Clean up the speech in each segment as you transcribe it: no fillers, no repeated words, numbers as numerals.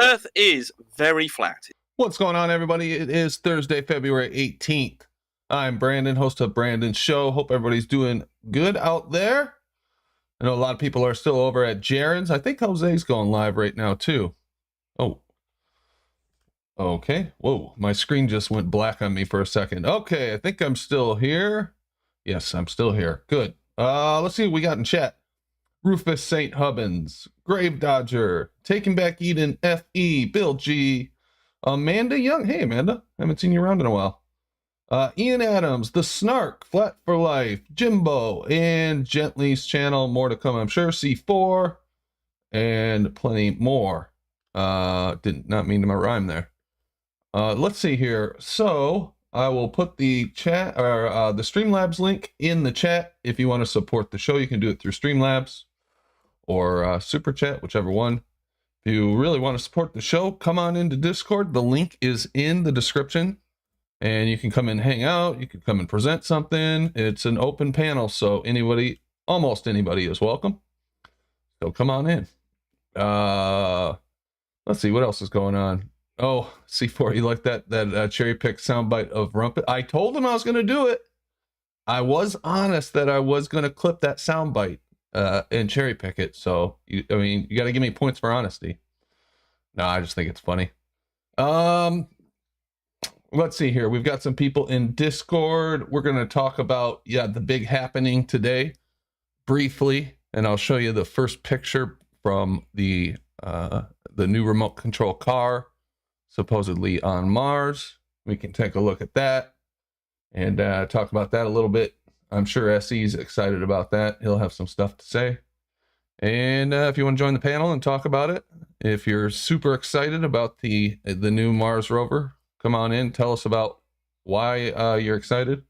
Earth is very flat. What's going on, everybody? It is Thursday, February 18th. I'm Brandon, host of Brandon's Show. Hope everybody's doing good out there. I know a lot of people are still over at Jaren's. I think Jose's going live right now, too. Oh. Okay. Whoa, my screen just went black on me for a second. Okay, I think I'm still here. Yes, I'm still here. Good. Let's see what we got in chat. Rufus St. Hubbins, Grave Dodger, Taking Back Eden, F.E., Bill G., Amanda Young. Hey, Amanda. Haven't seen you around in a while. Ian Adams, The Snark, Flat for Life, Jimbo, and Gently's channel. More to come, I'm sure. C4, and plenty more. Did not mean to rhyme there. Let's see here. So I will put the chat or the Streamlabs link in the chat. If you want to support the show, you can do it through Streamlabs or Super Chat, whichever one. If you really want to support the show, come on into Discord. The link is in the description, and you can come and hang out. You can come and present something. It's an open panel, so anybody, almost anybody, is welcome. So come on in. Let's see what else is going on. Oh, C4, you like that cherry pick soundbite of Rumpet? I told him I was going to do it. I was honest that I was going to clip that soundbite and cherry pick it. So, you got to give me points for honesty. No, I just think it's funny. Let's see here. We've got some people in Discord. We're going to talk about, the big happening today briefly. And I'll show you the first picture from the new remote control car, supposedly on Mars. We can take a look at that and talk about that a little bit. I'm sure SE's excited about that. He'll have some stuff to say. And if you want to join the panel and talk about it, if you're super excited about the new Mars rover, come on in. Tell us about why you're excited.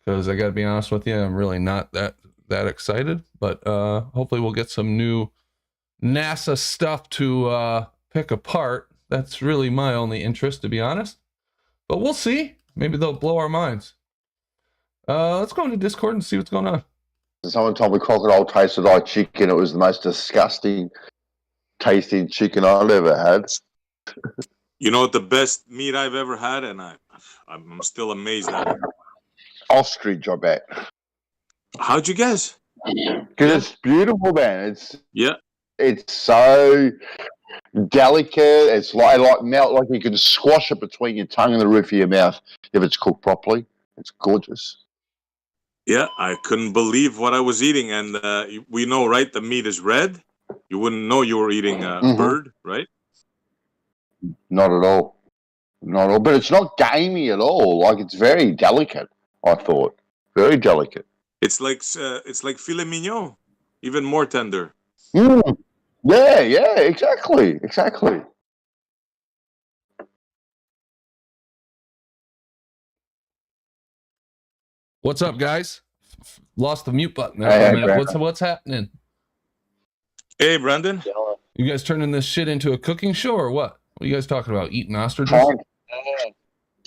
Because I got to be honest with you, I'm really not that excited. But hopefully we'll get some new NASA stuff to pick apart. That's really my only interest, to be honest. But we'll see. Maybe they'll blow our minds. Let's go into Discord and see what's going on. Someone told me crocodile tasted like chicken. It was the most disgusting tasting chicken I've ever had. You know, the best meat I've ever had, and I'm still amazed at it. Ostrich, I bet. How'd you guess? Because it's beautiful, man. It's so delicate. It's like melt, like you can squash it between your tongue and the roof of your mouth if it's cooked properly. It's gorgeous. Yeah, I couldn't believe what I was eating, and we know, right? The meat is red. You wouldn't know you were eating a bird, right? Not at all. Not at all. But it's not gamey at all. Like, it's very delicate, I thought. Very delicate. It's like filet mignon, even more tender. Mm. Yeah, exactly. What's up, guys? Lost the mute button. What's happening? Hey, Brandon. You guys turning this shit into a cooking show or what? What are you guys talking about? Eating ostriches?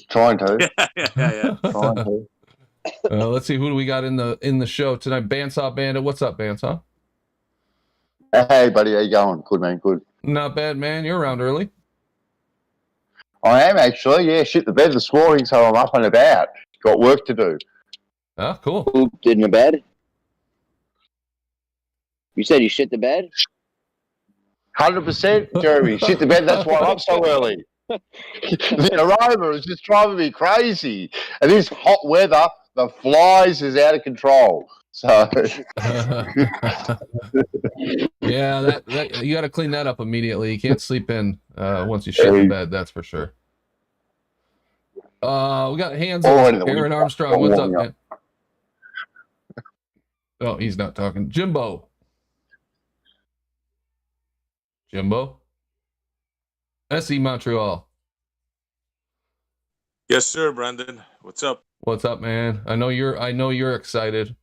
Trying to. Yeah. Trying to. Let's see, who do we got in the show tonight? Bandsaw Bandit. What's up, Bandsaw? Hey, buddy. How you going? Good, man. Good. Not bad, man. You're around early. I am, actually. Yeah, shit the bed this morning, so I'm up and about. Got work to do. Oh, cool. Who did in the bed? You said you shit the bed? 100%, Jeremy. Shit the bed, that's why I'm up so early. The aroma is just driving me crazy. And this hot weather, the flies is out of control. So yeah, that you got to clean that up immediately. You can't sleep in once you shit the bed, that's for sure. We got hands up. Aaron Armstrong, what's up, man? Oh, he's not talking. Jimbo. SE Montreal. Yes, sir, Brandon. What's up? What's up, man? I know you're excited.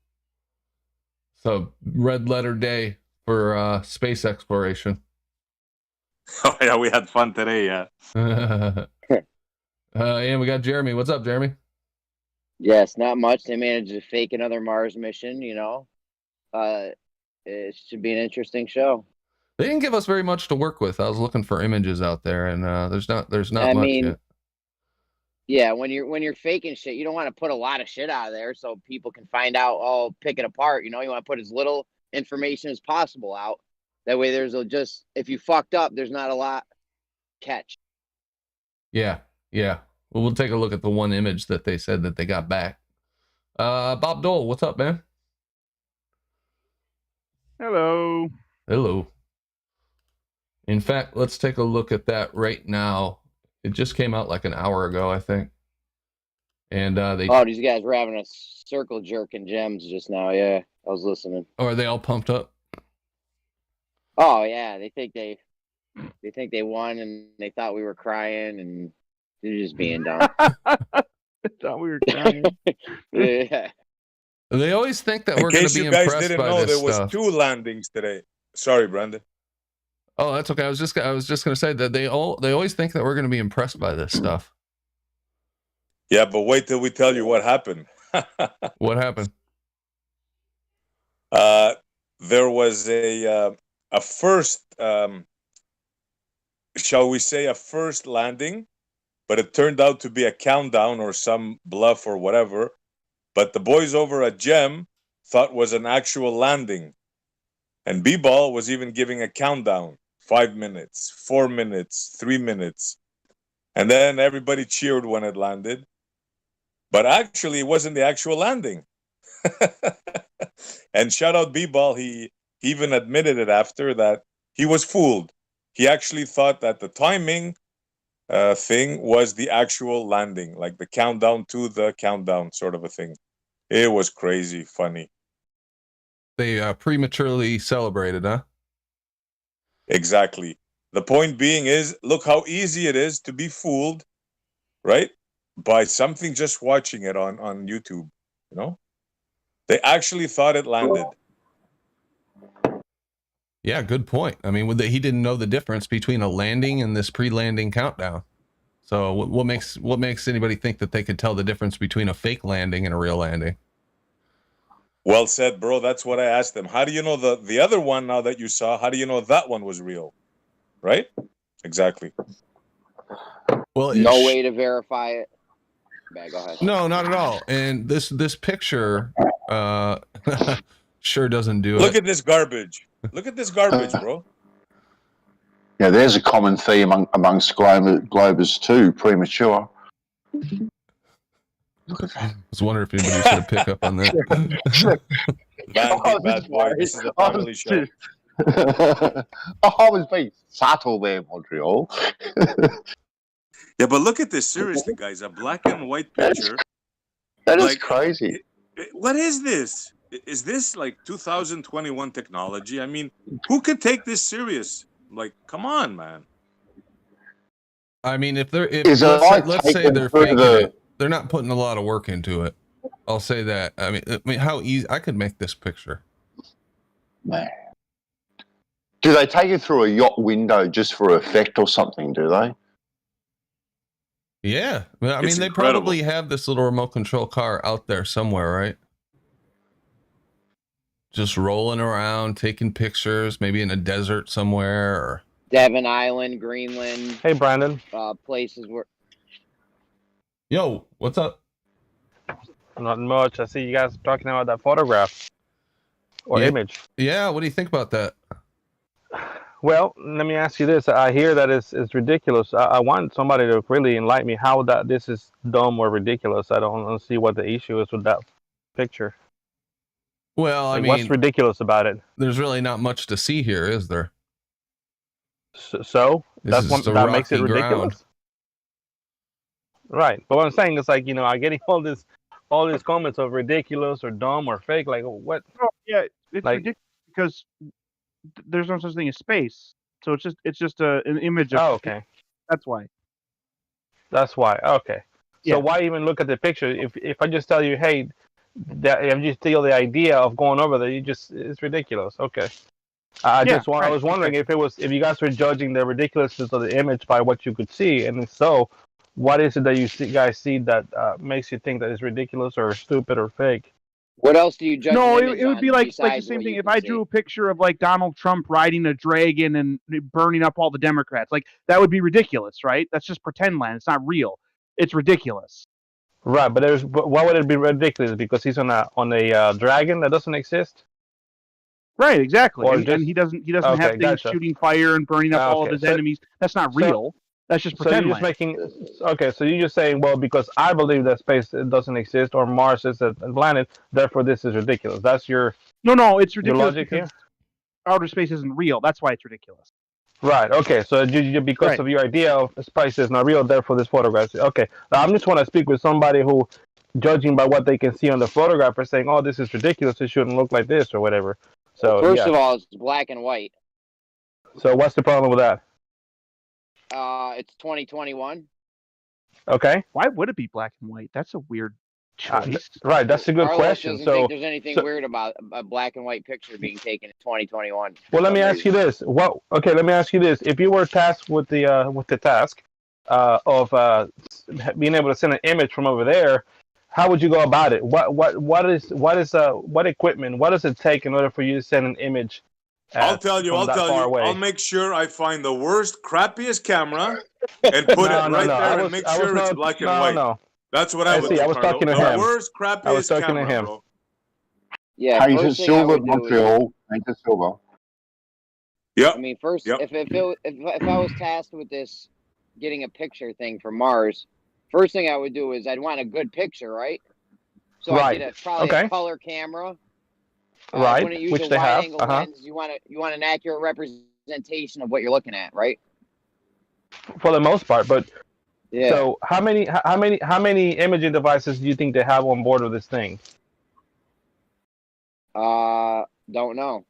So red letter day for space exploration. Oh yeah, we had fun today, yeah. And we got Jeremy. What's up, Jeremy? Yes, not much. They managed to fake another Mars mission, It should be an interesting show. They didn't give us very much to work with. I was looking for images out there, and there's not I much mean, yet. Yeah, when you're faking shit, you don't want to put a lot of shit out of there so people can find out, oh, pick it apart. You know, you want to put as little information as possible out. That way just, if you fucked up, there's not a lot catch. Yeah. Well, we'll take a look at the one image that they said that they got back. Bob Dole, what's up, man? Hello. In fact, let's take a look at that right now. It just came out like an hour ago, I think. And these guys were having a circle jerk in gems just now. Yeah, I was listening. Oh, are they all pumped up? Oh yeah, they think they won, and they thought we were crying, and they're just being dumb. I thought we were crying. Yeah. They always think that we're going to be impressed by this stuff. In case you guys didn't know, there was 2 landings today. Sorry, Brandon. Oh, that's okay. I was just going to say that they always think that we're going to be impressed by this stuff. Yeah, but wait till we tell you what happened. What happened? There was a first, shall we say, a first landing, but it turned out to be a countdown or some bluff or whatever. But the boys over at Gem thought was an actual landing. And B-Ball was even giving a countdown. 5 minutes, 4 minutes, 3 minutes. And then everybody cheered when it landed. But actually, it wasn't the actual landing. And shout out B-Ball, he even admitted it after that he was fooled. He actually thought that the timing thing was the actual landing, like the countdown to the countdown sort of a thing. It was crazy funny. They prematurely celebrated, huh? Exactly. The point being is, look how easy it is to be fooled, right? By something just watching it on YouTube, you know? They actually thought it landed. Yeah, good point. I mean, he didn't know the difference between a landing and this pre-landing countdown. So what makes anybody think that they could tell the difference between a fake landing and a real landing? Well said, bro. That's what I asked them. How do you know the other one now that you saw? How do you know that one was real? Right? Exactly. Well, no way to verify it. Go ahead. No, not at all. And this picture sure doesn't do it. Look at this garbage. Look at this garbage, bro. Yeah, there's a common theme amongst Globers too, premature. Look at that. I was wondering if anybody should pick up on that. Bad boy. This is a family show. I was being subtle there, Montreal. Yeah, but look at this. Seriously, guys. A black and white picture. That is crazy. What is this? Is this like 2021 technology? I mean, who could take this serious? Like, come on, man. I mean, let's say they're faking it. They're not putting a lot of work into it. I'll say that. I mean, how easy I could make this picture. Man. Do they take it through a yacht window just for effect or something? Do they? Yeah. Well, I mean, they incredible. probably have this little remote control car out there somewhere, right? Just rolling around, taking pictures, maybe in a desert somewhere, or Devon Island, Greenland. Hey, Brandon. Places where. Yo, what's up? Not much. I see you guys talking about that photograph or image. Yeah, what do you think about that? Well, let me ask you this. I hear that it's ridiculous. I want somebody to really enlighten me how this is dumb or ridiculous. I don't see what the issue is with that picture. Well, I mean, what's ridiculous about it? There's really not much to see here, is there? So that makes it ridiculous. Ground. Right, but what I'm saying is, like, you know, I'm getting all these comments of ridiculous or dumb or fake. Like, what? Oh, yeah, it's like, ridiculous because there's no such thing as space. So it's just an image of. Oh, okay. That's why. Okay. Yeah. So why even look at the picture if I just tell you, hey, if you steal the idea of going over there, it's ridiculous. Okay. I was wondering if you guys were judging the ridiculousness of the image by what you could see, and if so, what is it that you guys see that makes you think that it's ridiculous or stupid or fake? What else do you judge? No, an image it would be on like the besides same what thing you if can I see? drew a picture of like Donald Trump riding a dragon and burning up all the Democrats. Like that would be ridiculous, right? That's just pretend land. It's not real. It's ridiculous. Right, but why would it be ridiculous? Because he's on a dragon that doesn't exist. Right, exactly. Or And just- he doesn't Okay, have things gotcha. shooting fire and burning up all of Okay, his so- enemies. That's not so- real. That's just So pretend you're just land. making okay. So you're just saying, well, because I believe that space doesn't exist or Mars is a planet, therefore this is ridiculous. That's your No, it's your ridiculous logic because here. outer space isn't real. That's why it's ridiculous. Right. Okay. So you because Right. of your idea of space is not real, therefore this photograph. Okay. Now, I'm just want to speak with somebody who, judging by what they can see on the photograph, are saying, "Oh, this is ridiculous. It shouldn't look like this or whatever." So First yeah. of all, it's black and white. So what's the problem with that? It's 2021. Okay. Why would it be black and white? That's a weird choice. Right. That's a good Carlos question. doesn't So think there's anything so- weird about a black and white picture being taken in 2021. well, let me ask you this. Okay, let me ask you this. If you were tasked with the task of being able to send an image from over there, how would you go about it? What equipment? What does it take in order for you to send an image? I'll tell you. from that far away? I'll make sure I find the worst, crappiest camera and put it right there and make sure it's black and white. No. That's what I would see, do. I was Carlo. talking to the him. worst, I was crappiest talking to camera, him. bro. Yeah, Paint it first thing I silver, would do is, Montreal. Paint it silver. Yep. I mean, first, Yep. if I was tasked with this, getting a picture thing from Mars, first thing I would do is I'd want a good picture, right? So Right. I get probably Okay. a color camera. Right, Wouldn't use which a they have, wide-angle lens. You want an accurate representation of what you're looking at, right? For the most part, but Yeah. so how many imaging devices do you think they have on board with this thing? Don't know.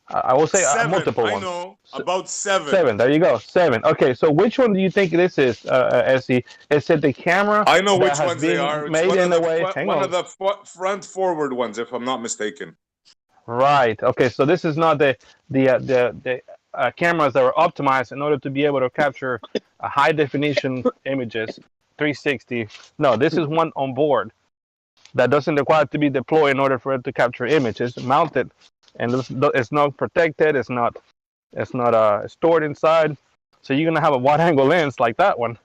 I will say Seven. multiple I ones. know about seven. 7. There you go. 7. Okay, so which one do you think this is, Essie? Is it the camera? I know that which has ones they been are. It's made one in of a way. the Hang one on. of the front forward ones, if I'm not mistaken. Right. Okay. So this is not the cameras that were optimized in order to be able to capture high definition images, 360. No, this is one on board that doesn't require to be deployed in order for it to capture images. Mounted, and it's not protected. It's not stored inside. So you're gonna have a wide-angle lens like that one,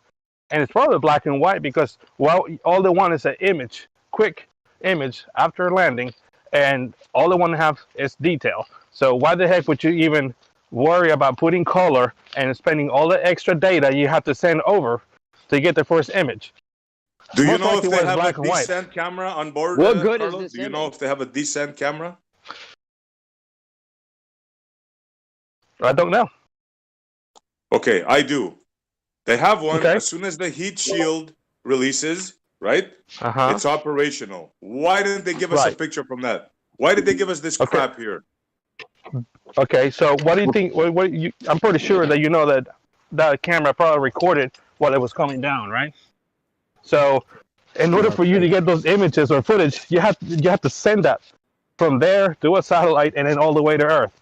and it's probably black and white because all they want is an image, quick image after landing. And all they want to have is detail. So why the heck would you even worry about putting color and spending all the extra data you have to send over to get the first image? Do you Most know if likely they was have black a and white. decent camera on board? What good is Carlo? this Do you know image? if they have a decent camera? I don't know. Okay, I do. They have one. Okay. As soon as the heat shield releases, right? Uh-huh. It's operational. Why didn't they give us a Right. picture from that? Why did they give us this Okay. crap here? Okay, so what do you think? I'm pretty sure that you know that camera probably recorded while it was coming down, right? So, in order for you to get those images or footage, you have to send that from there to a satellite and then all the way to Earth.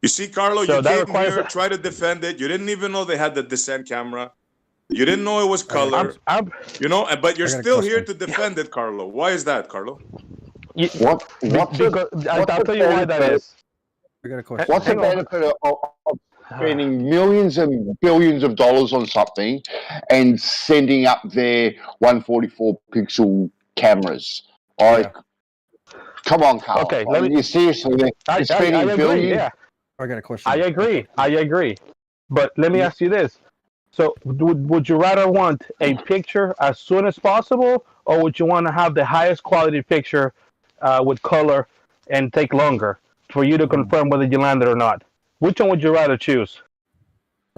You see, Carlo, So you that came requires here, a- try to defend it. You didn't even know they had the descent camera. You didn't know it was color. You know, but you're I got a still here question. to defend it, Carlo. Why is that, Carlo? What's I'll the tell you why that benefit? is. I got a question. What's the Hang on. benefit of spending millions and billions of dollars on something and sending up their 144 pixel cameras? Come on, Carl. Okay, let me- You seriously, they're I spending agree. billions. Yeah. I got a question. I agree. But let me ask you this. So would you rather want a picture as soon as possible, or would you want to have the highest quality picture with color and take longer for you to confirm whether you landed or not? Which one would you rather choose?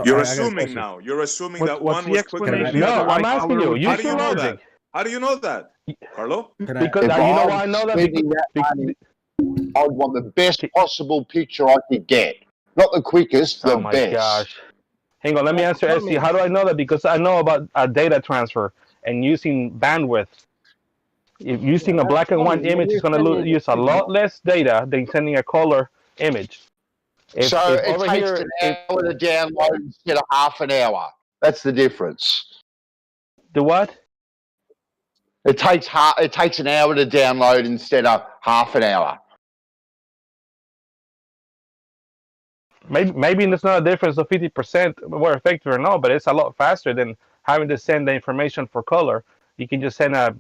You're I got a assuming question. now. You're assuming What's that one the was quicker than explanation? the No, other. I'm White asking color you. would- Use How do you your know logic. that? How do you know that, Carlo? Can I- Because If you know I why I know was that? spending that money, Because, I'd want the best possible picture I could get. Not the quickest, the oh my best. gosh. Hang on, let me answer SC. How do I know that? Because I know about data transfer and using bandwidth. If using a black and white image is going to use a lot less data than sending a color image. So it takes an hour to download instead of half an hour. That's the difference. The what? It takes an hour to download instead of half an hour. Maybe there's not a difference of 50% more effective or not, but it's a lot faster than having to send the information for color. You can just send a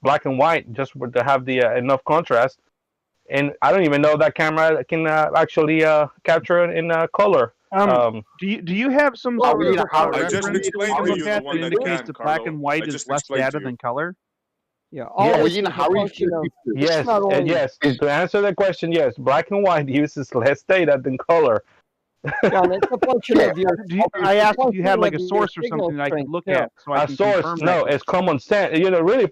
black and white just to have the enough contrast. And I don't even know that camera can actually capture in color. Do you have some sort of I just reference explained to you the one that indicates can, that black Carlo. and white I is just less explained data to than you. color? Yeah. Yes, yes. To answer that question, yes, black and white uses less data than color. John, it's a function of your. I asked if you had like a your source or signal something that I could strength, look too. at so I A can source? confirm No, that. it's common sense. Really,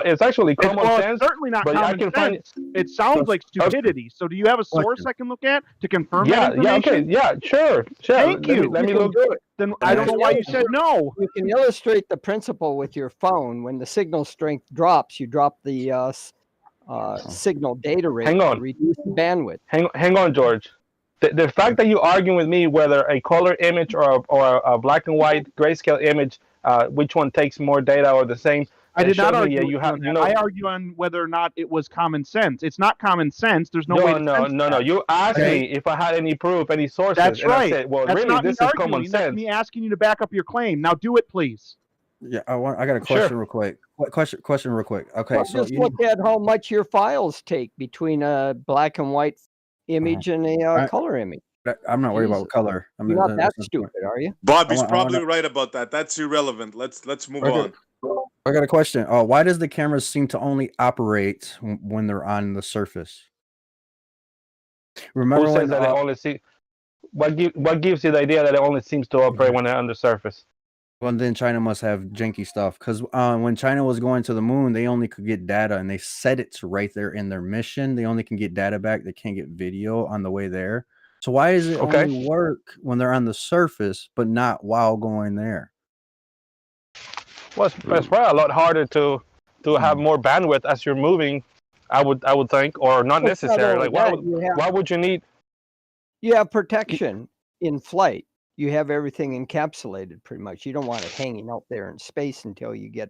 it's actually common Well, sense. it's certainly not but I common can find sense. It sounds like stupidity. So do you have a source I can look at to confirm that information? Sure. Thank you. Let me can look. do it. Then I don't know why you said no. You can illustrate the principle with your phone. When the signal strength drops, you drop the signal data rate. Hang on. To reduce the bandwidth. Hang on, George. The fact that you arguing with me whether a color image or a black and white grayscale image, which one takes more data or the same? I did not argue. I argue on whether or not it was common sense. It's not common sense. There's no way to sense No. that. You asked me if I had any proof, any sources. That's and right. I said, well, That's really, not this me is arguing. common That's sense. me asking you to back up your claim. Now do it, please. Yeah, I got a question real quick. Question real quick. Okay, Well, so just look at how much your files take between a black and white image and a color image. I'm not worried about color. You're not that stupid, are you? Bobby's probably right about that. That's irrelevant. Let's move on. I got a question. Why does the cameras seem to only operate when they're on the surface? Remember Who says that it only see? What gives you the idea that it only seems to operate when they're on the surface? Well, then China must have janky stuff because when China was going to the moon, they only could get data, and they said it's right there in their mission. They only can get data back. They can't get video on the way there. So why does it only work when they're on the surface, but not while going there? Well, it's probably a lot harder to have more bandwidth as you're moving. I would think, or not necessarily. Like why would you need? You have protection in flight. You have everything encapsulated pretty much. You don't want it hanging out there in space until you get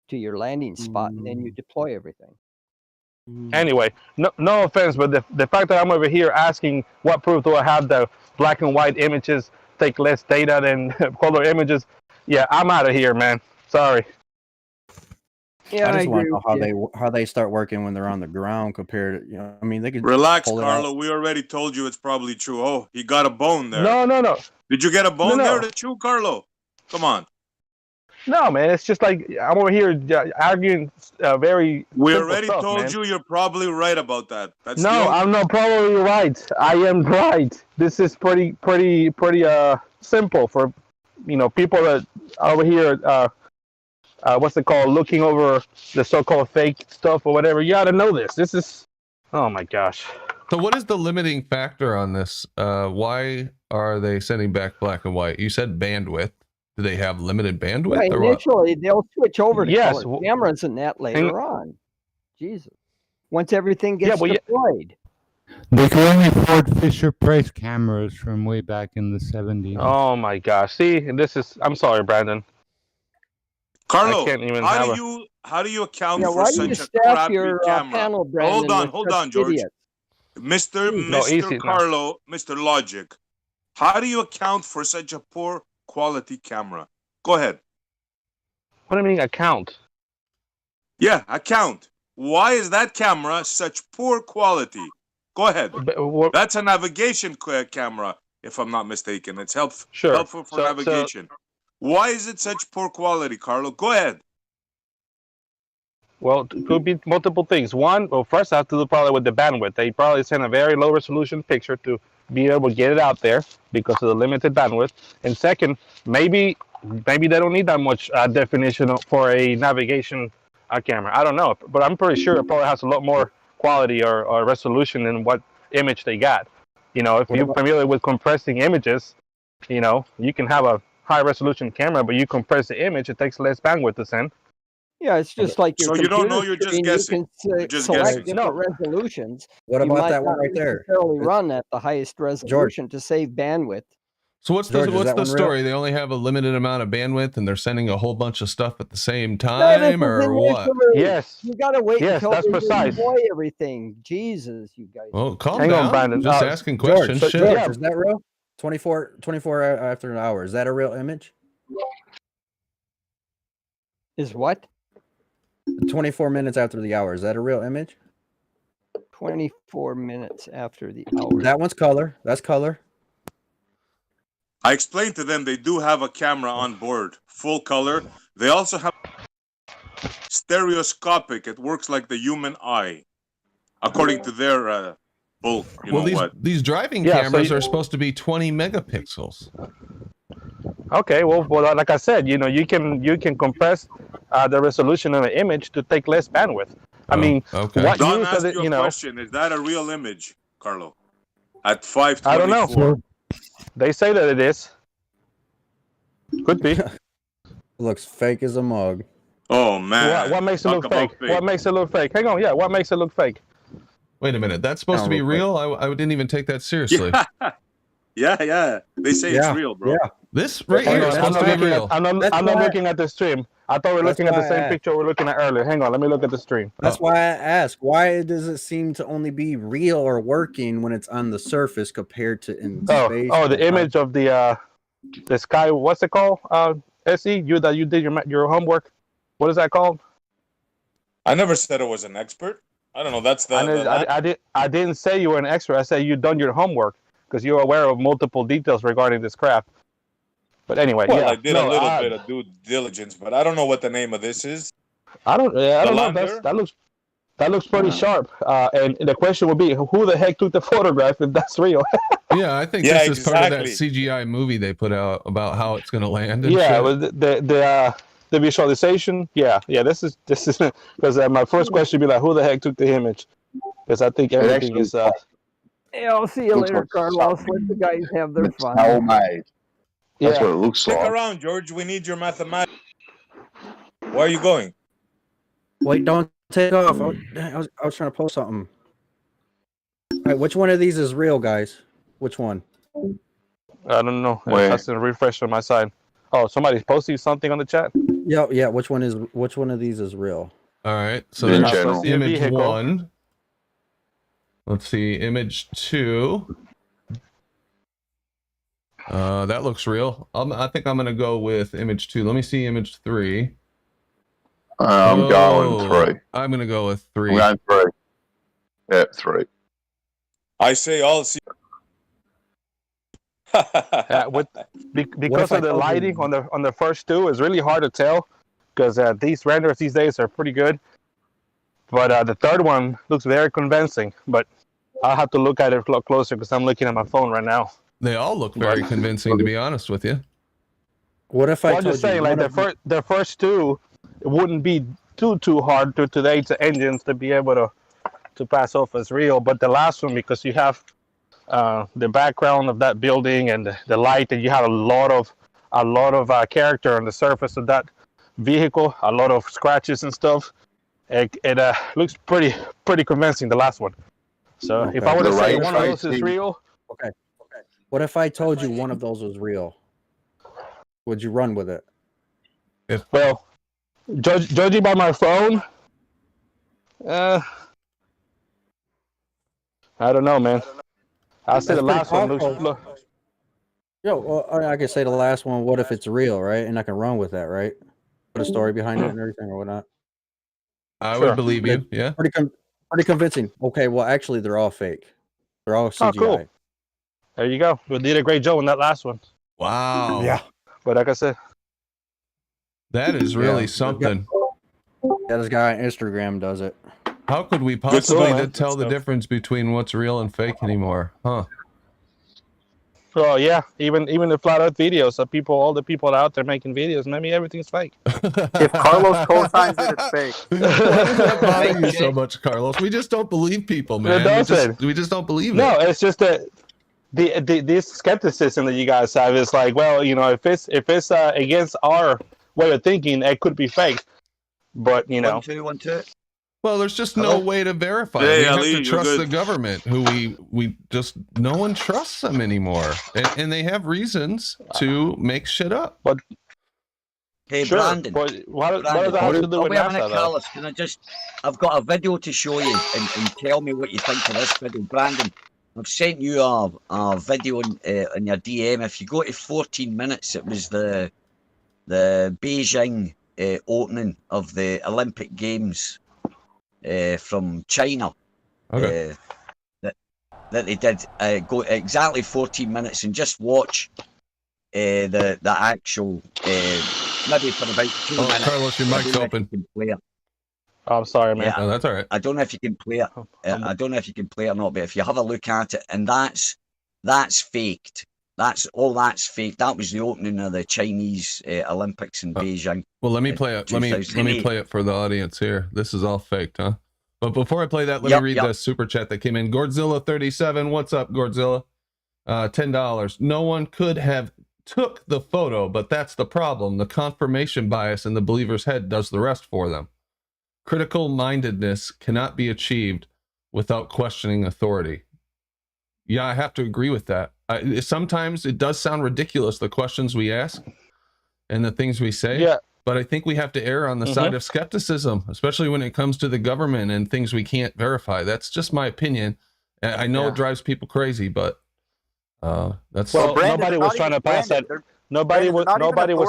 to your landing spot, and then you deploy everything. Anyway, no offense, but the fact that I'm over here asking what proof do I have that black and white images take less data than color images, yeah, I'm out of here, man. Sorry. Yeah, I just want to know how they start working when they're on the ground compared to, I mean, they could relax, Carlo. We already told you it's probably true. Oh, he got a bone there. No. Did you get a bone there to chew, Carlo? Come on. No, man. It's just like I'm over here arguing very. We already told you you're probably right about that. That's I'm not probably right. I am right. This is pretty simple for people that are over here. What's it called? Looking over the so-called fake stuff or whatever. You gotta know this. This is. Oh my gosh. So what is the limiting factor on this? Why are they sending back black and white? You said bandwidth. Do they have limited bandwidth? Right, or initially, they'll switch over to Yes. color cameras and that later on. Jesus. Once everything gets deployed. They can only afford Fisher-Price cameras from way back in the 70s. Oh my gosh. See, this is. I'm sorry, Brandon. Carlo, I can't even how do you account Yeah, for why do such you a staff crappy your camera? panel, Brandon, Hold on, George. idiots? Mr. Carlo, Mr. Logic, how do you account for such a poor quality camera? Go ahead. What do you mean account? Yeah, account. Why is that camera such poor quality? Go ahead. That's a navigation camera, if I'm not mistaken. It's helpful for navigation. Why is it such poor quality, Carlo? Go ahead. Well, it could be multiple things. One, first I have to do probably with the bandwidth. They probably send a very low resolution picture to be able to get it out there because of the limited bandwidth. And second, maybe they don't need that much definition for a navigation camera. I don't know, but I'm pretty sure it probably has a lot more quality or resolution than what image they got. If you're familiar with compressing images, you can have a high resolution camera, but you compress the image, it takes less bandwidth to send. Yeah, it's just like your so you don't know, computer you're just screen, guessing. You can select different resolutions. What You about might that one not right there? necessarily run at the highest resolution to save bandwidth. So what's George, the is that one story? real? They only have a limited amount of bandwidth, and they're sending a whole bunch of stuff at the same That is time, or what? initially. Yes. You gotta wait Yes, until that's they precise. deploy everything. Jesus, you guys. Well, calm Hang on, down. Brandon. Just asking George, questions. so Shit. George, Yeah. is that real? 24 after an hour. Is that a real image? Is what? 24 minutes after the hour. Is that a real image? 24 minutes after the hour. That one's color. That's color. I explained to them they do have a camera on board, full color. They also have stereoscopic. It works like the human eye, according to their bull. You Well, know these driving Yeah, so cameras you- are supposed to be 20 megapixels. Okay, well, like I said, you can compress the resolution of an image to take less bandwidth. I mean, okay. what Don use asked does it? you a question. Is that a real image, Carlo? At 5:24. I don't know. They say that it is. Could be. Looks fake as a mug. Oh man. What makes it Talk look about fake? What makes it look fake? Hang on, yeah. What makes it look fake? Wait a minute. That's supposed to be Sound real real? I didn't even take that seriously. Yeah. They say it's real, bro. Yeah. This right Hang here on, is I'm supposed to not be looking real. I'm not looking at the stream. I thought we were That's looking at the why I same asked. picture we were looking at earlier. Hang on, let me look at the stream. That's why I ask. Why does it seem to only be real or working when it's on the surface compared to in space? Oh, the image of the sky. What's it called? Se, you did your homework. What is that called? I never said I was an expert. I don't know. That's the. I didn't say you were an expert. I said you done your homework because you're aware of multiple details regarding this craft. But anyway, well, yeah, I did a little bit of due diligence, but I don't know what the name of this is. I don't know. lander? That looks pretty sharp. And the question would be, who the heck took the photograph if that's real? Yeah, I think this is part of that CGI movie they put out about how it's going to land. And Yeah, shit. the visualization. Yeah. This is because my first question would be like, who the heck took the image? Because I think everything is. Hey, I'll see you later, Carlos. Let the guys have their fun. Homemade. That's what it looks Stick like. around, George. We need your mathematics. Where are you going? Wait, don't take off. I was trying to post something. All right, which one of these is real, guys? Which one? I don't know. Where? It has to refresh on my side. Oh, somebody's posting something on the chat. Yeah. Which one of these is real? All right. So In there's general. image Vehicle. 1. Let's see. Image 2. That looks real. I think I'm going to go with image 2. Let me see image 3. I'm going 3. I'm going to go with 3. I'm going 3. Yeah, 3. I say all. Because of the lighting on the first two, it's really hard to tell because these renders these days are pretty good. But the third one looks very convincing. But I'll have to look at it a lot closer because I'm looking at my phone right now. They all look very convincing, to be honest with you. What if I'm just saying, like the first two, it wouldn't be too hard to today's engines to be able to pass off as real. But the last one, because you have the background of that building and the light, and you have a lot of character on the surface of that vehicle, a lot of scratches and stuff. It looks pretty convincing, the last one. So Okay. if I were to The say right one of those side is real, Okay. What if I told you one of those was real? Would you run with it? well, judging by my phone, I don't know, man. I'll say That's the last one pretty looks. Well, I could say the last one. What if it's real, right? And I can run with that, right? Put a story behind it and everything or whatnot. I Sure. would believe you. Yeah. Pretty convincing. Okay, well, actually, they're all fake. They're all CGI. Oh, cool. There you go. We did a great job on that last one. Wow. Yeah. But like I said, That is really Yeah. something. Yeah, this guy on Instagram does it. How could we possibly stuff. tell Good the stuff. difference between what's real and fake anymore? Huh? well, yeah, even the flat Earth videos of all the people out there making videos, maybe everything's fake. If Carlos co-signs it, it's fake. Why does that bother you so much, Carlos? We just don't believe people, man. We just don't believe No, it. it's just that this skepticism that you guys have is like, well, if it's against our way of thinking, it could be fake. But 1 2 1 2. Well, there's just no way to verify. Yeah, We yeah, have Lee, to you're trust good. the government, who we just no one trusts them anymore, and they have reasons to make shit up. But Hey, sure, Brandon. but what does Brandon, that have to do with wait a minute, NASA, though? Carlos. Can I just? I've got a video to show you, and tell me what you think of this video, Brandon. I've sent you a video in your DM. If you go to 14 minutes, it was the Beijing opening of the Olympic Games from China. Okay. That they did. Go exactly 14 minutes and just watch the actual maybe for about 2 minutes. Carlos, your mic's open. Oh, I'm sorry, man. Yeah, No, that's all right. I don't know if you can play it. I don't know if you can play it or not, but if you have a look at it, and that's faked. That's fake. That was the opening of the Chinese Olympics in Beijing. Well, let me play it. Let me play it for the audience here. This is all faked, huh? But before I play that, let me read the super chat that came in. Gordzilla37, what's up, Gordzilla? $10. No one could have took the photo, but that's the problem. The confirmation bias in the believer's head does the rest for them. Critical mindedness cannot be achieved without questioning authority. Yeah, I have to agree with that. Sometimes it does sound ridiculous, the questions we ask and the things we say. Yeah. But I think we have to err on the side of skepticism, especially when it comes to the government and things we can't verify. That's just my opinion. I know it drives people crazy, but that's well. Nobody was trying to pass that. Nobody was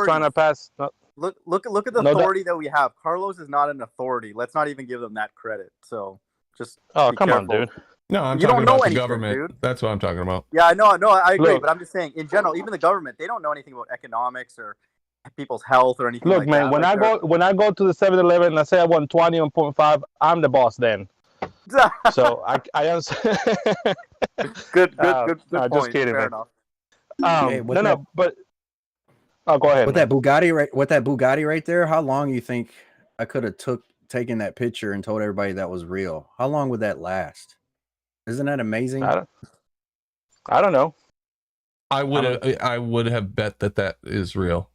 trying to pass. Look at the authority that we have. Carlos is not an authority. Let's not even give them that credit. So just come on, dude. No, I'm talking about the government. Dude. That's what I'm talking about. Yeah, I know, I agree. Look, but I'm just saying, in general, even the government, they don't know anything about economics or people's health or anything. Look, like man, that. when I go to the 7-Eleven and I say I want 21.5, I'm the boss then. So I understand. good point. Just kidding, Fair man. enough. But go ahead. With that Bugatti right there, how long you think I could have taken that picture and told everybody that was real? How long would that last? Isn't that amazing? I don't know. I would have bet that is real.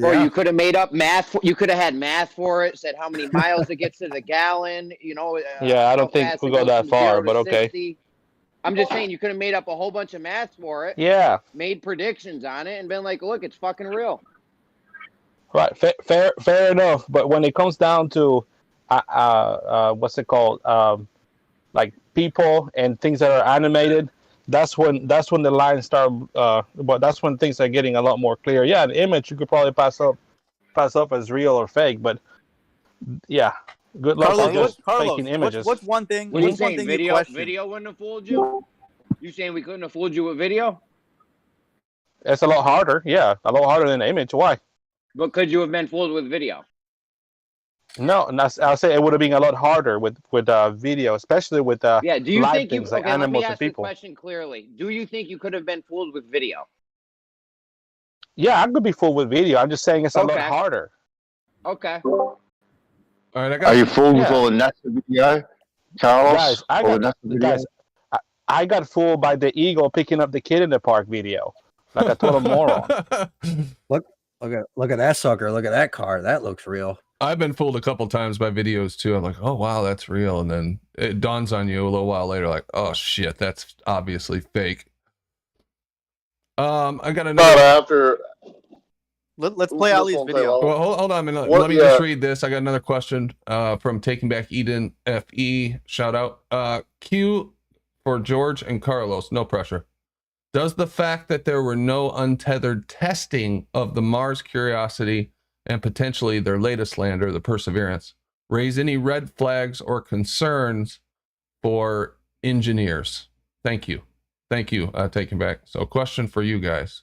Or you could have made up math. You could have had math for it. Said how many miles it gets to the gallon. You know. Yeah, I don't think we'll go that far, but okay. 60. I'm just saying you could have made up a whole bunch of math for it. Yeah. Made predictions on it and been like, look, it's fucking real. Right. Fair enough. But when it comes down to what's it called? Like people and things that are animated. That's when the lines start. But that's when things are getting a lot more clear. Yeah, an image you could probably pass up as real or fake, but yeah, good luck on just faking images. What's one thing? What are you saying? Video wouldn't have fooled you? You saying we couldn't have fooled you with video? It's a lot harder. Yeah, a lot harder than an image. Why? But could you have been fooled with video? No, I'll say it would have been a lot harder with video, especially with do you live think things you, like okay, animals let me and ask people. the question clearly. Do you think you could have been fooled with video? Yeah, I could be fooled with video. I'm just saying it's a lot harder. Okay. All right, Are you fooled with all the NASA video, Carlos? I got fooled by the eagle picking up the kid in the park video, like a total moron. Look at that sucker. Look at that car. That looks real. I've been fooled a couple times by videos too. I'm like, oh wow, that's real, and then it dawns on you a little while later, like, oh shit, that's obviously fake. I got another. But after, let's play Ali's video. Well, hold on a minute. Let me just read this. I got another question from Taking Back Eden FE. Shout out. Q for George and Carlos. No pressure. Does the fact that there were no untethered testing of the Mars Curiosity and potentially their latest lander, the Perseverance, raise any red flags or concerns for engineers? Thank you. Taking Back. So question for you guys.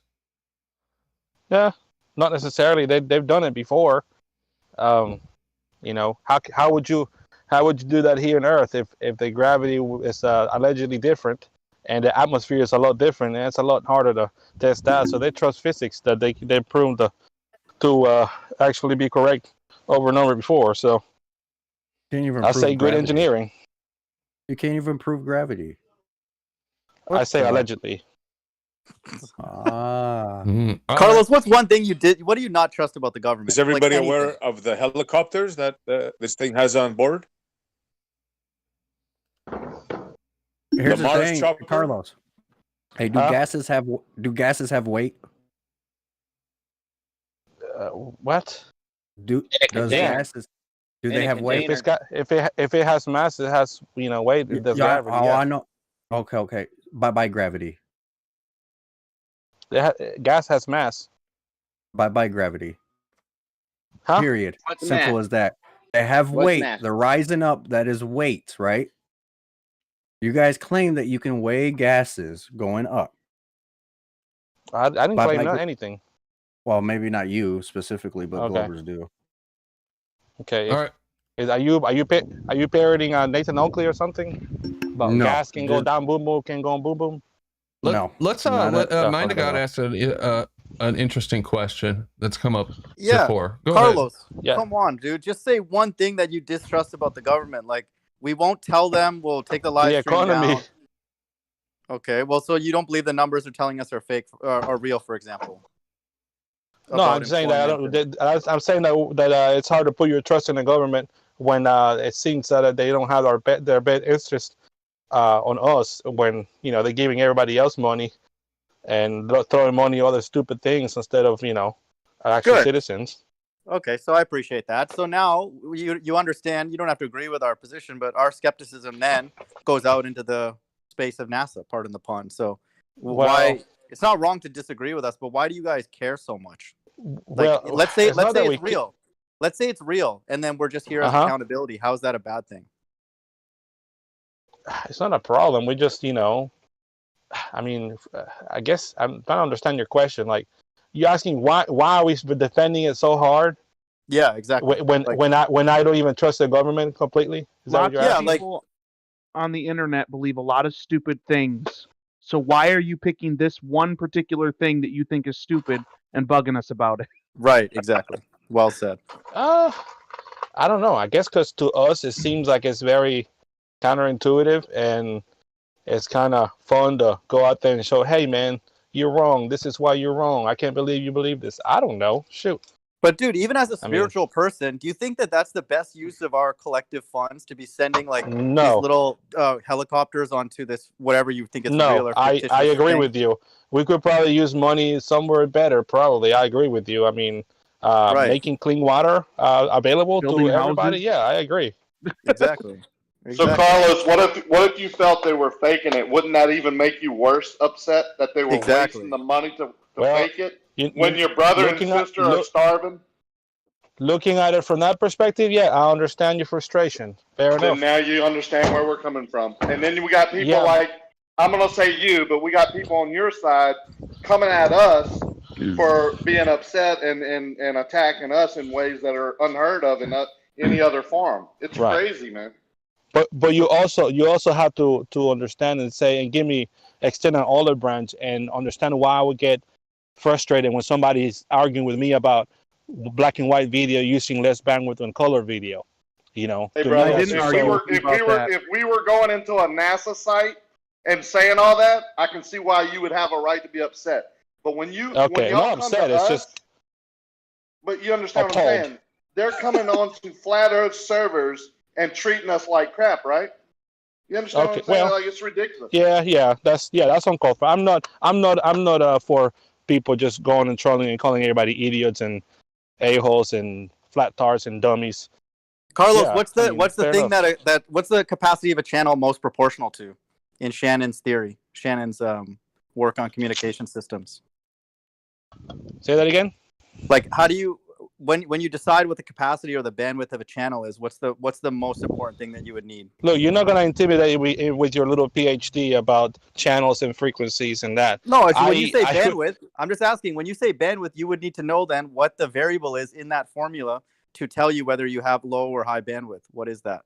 Yeah, not necessarily. They've done it before. You know, how would you do that here on Earth if the gravity is allegedly different and the atmosphere is a lot different, and it's a lot harder to test that. So they trust physics that they proved to actually be correct over and over before. So I say good engineering. You can't even prove gravity. I say allegedly. Carlos, what's one thing you did? What do you not trust about the government? Is everybody Like aware of the helicopters that this thing has on board? Here's the Mars thing, chopper? Carlos. Hey, do gases have weight? What? Does gases they have weight? If it has mass, it has weight. It does gravity. Oh, I know. Okay. By gravity. Gas has mass. By gravity. Huh? Period. What's Simple mass? as that. They have What's weight. mass? They're rising up. That is weight, right? You guys claim that you can weigh gases going up. I didn't claim anything. Well, maybe not you specifically, but Okay. Globers do. Okay. All right. Are you parroting Nathan Oakley or something? About No, gas can go down, boom boom can go boom boom. Let's Mind of God asked an interesting question that's come up before. Go Carlos, ahead. come on, dude. Just say one thing that you distrust about the government. Like, we won't tell them. We'll take the live stream economy. down. Okay, well, so you don't believe the numbers are telling us are fake or real, for example? No, I'm saying that I'm saying that it's hard to put your trust in the government when it seems that they don't have their best interest on us when they're giving everybody else money and throwing money at other stupid things instead of actual citizens. Okay, so I appreciate that. So now you understand. You don't have to agree with our position, but our skepticism then goes out into the space of NASA, pardon the pun. So why? It's not wrong to disagree with us, but why do you guys care so much? Like, let's say it's real. Let's say it's real, and then we're just here as accountability. How is that a bad thing? It's not a problem. We just, I mean, I guess I'm trying to understand your question. Like, you asking why are we defending it so hard? Yeah, exactly. When I don't even trust the government completely. Is that what you're asking? People on the internet believe a lot of stupid things. So why are you picking this one particular thing that you think is stupid and bugging us about it? Right, exactly. Well said. I don't know. I guess because to us it seems like it's very counterintuitive and it's kind of fun to go out there and show, hey man, you're wrong. This is why you're wrong. I can't believe you believe this. I don't know. Shoot. But dude, even as a spiritual person, do you think that that's the best use of our collective funds to be sending these little helicopters onto this whatever you think is real or fictitious? I agree with you. We could probably use money somewhere better. Probably, I agree with you. I mean, making clean water available to everybody. Yeah, I agree. Exactly. So Carlos, what if you felt they were faking it? Wouldn't that even make you worse upset that they were wasting the money to fake it? When your brother and sister are starving? Looking at it from that perspective, yeah, I understand your frustration. Fair enough. Now you understand where we're coming from. And then we got people like, I'm going to say you, but we got people on your side coming at us for being upset and attacking us in ways that are unheard of in any other form. It's crazy, man. But you also have to understand and say and give me extend an olive branch and understand why I would get frustrated when somebody is arguing with me about black and white video using less bandwidth than color video. Hey, brother, if we were going into a NASA site and saying all that, I can see why you would have a right to be upset. But when you not upset, it's just. But you understand what I'm saying? They're coming on to flat Earth servers and treating us like crap, right? You understand what I'm saying? Like, it's ridiculous. Yeah, that's uncalled for. I'm not for people just going and trolling and calling everybody idiots and a-holes and flat tarts and dummies. Carlos, what's the thing that what's the capacity of a channel most proportional to in Shannon's theory? Shannon's work on communication systems. Say that again? Like, how do you when you decide what the capacity or the bandwidth of a channel is, what's the most important thing that you would need? Look, you're not going to intimidate me with your little PhD about channels and frequencies and that. No, when you say bandwidth, I'm just asking, when you say bandwidth, you would need to know then what the variable is in that formula to tell you whether you have low or high bandwidth. What is that?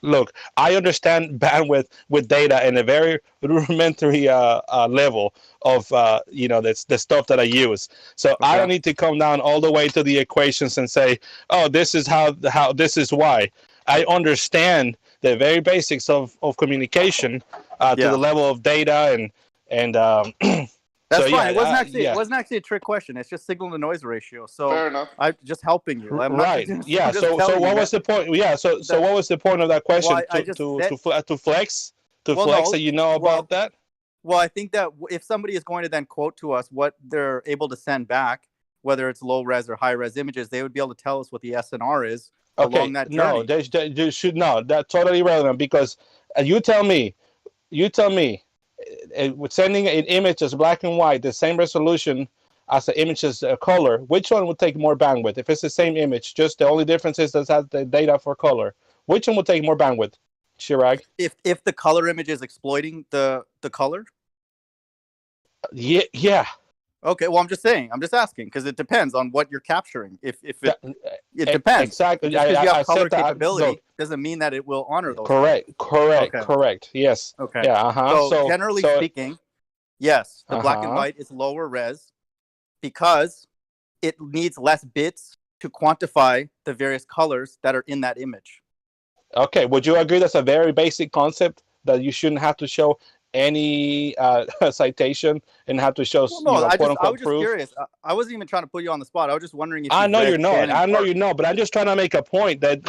Look, I understand bandwidth with data in a very rudimentary level of the stuff that I use. So I don't need to come down all the way to the equations and say, oh, this is how this is why. I understand the very basics of communication to the level of data and That's So, fine. yeah, It wasn't actually yeah. it wasn't actually a trick question. It's just signal to noise ratio. So Fair enough. I'm just helping you. I'm Right. Not just, Yeah. I'm just So telling what you was the point? Yeah. So what was the point of that question? Well, I just said- To flex? To Well, flex no, that you know about that? Well, I think that if somebody is going to then quote to us what they're able to send back, whether it's low res or high res images, they would be able to tell us what the SNR is along that journey. No, they should no. That's totally irrelevant because you tell me, with sending an image as black and white, the same resolution as the image as color, which one would take more bandwidth? If it's the same image, just the only difference is that it has the data for color. Which one would take more bandwidth, Chirag? If the color image is exploiting the color? Yeah. Okay, well, I'm just asking because it depends on what you're capturing. If it depends. Exactly. Just because you have color said that, capability doesn't mean that it will honor those. Correct. Yes. Okay. Yeah. So generally speaking, yes, the black and white is lower res because it needs less bits to quantify the various colors that are in that image. Okay. Would you agree that's a very basic concept that you shouldn't have to show any citation and have to show I quote unquote was just proof? curious. I wasn't even trying to put you on the spot. I was just wondering if I know you're not. I know you're not. But I'm just trying to make a point that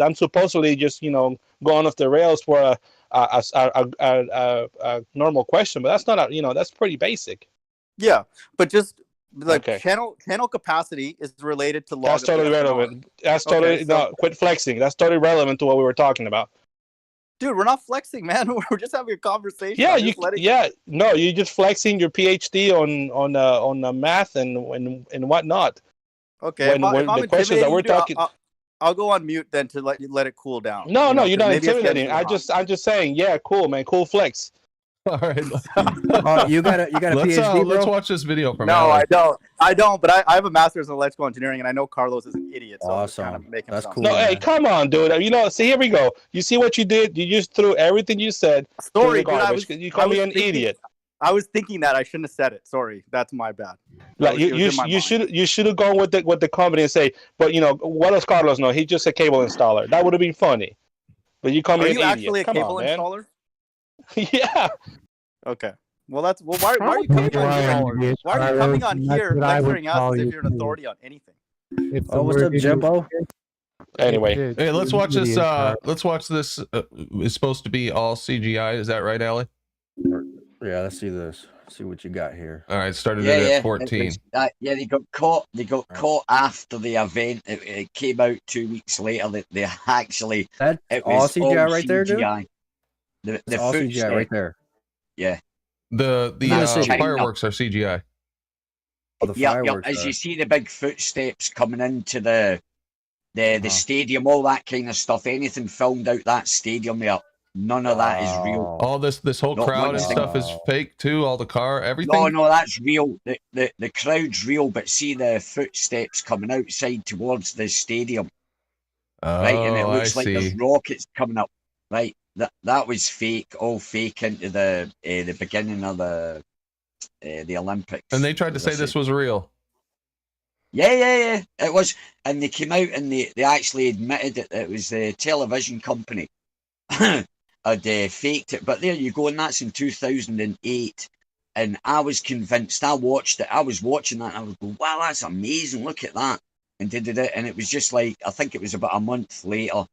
I'm supposedly just going off the rails for a normal question, but that's not that's pretty basic. Yeah, but just like channel capacity is related to log. That's totally relevant. That's totally quit flexing. That's totally relevant to what we were talking about. Dude, we're not flexing, man. We're just having a conversation. Yeah, you're just flexing your PhD on math and whatnot. Okay, when the questions that we're talking, I'll go on mute then to let it cool down. No, you're not intimidating. I'm just saying, yeah, cool, man, cool flex. All right. You got a PhD, bro? Let's watch this video from No, Alec. I don't. But I have a master's in electrical engineering, and I know Carlos is an idiot. So awesome. I'm kind of That's cool. No, hey, come on, dude. See, here we go. You see what you did? You just threw everything you said. Sorry, dude. You call me an idiot. I was thinking that I shouldn't have said it. Sorry, that's my bad. Like you should have gone with the company and say, but what does Carlos know? He's just a cable installer. That would have been funny. But you call me an idiot. Are you actually a cable installer? Yeah. Okay. Well, why are you coming on here? Why are you coming on here lecturing us as if you're an authority on anything? What's up, Jimbo? Anyway, hey, let's watch this. Let's watch this. It's supposed to be all CGI. Is that right, Ali? Yeah. Let's see this. See what you got here. All right. Started it at 14. They got caught. They got caught after the event. It came out 2 weeks later. That they actually. That's all CGI right there, dude. The all CGI right there. Yeah. The fireworks are CGI. Oh, the fireworks as you see the big footsteps coming into the stadium, all that kind of stuff. Anything filmed out that stadium there, none of that is real. All this whole crowd and stuff is fake too. All the car, everything. No, that's real. The crowd's real, but see the footsteps coming outside towards the stadium. Right, and it looks like there's rockets coming up. Right. That was fake, all fake into the beginning of the Olympics. And they tried to say this was real. Yeah, it was, and they came out and they actually admitted it was the television company had faked it. But there you go, and that's in 2008. And I was convinced. I watched it. I was watching that, and I was going, "Wow, that's amazing! Look at that!" And did it, and it was just like I think it was about a month later.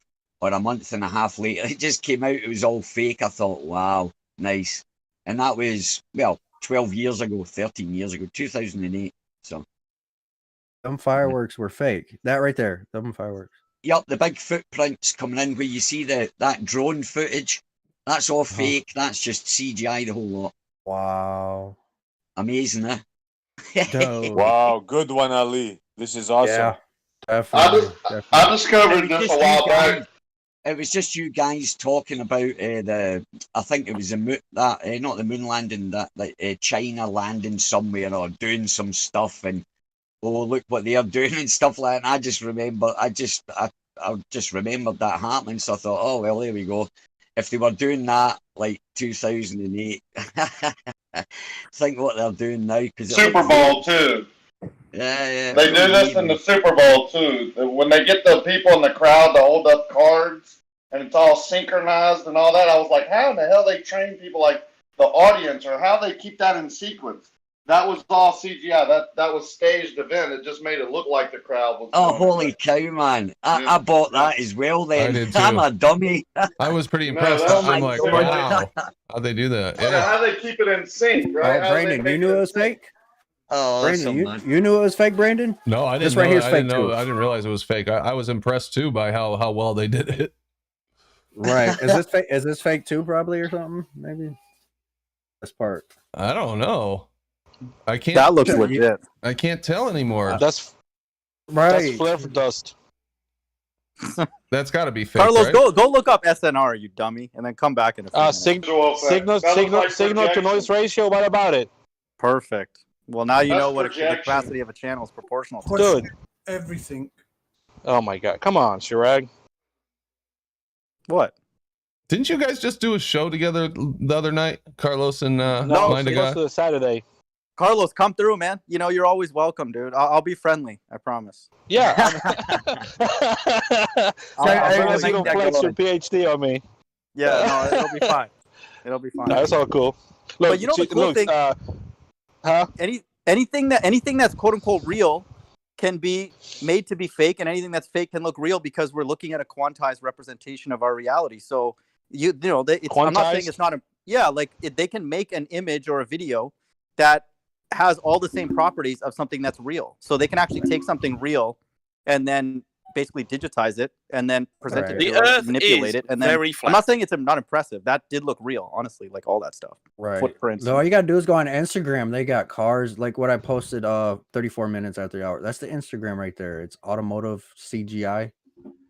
Or a month and a half later, it just came out. It was all fake. I thought, wow, nice. And that was, 12 years ago, 13 years ago, 2008. So, them fireworks were fake. That right there, them fireworks. Yep, the big footprints coming in where you see that drone footage. That's all fake. That's just CGI, the whole lot. Wow. Amazing, eh? Wow, good one, Ali. This is awesome. Yeah, definitely. I discovered this a while back. It was just you guys talking about I think it was not the moon landing, that China landing somewhere or doing some stuff, and look what they are doing and stuff like that. And I just remember, I just remembered that happening. So I thought, oh well, there we go. If they were doing that like 2008, think what they're doing now. Super Bowl too. Yeah. They do this in the Super Bowl too. When they get the people in the crowd to hold up cards and it's all synchronized and all that, I was like, how in the hell they train people like the audience or how they keep that in sequence. That was all CGI. That was staged event. It just made it look like the crowd was. Oh, holy cow, man! I bought that as well. Then I did too. I'm a dummy. I was pretty impressed. No, I'm like, wow, how'd they do that? Yeah, how they keep it in sync, right? Oh, Brandon, you knew it was fake. Oh, Brandon, you knew it was fake, Brandon? No, I didn't. This right here is fake I didn't realize it was fake. I was impressed too by how well they did it. Right? Is this fake? Is this fake too? Probably or something? Maybe. This part. I don't know. I can't. That looks legit. I can't tell anymore. That's right. That's flare dust. That's got to be fake. Carlos, right? go look up SNR, you dummy, and then come back in a few minutes. Signal to noise ratio. What about it? Perfect. Well, now you know what the capacity of a channel is proportional to. Dude, everything. Oh my god! Come on, Chirag. What? Didn't you guys just do a show together the other night, Carlos and No, Mind a Guy? Saturday. Carlos, come through, man. You know you're always welcome, dude. I'll be friendly. I promise. Yeah. I'll you don't flex your PhD on me. Yeah, no, it'll be fine. It'll be fine. No, that's all cool. Look, but you know the cool thing? Anything that's quote unquote real can be made to be fake, and anything that's fake can look real because we're looking at a quantized representation of our reality. So you know, I'm not saying it's not they can make an image or a video that has all the same properties of something that's real. So they can actually take something real and then basically digitize it and then present it to us, manipulate it, and then very flat. I'm not saying it's not impressive. That did look real, honestly, like all that stuff. Right. Footprints. So all you gotta do is go on Instagram. They got cars like what I posted 34 minutes after the hour. That's the Instagram right there. It's automotive CGI.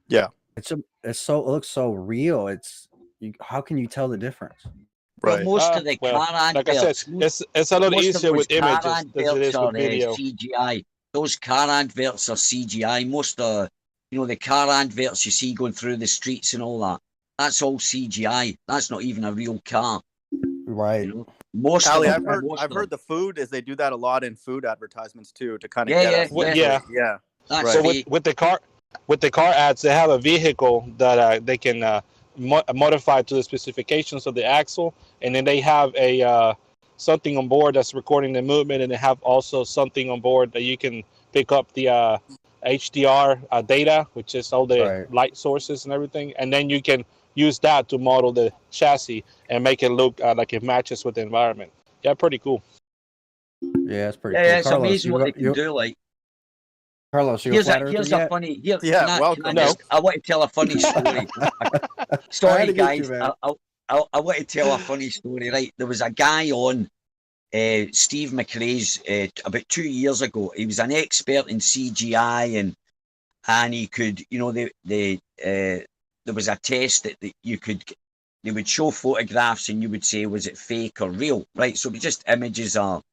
Yeah. It looks so real. How can you tell the difference? Right. Well, most of the car like adverts, I said, it's a lot easier with images than it is with video. CGI. Those car adverts are CGI. Most of the car adverts you see going through the streets and all that. That's all CGI. That's not even a real car. Right. Most Callie, of them, I've heard the food is they do that a lot in food advertisements too to kind of get us. Yeah. So with the car ads, they have a vehicle that they can modify to the specifications of the axle, and then they have a something on board that's recording the movement, and they have also something on board that you can pick up the HDR data, which is all the light sources and everything, and then you can use that to model the chassis and make it look like it matches with the environment. Yeah, pretty cool. Yeah, it's pretty cool. Yeah, it's amazing what they can do. Like, Carlos, here's a funny. I want to tell a funny story. Sorry, guys. I want to tell a funny story. Right, there was a guy on Steve McRae's about 2 years ago. He was an expert in CGI, and he could, there was a test that they would show photographs, and you would say, was it fake or real? Right, so it was just images of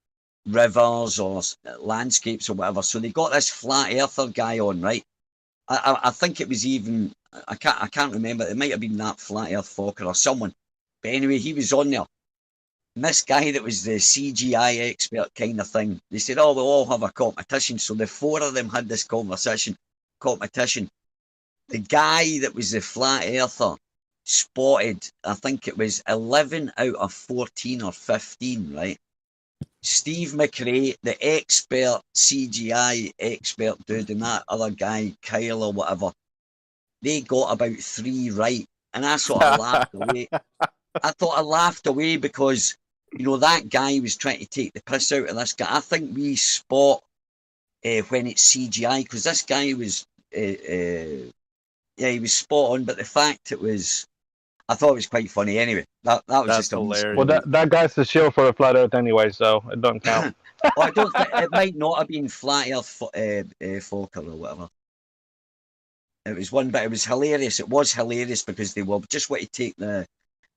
rivers or landscapes or whatever. So they got this flat earther guy on, right? I think it was even I can't remember. It might have been that flat earth Fokker or someone. But anyway, he was on there. And this guy that was the CGI expert kind of thing, they said, oh, we'll all have a competition. So the four of them had this competition. The guy that was the flat earther spotted, I think it was 11 out of 14 or 15, right? Steve McRae, the expert CGI expert dude, and that other guy, Kyle or whatever, they got about 3 right. And I sort of laughed away. I laughed away because, that guy was trying to take the piss out of this guy. I think we spot when it's CGI, because this guy was, he was spot on, but the fact I thought it was quite funny. Anyway, that was just hilarious. Well, that guy's the shield for a flat Earth anyway, so it doesn't count. I don't think it might not have been flat Earth Fokker or whatever. It was one, but it was hilarious. It was hilarious because they were just want to take the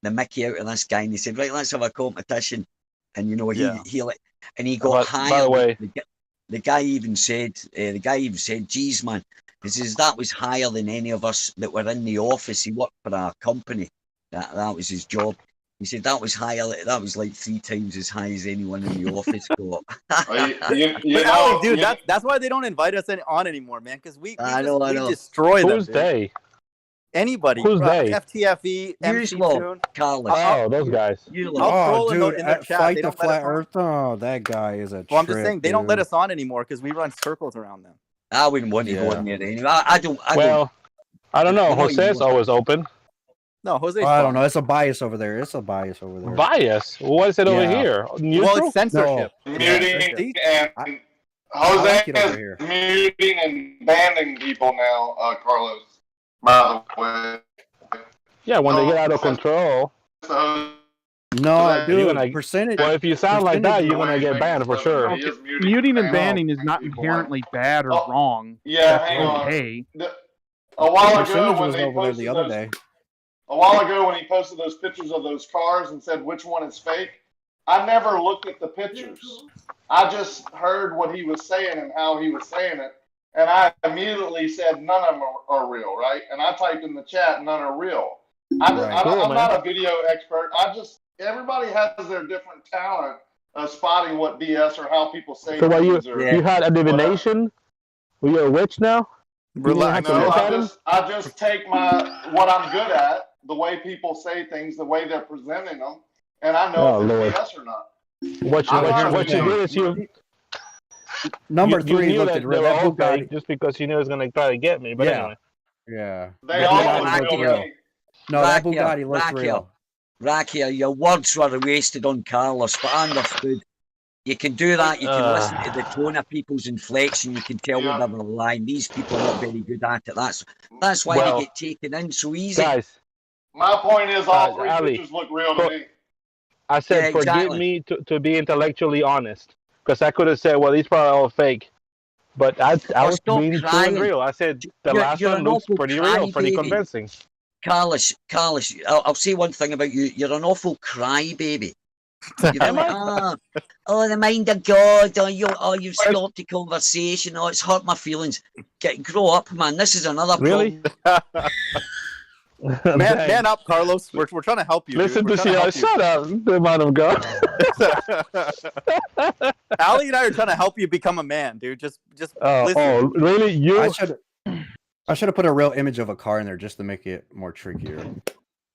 Mickey out of this guy, and they said, right, let's have a competition. And he got higher. By the way, the guy even said, geez, man, he says that was higher than any of us that were in the office. He worked for a company. That was his job. He said that was higher. That was like 3 times as high as anyone in the office got. Dude, that's why they don't invite us on anymore, man. Because we I know. destroy them. Who's they? Anybody. Who's they? FTFE, MC Usual, Tune. Carlos. Oh, those guys. I'll throw a note dude, in the chat. fight They the don't let us flat on. Earth. Oh, that guy is a. Well, I'm just saying they don't let dude. us on anymore because we run circles around them. I wouldn't want to go in there anyway. I don't. I don't know. You know, Jose's always open. No, Jose. I don't know. It's a bias over there. It's a bias over there. Bias? What is it over here? Neutral? Well, it's censorship. No. Muting and I Jose like it over is here. muting and banning people now, Carlos. By the way. Yeah, when they get out of control. No, You're dude. gonna- Percentage. Well, if you sound like that, you're percentage- gonna get banned for sure. Okay, muting and banning is not inherently bad or wrong. Yeah, That's hang on. okay. A while ago Percentage when was they over there posted the other those, day. a while ago when he posted those pictures of those cars and said which one is fake, I never looked at the pictures. I just heard what he was saying and how he was saying it, and I immediately said none of them are real, right? And I typed in the chat, none are real. I'm not a video expert. Everybody has their different talent of spotting what BS or how people say So what things. you had a divination? Were you a witch now? Relax. No, I just take what I'm good at, the way people say things, the way they're presenting them, and I know if it's BS or not. What you did is you Number three knew looked that at they real. were That all Bugatti. fake just because you knew it was gonna try to get me. But Yeah. anyway. Yeah. They all Bugatti look looked real. real. No, that Bugatti looks real. Rakia, your words were wasted on Carlos, but I understood. You can do that. You can listen to the tone of people's inflection. You can tell when they're lying. These people are not very good at it. That's why they get taken in so easy. Guys, my point is all three Ali, pictures look real to me. I said, forgive me to be intellectually honest, because I could have said, well, these probably all fake. But I was being true and real. I said the last one looks pretty real, pretty convincing. Carlos, I'll say one thing about you. You're an awful crybaby. You're like, oh, the mind of God. You've stopped the conversation. Oh, it's hurt my feelings. Grow up, man. This is another problem. Man up, Carlos. We're trying to help you. Listen dude. to see. Shut up, the man of God. Ali and I are trying to help you become a man, dude. Just listen. Oh, really? You? I should have put a real image of a car in there just to make it more trickier.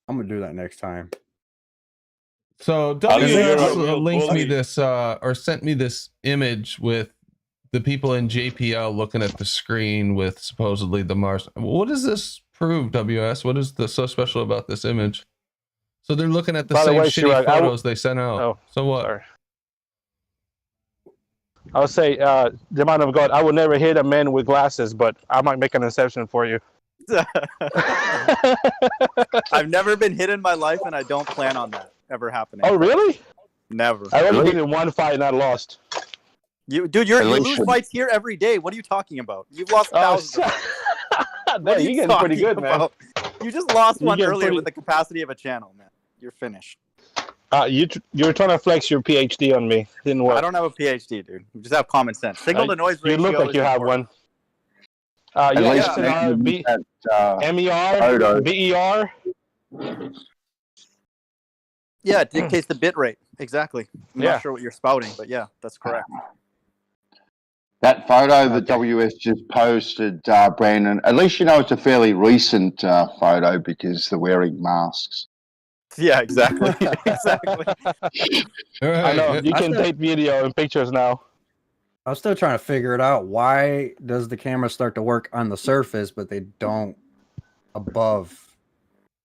I'm gonna do that next time. So WS linked me this or sent me this image with the people in JPL looking at the screen with supposedly the Mars. What does this prove, WS? What is so special about this image? So they're looking at the same shitty photos they sent out. Oh, so what? Sorry. I would say, the man of God, I would never hit a man with glasses, but I might make an exception for you. I've never been hit in my life, and I don't plan on that ever happening. Oh, really? Never. I only did in one fight and I lost. You lose fights here every day. What are you talking about? You've lost thousands. What are you getting pretty good, man. You just lost one earlier with the capacity of a channel, man. You're finished. You're trying to flex your PhD on me. Didn't work. I don't have a PhD, dude. You just have common sense. Signal to noise ratio. You look like you have one. MER, BER. Yeah, it dictates the bit rate. Exactly. I'm not sure what you're spouting, but yeah, that's correct. That photo that WS just posted, Brandon, at least you know it's a fairly recent photo because they're wearing masks. Yeah, exactly. Exactly. I know. You can take video and pictures now. I'm still trying to figure it out. Why does the camera start to work on the surface, but they don't above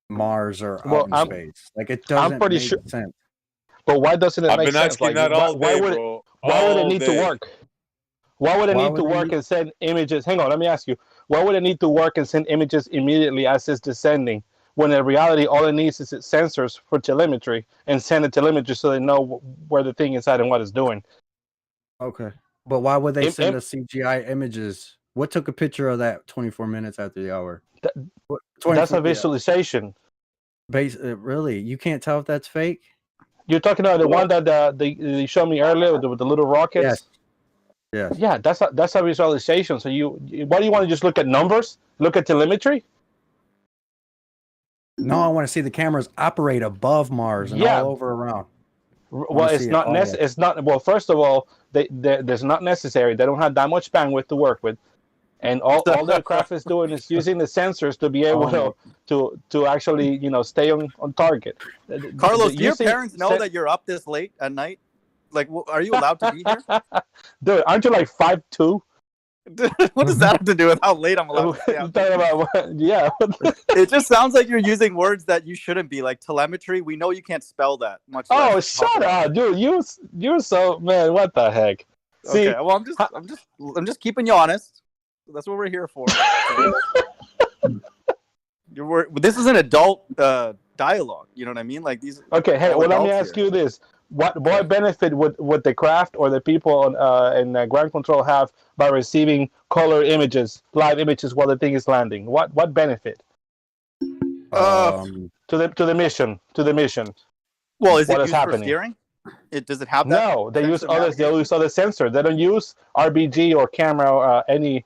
Mars or out in space? Like, it doesn't make sense. But why doesn't it make sense? I've been asking that all day, bro. Why would it need to work? Why would it need to work and send images? Hang on, let me ask you. Why would it need to work and send images immediately as it's descending? When in reality, all it needs is its sensors for telemetry and send the telemetry so they know where the thing is at and what it's doing. Okay. But why would they send us CGI images? What took a picture of that 24 minutes after the hour? That's a visualization. Really? You can't tell if that's fake? You're talking about the one that they showed me earlier with the little rockets? Yes. Yes. Yeah, that's a visualization. So why do you want to just look at numbers? Look at telemetry? No, I want to see the cameras operate above Mars and all over around. Well, it's not It's not. Well, first of all, there's not necessary. They don't have that much bandwidth to work with, and all the craft is doing is using the sensors to be able to actually stay on target. Carlos, do your parents know that you're up this late at night? Like, are you allowed to be here? Dude, aren't you like 5'2"? What does that have to do with how late I'm allowed to stay up? Yeah. It just sounds like you're using words that you shouldn't be, like telemetry. We know you can't spell that. Much less shut up, dude! You're so, man. What the heck? See, okay, well, I'm just keeping you honest. That's what we're here for. This is an adult dialogue. You know what I mean? Like these. Okay, hey, well, let me ask you this: what benefit would the craft or the people in ground control have by receiving color images, live images while the thing is landing? What benefit? To the mission. Well, is it what used for steering? Does it have that? No, they use others. They use other sensors. They don't use RBG or camera any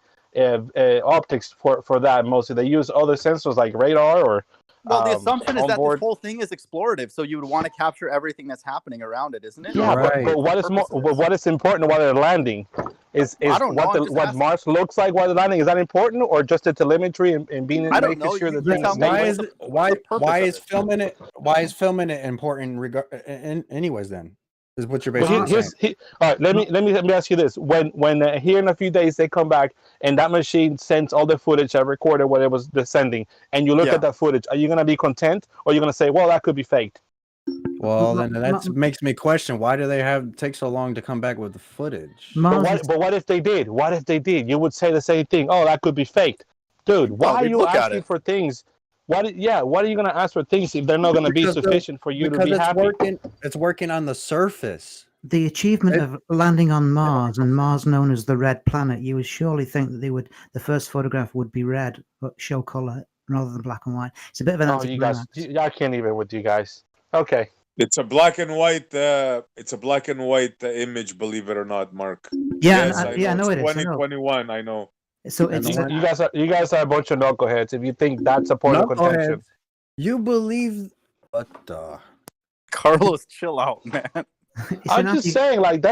optics for that. Mostly, they use other sensors like radar or. Well, the assumption is that this whole thing is explorative, so you would want to capture everything that's happening around it, isn't it? Yeah, right. but what is important while they're landing is what Mars looks like while they're landing. Is that important, or just the telemetry and being making sure that things? Why is filming it? Why is filming it important? Anyways, then is what you're basically saying. All right, let me ask you this: when here in a few days they come back and that machine sends all the footage I recorded when it was descending, and you look at that footage, are you gonna be content, or are you gonna say, well, that could be faked? Well, then that makes me question, why do they take so long to come back with the footage? But what if they did? What if they did? You would say the same thing. Oh, that could be faked, dude. Why are you asking for things? What are you gonna ask for things if they're not gonna be sufficient for you to be happy? It's working on the surface. The achievement of landing on Mars, and Mars known as the red planet, you would surely think that the first photograph would be red, but show color rather than black and white. It's a bit of an anticlimax. I can't even with you guys. Okay. It's a black and white. It's a black and white image. Believe it or not, Mark. Yeah, yes, I know it is. 2021. I know. So it's you guys are a bunch of knuckleheads. If you think that's a point of contention, you believe what the Carlos, chill out, man. I'm just saying, like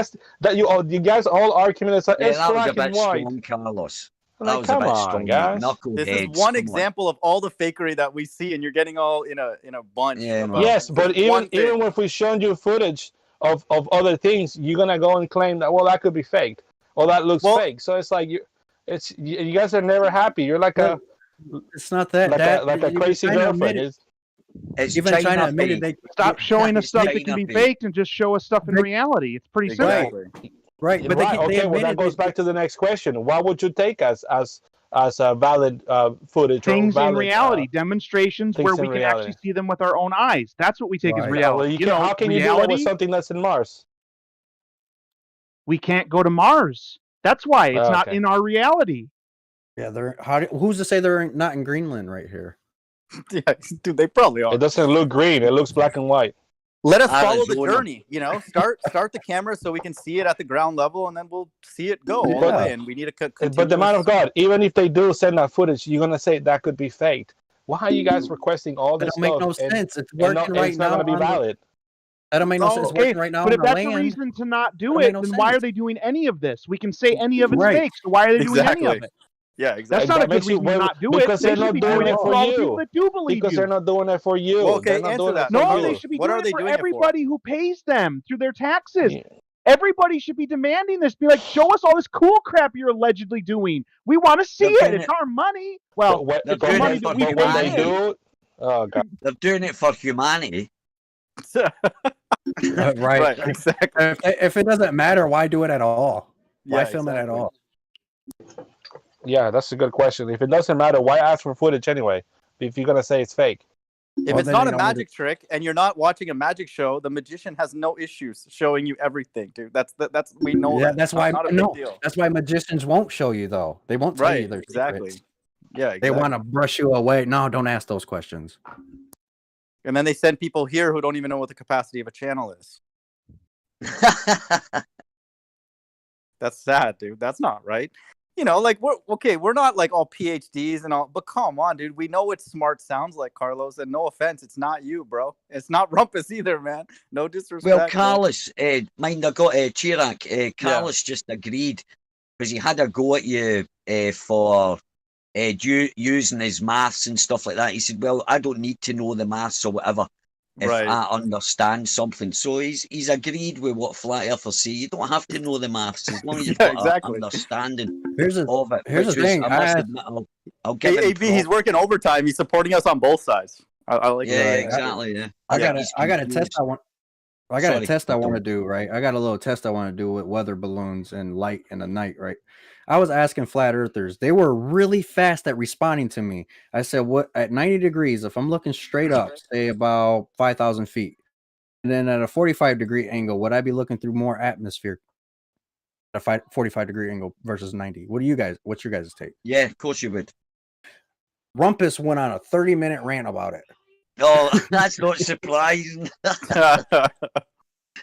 you guys all argument is it's black and white. Carlos. Like, come on, guys. This is one example of all the fakery that we see, and you're getting all in a bunch. Yeah, yes, but even if we shown you footage of other things, you're gonna go and claim that that could be faked or that looks fake. So it's like you guys are never happy. You're like it's not that like a crazy girlfriend. It's even China admitted they stop showing us stuff that can be faked and just show us stuff in reality. It's pretty simple. Right, but that goes back to the next question. What would you take as a valid footage? Things in reality, demonstrations where we can actually see them with our own eyes. That's what we take as reality. Yeah, well, how can you do that with something that's in Mars? We can't go to Mars. That's why it's not in our reality. Yeah, who's to say they're not in Greenland right here? Yeah, dude, they probably are. It doesn't look green. It looks black and white. Let us follow the journey. Start the camera so we can see it at the ground level, and then we'll see it go all the way. And we need to But the man of God, even if they do send that footage, you're gonna say that could be faked. Why are you guys requesting all this stuff? That don't make no sense. It's working right now. It's not gonna be valid. That don't make no sense. It's working right now. But if that's a reason to not do it, then why are they doing any of this? We can say any of it's fake. So why are they doing any of it? Yeah, exactly. That's not a good reason to not do it. Because they're not doing it for you. That do believe because they're not doing it for you. Well, okay, answer that. No, they should be doing it for everybody who pays them through their taxes. Everybody should be demanding this. Be like, show us all this cool crap you're allegedly doing. We want to see it. It's our money. Well, it's our money that we pay. Oh God, they're doing it for humanity. Right, exactly. If it doesn't matter, why do it at all? Why film it at all? Yeah, that's a good question. If it doesn't matter, why ask for footage anyway? If you're gonna say it's fake. If it's not a magic trick and you're not watching a magic show, the magician has no issues showing you everything, dude. That's we know. Yeah, that's why that's why magicians won't show you though. They won't tell you their secrets. Yeah, exactly. They want to brush you away. No, don't ask those questions. And then they send people here who don't even know what the capacity of a channel is. That's sad, dude. That's not right. Like we're not like all PhDs and all, but come on, dude. We know what smart sounds like, Carlos. And no offense, it's not you, bro. It's not Rumpus either, man. No disrespect. Well, Carlos, mind I got Chirac. Carlos just agreed because he had a go at you for using his maths and stuff like that. He said, well, I don't need to know the maths or whatever if I understand something. So he's agreed with what flat earthers say. You don't have to know the maths as long as you've got an understanding of it. Here's the thing. I must admit, I'll give him AB, he's working overtime. He's supporting us on both sides. I like yeah, exactly. Yeah. I got a test I want. I got a test I want to do, right? I got a little test I want to do with weather balloons and light in the night, right? I was asking flat earthers. They were really fast at responding to me. I said, what at 90 degrees, if I'm looking straight up, say about 5,000 feet, and then at a 45-degree angle, would I be looking through more atmosphere at a 45-degree angle versus 90? What's your guys' take? Yeah, of course you would. Rumpus went on a 30-minute rant about it. Oh, that's not surprising. He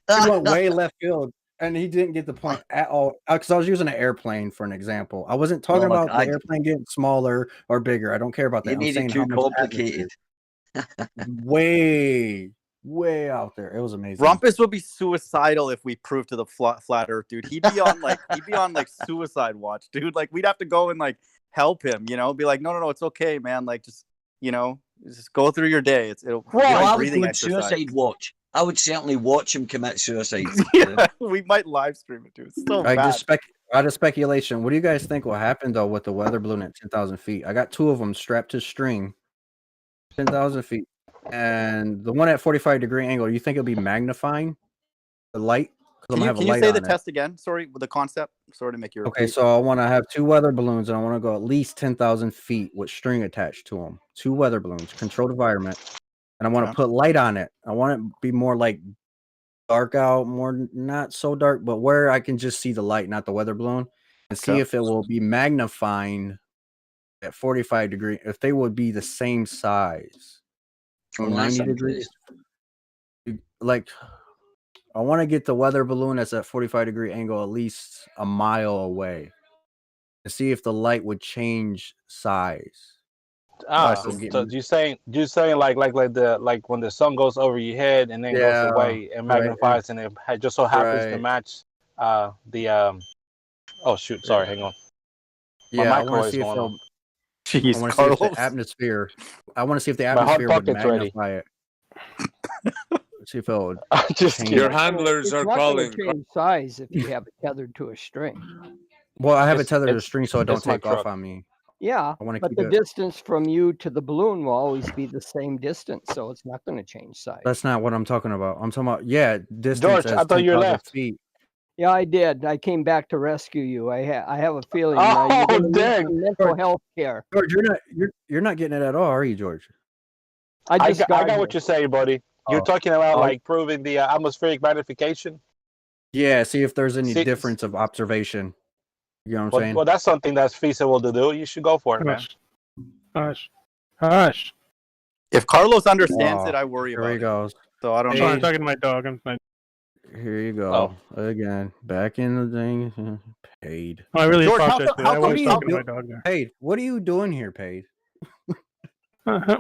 went way left field, and he didn't get the point at all. Because I was using an airplane for an example. I wasn't talking about the airplane getting smaller or bigger. I don't care about that. You made it too complicated. way out there. It was amazing. Rumpus would be suicidal if we proved to the flat Earth, dude. He'd be on like suicide watch, dude. Like we'd have to go and like help him, you know, be like, no, it's okay, man. Like just just go through your day. It'll I would do suicide watch. I would certainly watch him commit suicide. Yeah, we might live stream it, dude. It's so bad. Out of speculation, what do you guys think will happen though with the weather balloon at 10,000 feet? I got 2 of them strapped to string, 10,000 feet, and the one at 45-degree angle. You think it'll be magnifying the light? Can you say the test again? Sorry, with the concept. Sorry to make you repeat. Okay, so I want to have 2 weather balloons, and I want to go at least 10,000 feet with string attached to them. 2 weather balloons, controlled environment, and I want to put light on it. I want it to be more like dark out, more not so dark, but where I can just see the light, not the weather balloon, and see if it will be magnifying at 45-degree. If they would be the same size, from 90 degrees, like. I want to get the weather balloon that's at 45-degree angle at least a mile away and see if the light would change size. So you saying like when the sun goes over your head and then goes away and magnifies, and it just so happens to match the oh shoot, sorry, hang on. Yeah, I want to see if I want to see if the atmosphere. I want to see if the atmosphere would magnify it. See if it would your handlers are calling. Change size if you have it tethered to a string. Well, I have it tethered to a string so it don't take off on me. Yeah, but the distance from you to the balloon will always be the same distance, so it's not going to change size. That's not what I'm talking about. I'm talking about distance. George, I thought you left. Feet. Yeah, I did. I came back to rescue you. I have a feeling. Oh, dang! Mental health care. George, you're not getting it at all, are you, George? I got what you're saying, buddy. You're talking about like proving the atmospheric magnification. Yeah, see if there's any difference of observation. You know what I'm saying? Well, that's something that's feasible to do. You should go for it, man. Hush. If Carlos understands it, I worry about it. Here he goes. So I don't know. I'm talking to my dog. Here you go. Again. Back in the thing. Paid. I really apologize. I was talking to my dog there. Paid. What are you doing here, Paid?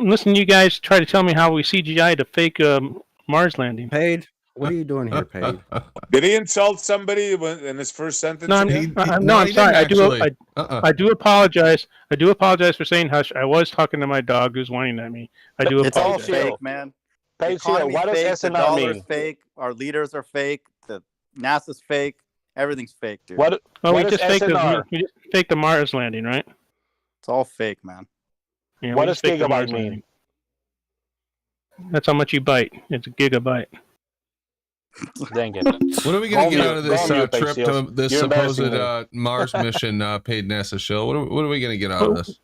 Listen, you guys try to tell me how we CGI'd a fake Mars landing. Paid. What are you doing here, Paid? Did he insult somebody in his first sentence? No, I'm sorry. I do apologize. I do apologize for saying hush. I was talking to my dog who's whining at me. I do apologize. It's all fake, man. Why does the dollar's fake? Our leaders are fake. The NASA's fake. Everything's fake, dude. We just faked the Mars landing, right? It's all fake, man. Yeah, what does gigabyte mean? That's how much you bite. It's a gigabyte. Dang it. What are we going to get out of this trip to this supposed Mars mission paid NASA show? What are we going to get out of this?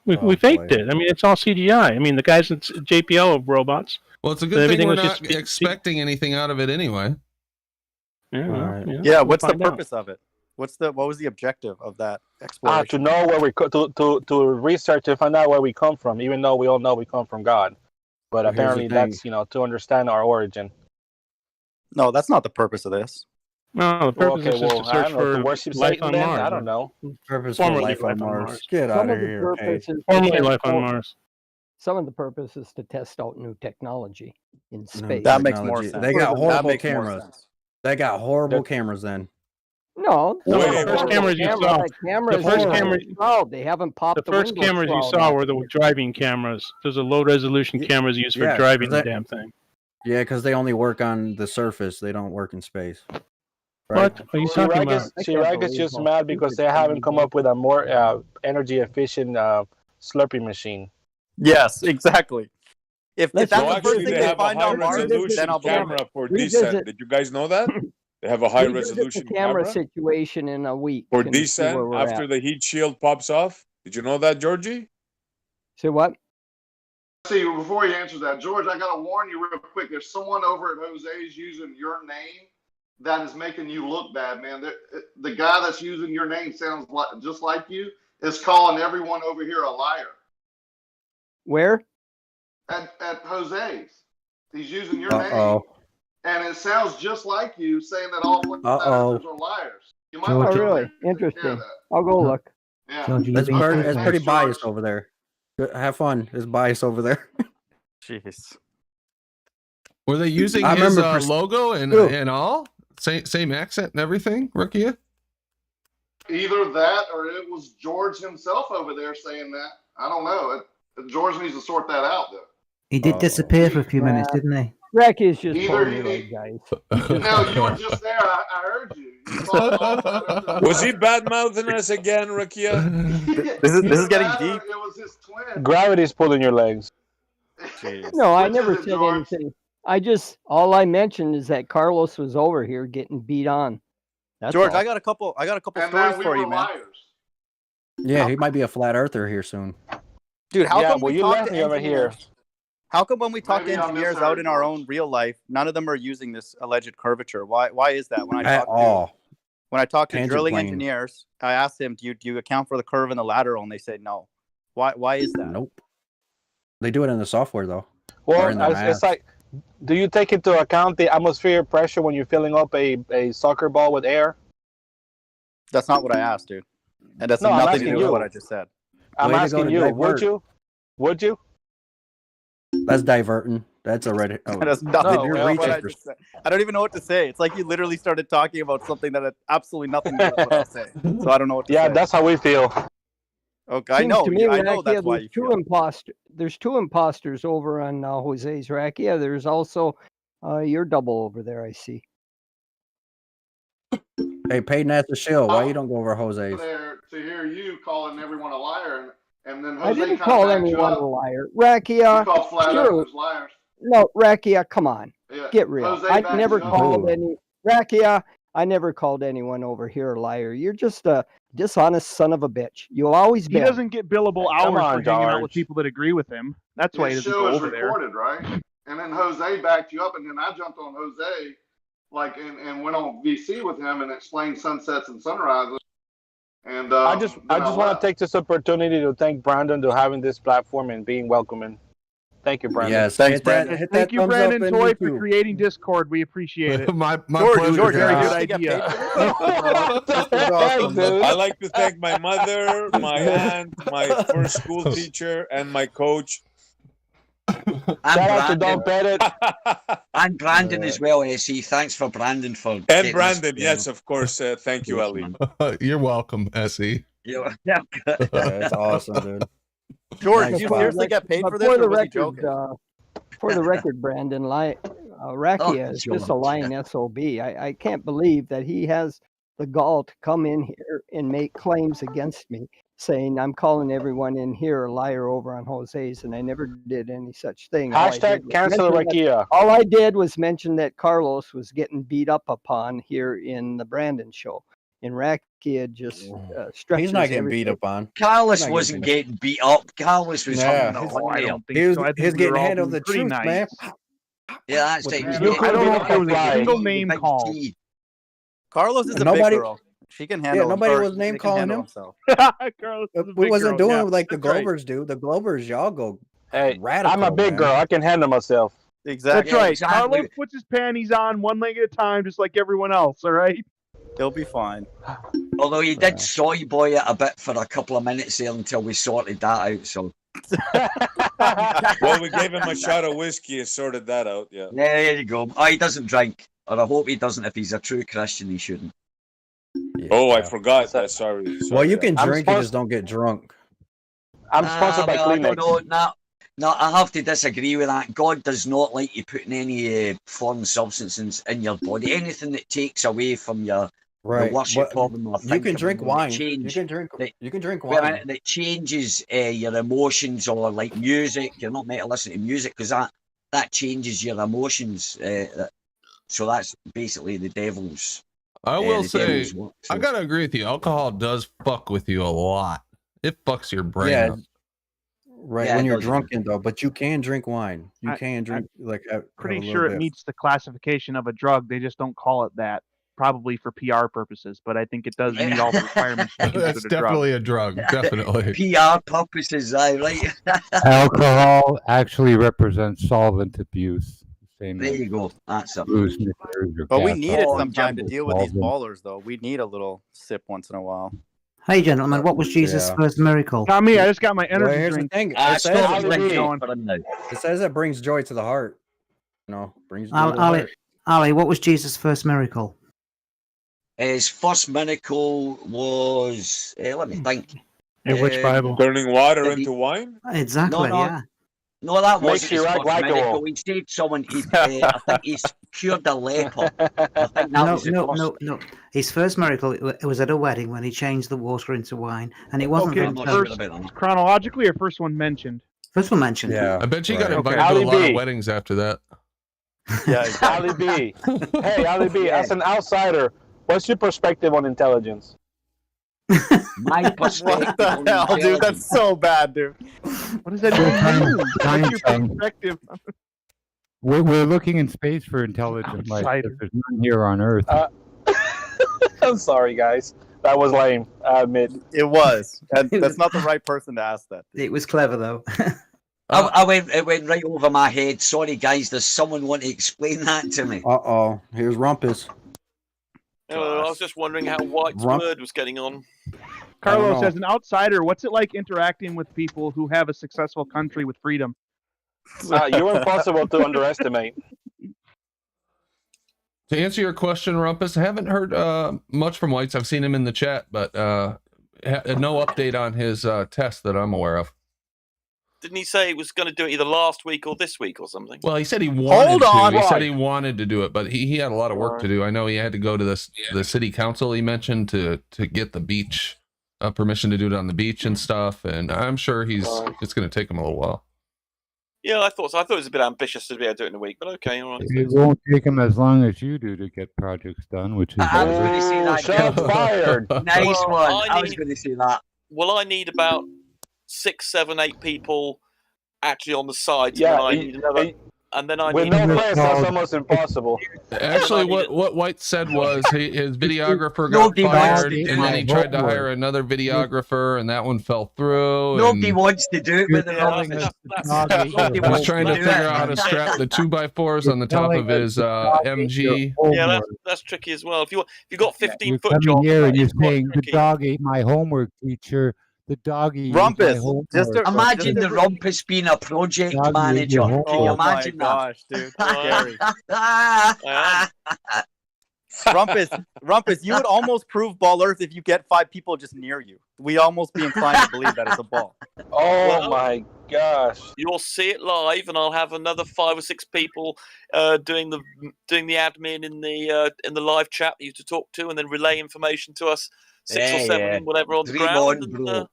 We faked it. I mean, it's all CGI. I mean, the guys at JPL are robots. Well, it's a good thing we're not expecting anything out of it anyway. Yeah, what's the purpose of it? What was the objective of that exploration? To know where to research and find out where we come from, even though we all know we come from God. But apparently that's to understand our origin. No, that's not the purpose of this. No, the purpose is just to search for life on Mars. I don't know. Purpose for life on Mars. Get out of here. Formerly life on Mars. Some of the purpose is to test out new technology in space. That makes more sense. They got horrible cameras. They got horrible cameras then. No, No, Wait, the first cameras you saw. The first camera. They haven't popped The first window cameras you shroud saw off were the yet. driving cameras. Those are low resolution cameras used for Yeah, driving the that- damn thing. Yeah, because they only work on the surface. They don't work in space. What are you talking Chirac about? is- Chirac is just mad because they haven't come up with a more energy efficient Slurpee machine. Yes, exactly. If Let's that's No, the first actually, thing they they have a find high on Mars, resolution then I'll believe camera it. for Revisit- descent. Did you guys know that? They have a high Revisit resolution the camera camera situation in a week for and see where descent we're after at. the heat shield pops off. Did you know that, Georgie? Say what? See, before he answers that, George, I gotta warn you real quick. There's someone over at Jose's using your name that is making you look bad, man. The guy that's using your name sounds like just like you is calling everyone over here a liar. Where? At Jose's, he's using your Uh-oh. name, and it sounds just like you saying that all flat Uh-oh. earthers are liars. You might George, want Oh, to really? take care of Interesting. that. I'll go look. Yeah. George, That's, you've been it's caught pretty George. biased over there. Have fun. There's bias over there. Jeez. Were they using I his remember logo and Who? and all? Same accent and everything, Rukia? Either that or it was George himself over there saying that. I don't know. George needs to sort that out, though. He did disappear for a few minutes, Yeah. didn't he? Reki is just Either pulling your he- leg, guys. No, you were just there. I heard you. You thought all flat earthers Was he were bad mouthing us again, Rukia? liars. This is Either getting that or deep. It was his twin. Gravity's pulling your legs. No, I Which is never it, said George? anything. All I mentioned is that Carlos was over here getting beat on. That's George, all. I got a couple And stories that we for you, were man. liars. Yeah, he might be a flat earther here soon. Dude, how Yeah, come well, we you talk left to me over here. engineers? How come when we talk Maybe to I engineers misheard, out in our George. own real life, none of them are using this alleged curvature? Why is that? At all. When I talk to Tangent drilling plane. engineers, I asked them, do you account for the curve in the lateral? And they said no. Why is that? Nope. They do it in the software though. Well, Or in the math. it's like, do you take into account the atmospheric pressure when you're filling up a soccer ball with air? That's not what I asked, dude. And that's No, I'm nothing to asking do with you. what I just said. I'm Way to go asking to you, divert. would you? Would you? That's diverting. That's a red. Oh, That has nothing No, to do well, with what reaching I for- just said. I don't even know what to say. It's like you literally started talking about something that had absolutely nothing to do with what I say. So I don't know what to Yeah, say. that's how we feel. Okay, I Seems know. to me, I know Rakia, that's why there's you two feel. There's two imposters over on Jose's Rakia. There's also your double over there. I see. Hey, Peyton has the shield. Why you don't go over Jose's? There to hear you calling everyone a liar, and then Jose I didn't kinda call backed you anyone up. a liar. You Rakia, call flat sure. earthers liars. No, Rakia, come on. Yeah. Get real. Jose I backed never you up. called Ooh. any Rakia. I never called anyone over here a liar. You're just a dishonest son of a bitch. You'll always be. He doesn't get billable Come hours on, for hanging out with George. people that agree with him. That's why he His doesn't show go is over there. recorded, right? And then Jose backed you up, and then I jumped on Jose, like, and went on VC with him and explained sunsets and sunrises. And I just then want left. to take this opportunity to thank Brandon to having this platform and being welcoming. Thank you, Brandon. Yes, Thanks, hit that, Brandon. hit Thank that you, thumbs Brandon up in Toy, for YouTube. creating Discord. We appreciate it. my George, pleasure. George, Very are you good used to get idea. paid for this? This is awesome. Dude. I like to thank my mother, my aunt, my first school teacher, and my coach. And Shout out to Brandon. Don Pettit. And Brandon as well, SE. Thanks for Brandon for And getting us, Brandon, you yes, know. of course. Thank you, Ali. You're welcome, Essie. Yeah. Yeah, it's awesome, dude. George, Nice did you spot. seriously get paid But for this, for or the was he record, joking? for the record, Brandon, Rakia is just a George. lying SOB. I can't believe that he has the gall to come in here and make claims against me, saying I'm calling everyone in here a liar over on Jose's, and I never did any such thing. Hashtag cancel Rakia. All I did was mention that Carlos was getting beat up upon here in the Brandon show. And Rakia just stretches. He's not getting beat everything. up on. Carlos Not wasn't getting getting beat up. Carlos was Yeah. having a Oh, I while. don't think He was, so. I think he was we getting were all handled the being pretty truth, nice. man. Yeah, that's right. He was I getting don't know if there was a beat single up. name Big called. T. Carlos is a Nobody- big girl. She can handle. nobody or was name he can calling handle him. himself. Carlos is a We big wasn't girl, doing yeah, like the that's right. Glovers do. The Glovers, y'all go Hey, radical. I'm a big man. girl. I can handle myself. Exactly. That's right. exactly. Carlos puts his panties on one leg at a time, just like everyone else. All right. He'll be fine. Although he did soy boy it a bit for a couple of minutes there until we sorted that out. So Well, we gave him a shot of whiskey and sorted that out. Yeah. there you go. Oh, he doesn't drink, or I hope he doesn't. If he's a true Christian, he shouldn't. Oh, I forgot that. Sorry. Well, you can I'm drink, you just don't get drunk. I'm sponsored by well, I Kleenex. don't know. No, I have to disagree with that. God does not like you putting any foreign substances in your body. Anything that takes away from your the worship problem. Or You can drink wine. Change, you can drink Well, wine. that changes your emotions, or like music. You're not meant to listen to music because that changes your emotions. So that's basically the devil's. I will the say, devil's work, so. I gotta agree with you. Alcohol does fuck with you a lot. It fucks your brain Yeah. up. Right, Yeah, when it you're does. drunken though, but you can drink wine. You I- can drink like. Pretty sure it meets the classification of a drug. They just don't call it that, probably for PR purposes. But I think it does meet all the requirements. To be That's considered a drug. definitely a drug. Definitely. PR purposes, right? Alcohol actually represents solvent abuse. Same There as you go. That's it. booze, liquors, or But we gas. needed Oh, some time to Jumbo. deal with these Solvent. ballers, though. We need a little sip once in a while. Hey, gentlemen, what was Jesus' Yeah. first miracle? Not me. I just got my energy Well, here's drink. the thing. I It stop says, drinking for him now. it says it brings joy to the heart. Brings joy to the Ali, heart. Ali, what was Jesus' first miracle? His first miracle was, let me think. In which Bible? Turning water Did he- into wine? Exactly, No. yeah. No, that Makes wasn't you his act first like a miracle. wolf. He saved someone. I think he's cured a leper. I think that No, was the no, first. no. His first miracle, it was at a wedding when he changed the water into wine. And it wasn't Okay, for I'm not himself. sure about that. Chronologically, or first one mentioned? First one mentioned. Yeah. I bet you right. got invited Okay. to a Ali lot B. of weddings after that. Yeah, exactly. Ali B. Hey, Ali B. As an outsider, what's your perspective on intelligence? My perspective. What the on hell, dude? intelligence. That's so bad, dude. What does that even mean? Time What's your thing. perspective? We're looking in space for intelligent life. Outsider. There's none here on Earth. I'm sorry, guys. That was lame. I admit. It was. That's not the right person to ask that. It was clever, though. It went right over my head. Sorry, guys. Does someone want to explain that to me? Uh-oh. Here's Rumpus. I was just wondering how White's Rump- word was getting on. Carlos, know. as an outsider, what's it like interacting with people who have a successful country with freedom? You're impossible to underestimate. To answer your question, Rumpus, I haven't heard much from Whites. I've seen him in the chat, but no update on his test that I'm aware of. Didn't he say he was going to do it either last week or this week or something? Well, he said he wanted Hold to. on, He said White. he wanted to do it, but he had a lot of work to do. I know he had to go to the city council he mentioned to get the beach permission to do it on the beach and stuff, and I'm sure it's going to take him a little while. Yeah, I thought so. I thought it was a bit ambitious to be able to do it in a week, but okay, all right. It won't take them as long as you do to get projects done, which is I was going to say that. Shots fired. Nice Well, one. I I was need- going to say that. Well, I need about 6, 7, 8 people actually on the side, Yeah, and then I need another. And then I With need no friends, that's almost impossible. Actually, what White said was his videographer got Nobody wants fired, to do and then that. he tried to hire another videographer, and that one fell through. Nobody and wants to do it with the Yeah, office. that's- he was trying to figure out how to strap the 2x4s on the top of his MG. Yeah, that's tricky as well. If you got 15 You're foot coming job, here and you're it's quite saying the tricky. dog ate my homework, teacher. The dog ate my Rumpus, homework. just to- Imagine just the to- Rumpus being a project Dog ate manager. your Can you Oh my imagine gosh, dude. Alright. Scary. Rumpus, you would almost prove Ball Earth if you get 5 people just near you. We almost be inclined to believe that it's a ball. Oh Well- my gosh. You'll see it live, and I'll have another 5 or 6 people doing the admin in the live chat that you to talk to, and then relay information to us 6 or Yeah, 7 yeah. whatever on the Dream ground. on, and, bro.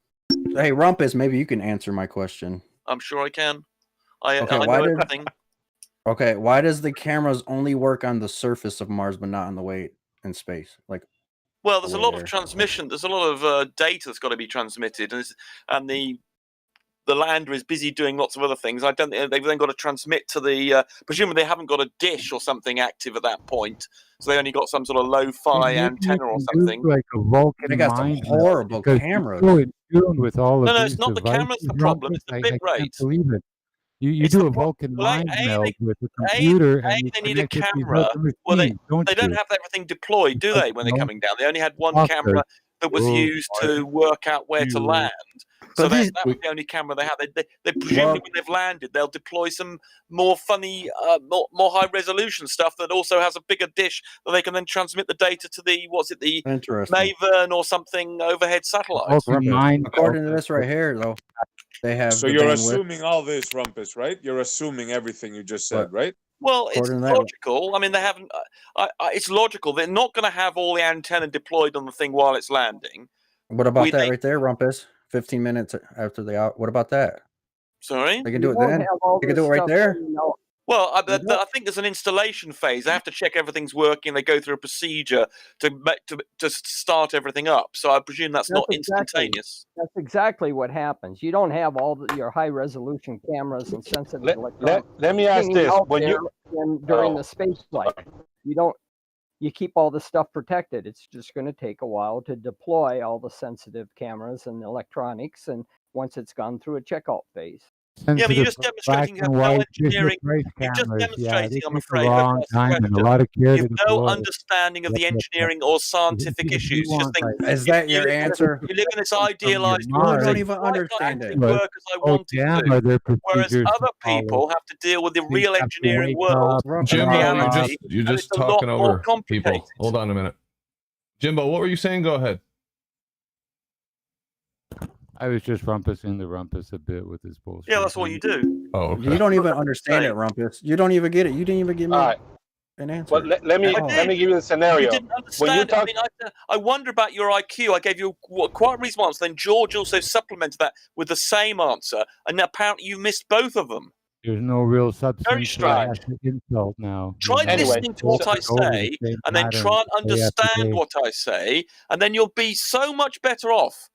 Hey, Rumpus, maybe you can answer my question. I'm sure I can. I Okay, know why did- everything. Okay, why does the cameras only work on the surface of Mars but not on the way in space? Like, Well, there's a lot there. of transmission. There's a lot of data that's got to be transmitted, and the lander is busy doing lots of other things. I don't think they've then got to transmit to the. Presumably, they haven't got a dish or something active at that point, so they only got some sort of lo-fi Maybe antenna or you can something. do like a Vulcan they got some mind horrible because cameras. you're so in tune with all of No, these it's not the devices, camera's the problem, it's the Rumpus, bit I can't rate. believe it. You It's do the a pro- Vulcan well, mind A, meld they- with a computer and you they need a connect it to these camera. other Well, they machines, don't don't you? have everything deployed, do they? When they're No. coming down, they only had one Awesome. camera that was Oh, used to work out where to you- land. So that was the only camera they had. They presumably when they've landed, they'll deploy some more funny, more high resolution stuff that also has a bigger dish that they can then transmit the data to the the Maven or something overhead satellites. According to this right here, though, they have. So you're assuming all this, Rumpus, right? You're assuming everything you just said, right? Well, it's logical. I mean, they haven't. It's logical. They're not going to have all the antenna deployed on the thing while it's landing. What about that right there, Rumpus? 15 minutes after they out. What about that? Sorry? They can do it then. They can do it right there. Well, I think there's an installation phase. They have to check everything's working. They go through a procedure to start everything up. So I presume that's not instantaneous. That's exactly what happens. You don't have all your high resolution cameras and sensitive electronics. Let me ask this: during the space flight, you keep all the stuff protected. It's just going to take a while to deploy all the sensitive cameras and electronics, and once it's gone through a checkout phase. Yeah, but you're just demonstrating you have no engineering. You're just demonstrating, I'm afraid, you have no understanding of the engineering or scientific issues. You just think, is that your answer? You live in this idealized world. You don't even understand it. Work as I want to, whereas other people have to deal with the real engineering world. Jimbo, you're just talking over people. Hold on a minute. Jimbo, what were you saying? Go ahead. I was just rumpusing the rumpus a bit with his bullshit. Yeah, that's what you do. Oh, okay. You don't even understand it, Rumpus. You don't even get it. You didn't even give me an answer. Well, let me give you the scenario. You didn't understand. I mean, I wonder about your IQ. I gave you quite a reasonable answer. Then George also supplemented that with the same answer, and apparently you missed both of them. There's no real substance. Very strange. Insult now. Try listening to what I say, and then try and understand what I say, and then you'll be so much better off.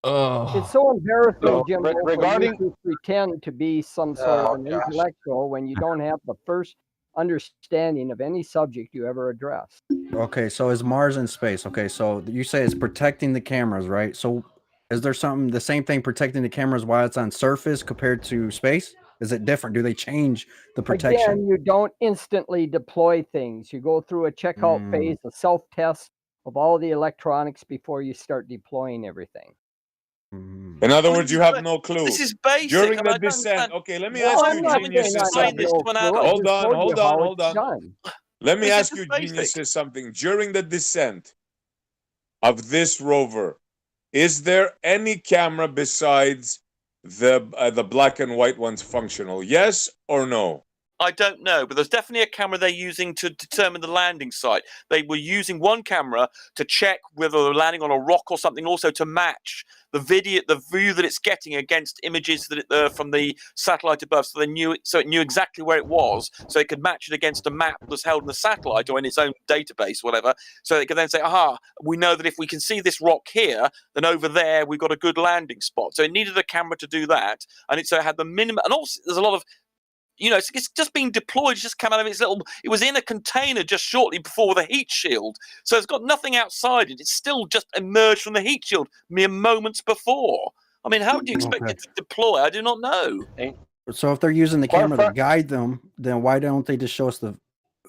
It's so embarrassing, Jim, regarding you pretend to be some sort of an intellectual when you don't have the first understanding of any subject you ever address. Okay, so is Mars in space? Okay, so you say it's protecting the cameras, right? So is there something, the same thing protecting the cameras while it's on surface compared to space? Is it different? Do they change the protection? Again, you don't instantly deploy things. You go through a checkout phase, a self-test of all the electronics before you start deploying everything. In other words, you have no clue. This is basic. During the descent. Okay, let me ask you, geniuses, something. Hold on. Let me ask you, geniuses, something. During the descent of this rover, is there any camera besides the black and white ones functional? Yes or no? I don't know, but there's definitely a camera they're using to determine the landing site. They were using one camera to check whether they're landing on a rock or something, also to match the view that it's getting against images that from the satellite above, so it knew exactly where it was, so it could match it against a map that's held in the satellite or in its own database, whatever. So it could then say, aha, we know that if we can see this rock here, then over there we've got a good landing spot. So it needed a camera to do that, and it had the minimum. And also, there's a lot of it's just being deployed. It's just come out of its little. It was in a container just shortly before the heat shield, so it's got nothing outside it. It's still just emerged from the heat shield mere moments before. I mean, how do you expect it to deploy? I do not know. So if they're using the camera to guide them, then why don't they just show us the,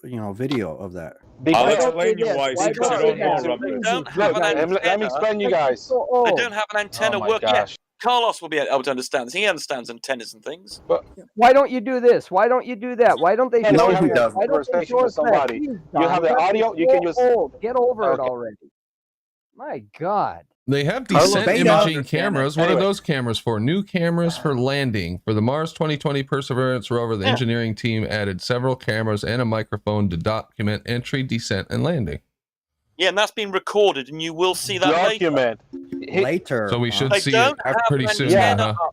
video of that? I'll explain you why. Since you don't know, they don't have an antenna. Let me explain you guys. They don't have an antenna working. Yeah, Carlos will be able to understand this. He understands antennas and things. But why don't you do this? Why don't you do that? Why don't they show us that? Why don't they show us that? You have the audio. You can use. Get over it already. My God. They have descent imaging cameras. What are those cameras for? New cameras for landing. For the Mars 2020 Perseverance rover, the engineering team added several cameras and a microphone to document entry, descent, and landing. Yeah, and that's been recorded, and you will see that later. So we should see it pretty soon,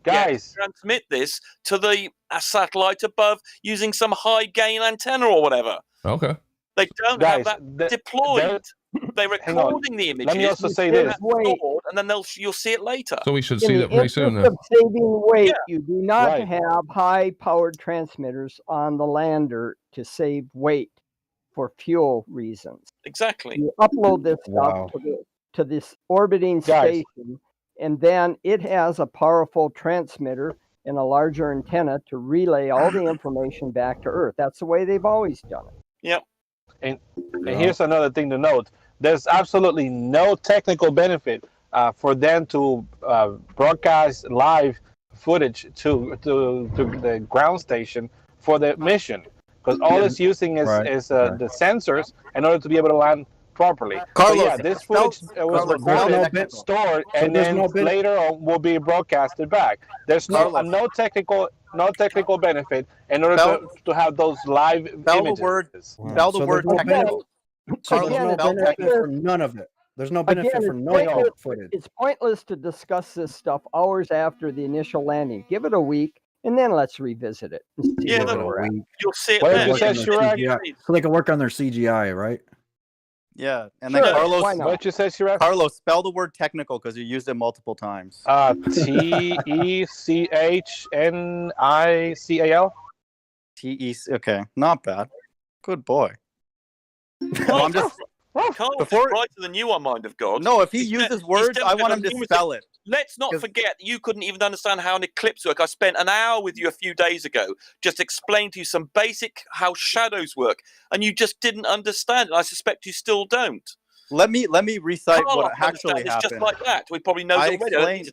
guys. Transmit this to the satellite above using some high gain antenna or whatever. Okay. They don't have that deployed. They're recording the images. Let me also say this, and then you'll see it later. So we should see that pretty soon. Of saving weight, you do not have high-powered transmitters on the lander to save weight for fuel reasons. Exactly. You upload this stuff to this orbiting station, and then it has a powerful transmitter and a larger antenna to relay all the information back to Earth. That's the way they've always done it. Yep. And here's another thing to note. There's absolutely no technical benefit for them to broadcast live footage to the ground station for the mission, because all it's using is the sensors in order to be able to land properly. Carlos, so yeah, this footage was recorded, stored, and then later on will be broadcasted back. There's no technical benefit in order to have those live images. Spell the word technical. So there's no benefit for none of it. There's no benefit for no footage. It's pointless to discuss this stuff hours after the initial landing. Give it a week, and then let's revisit it. Yeah, you'll see it what then. Did you say, Chirac? So they can work on their CGI, right? Yeah, and then Carlos, what you say, Chirac? Carlos, spell the word technical because you used it multiple times. Technical. Okay, not bad. Good boy. Well, I'm just right to the new one, mind of God. No, if he uses words, I want him to spell it. Let's not forget that you couldn't even understand how an eclipse works. I spent an hour with you a few days ago just explaining to you some basic how shadows work, and you just didn't understand it. I suspect you still don't. Let me recite what actually happened. It's just like that. We probably know already.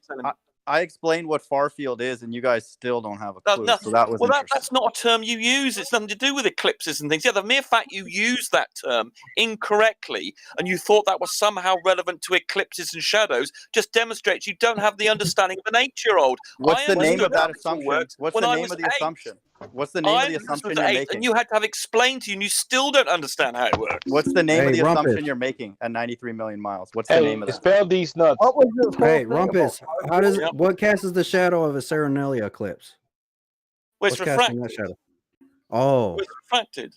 I explained what far field is, and you guys still don't have a clue. So that was that's not a term you use. It's nothing to do with eclipses and things. Yeah, the mere fact you used that term incorrectly and you thought that was somehow relevant to eclipses and shadows just demonstrates you don't have the understanding of an 8-year-old. What's the name of that assumption? What's the name of the assumption? What's the name of the assumption you're making? And you had to have explained to you, and you still don't understand how it works. What's the name of the assumption you're making at 93 million miles? What's the name of that? Spell these nuts. Hey, Rumpus, what casts the shadow of a Serenella eclipse? Well, it's refracted. Oh. It's refracted.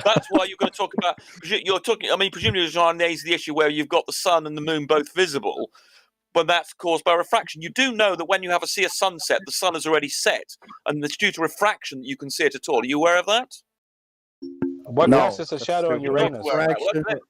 That's why you're going to talk about. You're talking. I mean, presumably, Jean is the issue where you've got the sun and the moon both visible. But that's caused by refraction. You do know that when you see a sunset, the sun has already set, and it's due to refraction that you can see it at all. Are you aware of that? What casts a shadow on Uranus?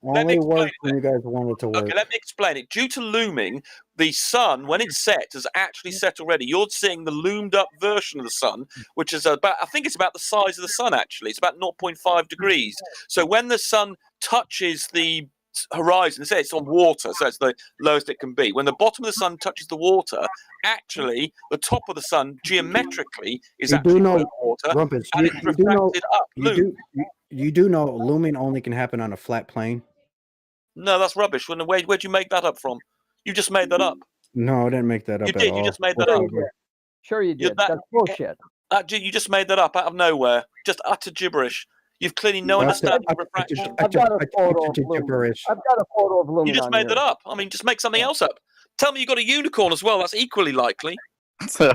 Only works when you guys want it to work. Okay, let me explain it. Due to looming, the sun, when it's set, has actually set already. You're seeing the loomed up version of the sun, which is about, I think it's about the size of the sun, actually. It's about 0.5 degrees. So when the sun touches the horizon, say it's on water, so it's the lowest it can be. When the bottom of the sun touches the water, actually the top of the sun geometrically is actually water, Rumpus, and it's refracted up. You do know looming only can happen on a flat plane? No, that's rubbish. Where'd you make that up from? You just made that up. No, I didn't make that up. You did. You just made that up. Sure, you did. That's bullshit. You just made that up out of nowhere. Just utter gibberish. You've clearly no understanding of refraction. I've got a photo of lumen. I've got a photo of lumen. You just made that up. I mean, just make something else up. Tell me you got a unicorn as well. That's equally likely. Go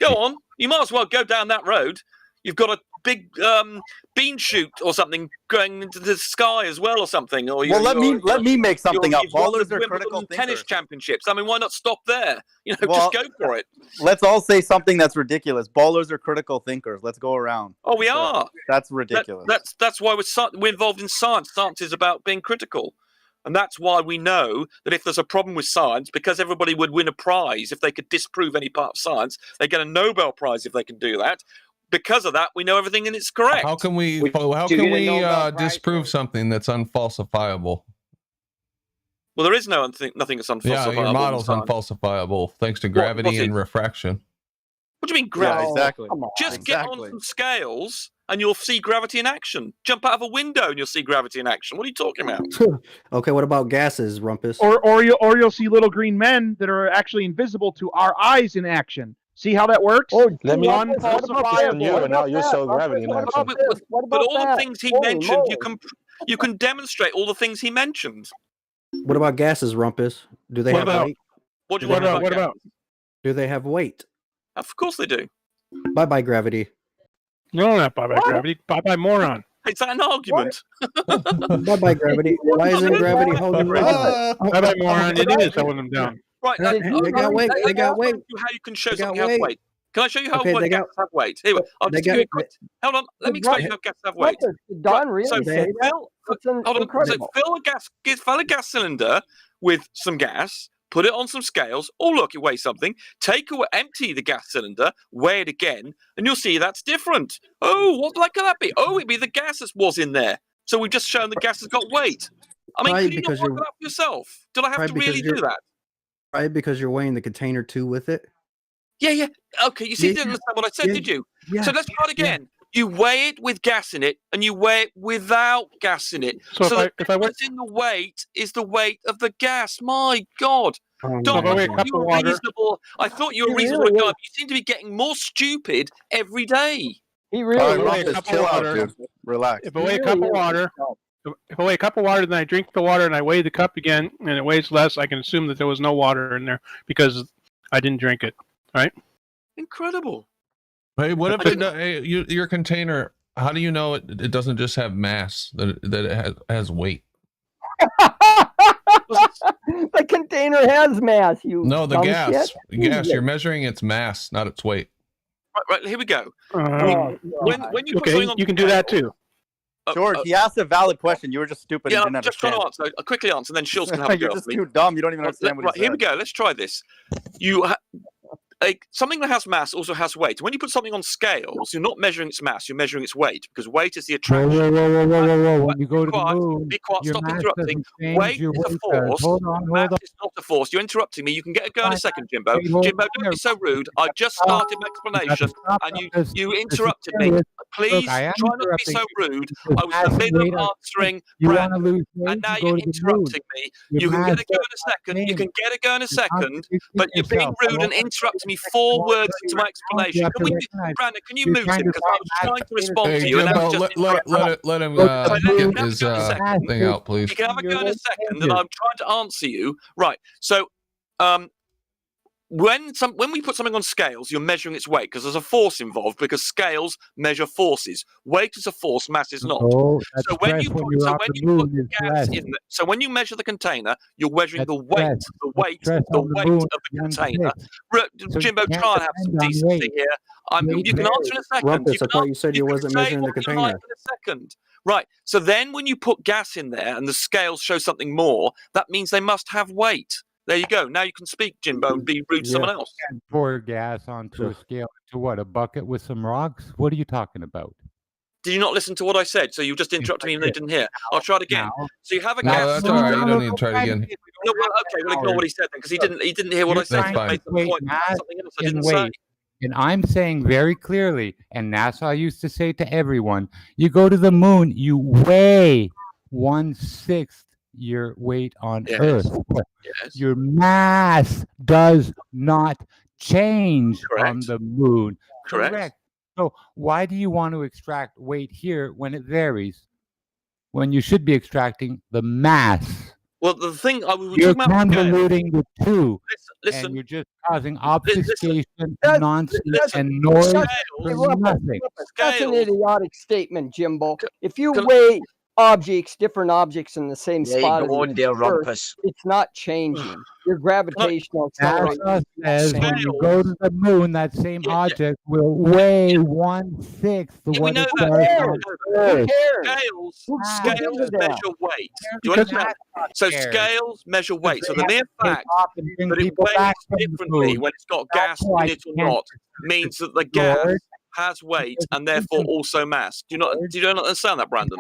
on. You might as well go down that road. You've got a big bean shoot or something going into the sky as well, or something. Or let me make something up. Ballers are critical thinkers. Tennis championships. I mean, why not stop there? Just go for it. Let's all say something that's ridiculous. Ballers are critical thinkers. Let's go around. Oh, we are. That's ridiculous. That's why we're involved in science. Science is about being critical. And that's why we know that if there's a problem with science, because everybody would win a prize if they could disprove any part of science, they get a Nobel Prize if they can do that. Because of that, we know everything and it's correct. How can we disprove something that's unfalsifiable? Well, there is nothing that's unfalsifiable. Yeah, your model's unfalsifiable thanks to gravity and refraction. What do you mean gravity? Yeah, exactly. Just get on some scales and you'll see gravity in action. Jump out of a window and you'll see gravity in action. What are you talking about? Okay, what about gases, Rumpus? Or you'll see little green men that are actually invisible to our eyes in action. See how that works? Oh, let me unfalsifiable. Now you saw gravity in action. But all the things he mentioned, you can demonstrate all the things he mentioned. What about gases, Rumpus? Do they have weight? What about? Do they have weight? Of course they do. Bye-bye, gravity. No, not bye-bye, gravity. Bye-bye, moron. Is that an argument? Bye-bye, gravity. Why isn't gravity holding them down? Bye-bye, moron. It is holding them down. Right. They got weight. They got weight. How you can show something has weight. Can I show you how gases have weight? Here, I'll just give you a quick. Hold on. Let me explain how gases have weight. Don really said fill a gas cylinder with some gas. Put it on some scales. Oh, look, it weighs something. Empty the gas cylinder, weigh it again, and you'll see that's different. Oh, what could that be? Oh, it'd be the gas that was in there. So we've just shown the gas has got weight. I mean, Probably could you not because work you're that out for yourself? Did I have to probably because really you're do that? probably because you're weighing the container too with it. Yeah, yeah. Okay, you see, Yeah, you didn't understand what I said, yeah, did you? yeah, So let's try it yeah. again. You weigh it with gas in it, and you weigh it without gas in it. So So if the I difference in the weight is the weight of the gas. My God. Oh Dom, my I God. thought you were reasonable. I thought you were a He reasonable really guy, is. but you seem to be getting more stupid every day. He All really right, is. Rumpus, chill out, dude. Relax. If I He weigh a really cup of is. water, if I weigh a cup of water, then I drink the water and I weigh the cup again, and it weighs less, I can assume that there was no water in there because I didn't drink it. Right? Incredible. Hey, what if your container? How do you know it doesn't just have mass? That it has weight? The container has mass. You No, the dumb gas. shit. Gas. You're measuring its mass, not its weight. Right, here we go. Oh, When you put okay, something on you can do that too. George, he asked a valid question. You were just stupid Yeah, and didn't I'm just trying understand. to answer. I'll quickly answer, and then Shills can have a go You're at just me. too dumb. You don't even understand what Right, he here we said. go. Let's try this. Something that has mass also has weight. When you put something on scales, you're not measuring its mass, you're measuring its weight, because weight is the attraction. Whoa. When you go to the moon, Be quiet, your stop mass interrupting. doesn't change, Weight your is a weight does. force. Hold on. Mass is not a force. You're interrupting me. You can get a go in a second, Jimbo. Wait, hold Jimbo, on don't here. be so rude. I just started my explanation, and you interrupted me. Please I am try not to be so interrupting rude. because I was in the mass and middle weight of are- answering You want to Brandon, lose weight, and now you go you're to the moon. interrupting me. Your You can get mass a go in a second. You can get a go in a second, but you're being rude and interrupting me 4 words into my explanation. Can we, Brandon? Can you You're mute trying him? to Because I was trying to respond Hey, to you, and now Jimbo, he's just let him So let him get have a his go in a second. thing out, please. You can have a go in a second, and I'm trying to answer you. Right. So, when we put something on scales, you're measuring its weight because there's a force involved. Because scales measure forces. Weight is a force, mass is not. Oh, that's So when stress you when put, you're so on when the you put moon is gas stress. in, so when you measure the container, you're measuring That's the weight, stress. Stress the on the weight moon of the is container. 1/6. So Jimbo, you can't try and have some depend on decency weight. here. Weight You can answer in a second. Rumpus, You I can thought you said you can wasn't say measuring the what you like container. in a second. Right. So then when you put gas in there and the scales show something more, that means they must have weight. There you go. Now you can speak, Jimbo, and be rude to someone else. And pour gas onto a scale into what? A bucket with some rocks? What are you talking about? Did you not listen to what I said? So you just interrupted me and they didn't hear. I'll try it again. So you have a No, gas. that's all right. You don't need to try it again. No, well, okay, we'll ignore what he said then, because he didn't hear what I said. That's He fine. made the point about something else I didn't say. And I'm saying very clearly, and NASA used to say to everyone, you go to the moon, you weigh 1/6 your weight on Earth. Yes. Your mass does not change on Correct. the moon. Correct. So why do you want to extract weight here when it varies? When you should be extracting the mass. Well, the thing I was You're talking about convoluting the two. Listen. And you're just causing obfuscation, That's- nonsense, that's- and noise that's- for Rumpus, nothing. That's an idiotic statement, Jimbo. If you weigh different objects in the same Yeah, spot, go as on there, the Earth, Rumpus. it's not changing. Your gravitational NASA acceleration. says when you go to the moon, that same object will weigh 1/6 of we what know it that. does on Earth. Scales measure weight. Do you understand? So scales measure weight. So the mere fact that it weighs differently when it's got gas in it or not means that the gas has weight and therefore also mass. Do you not understand that, Brandon?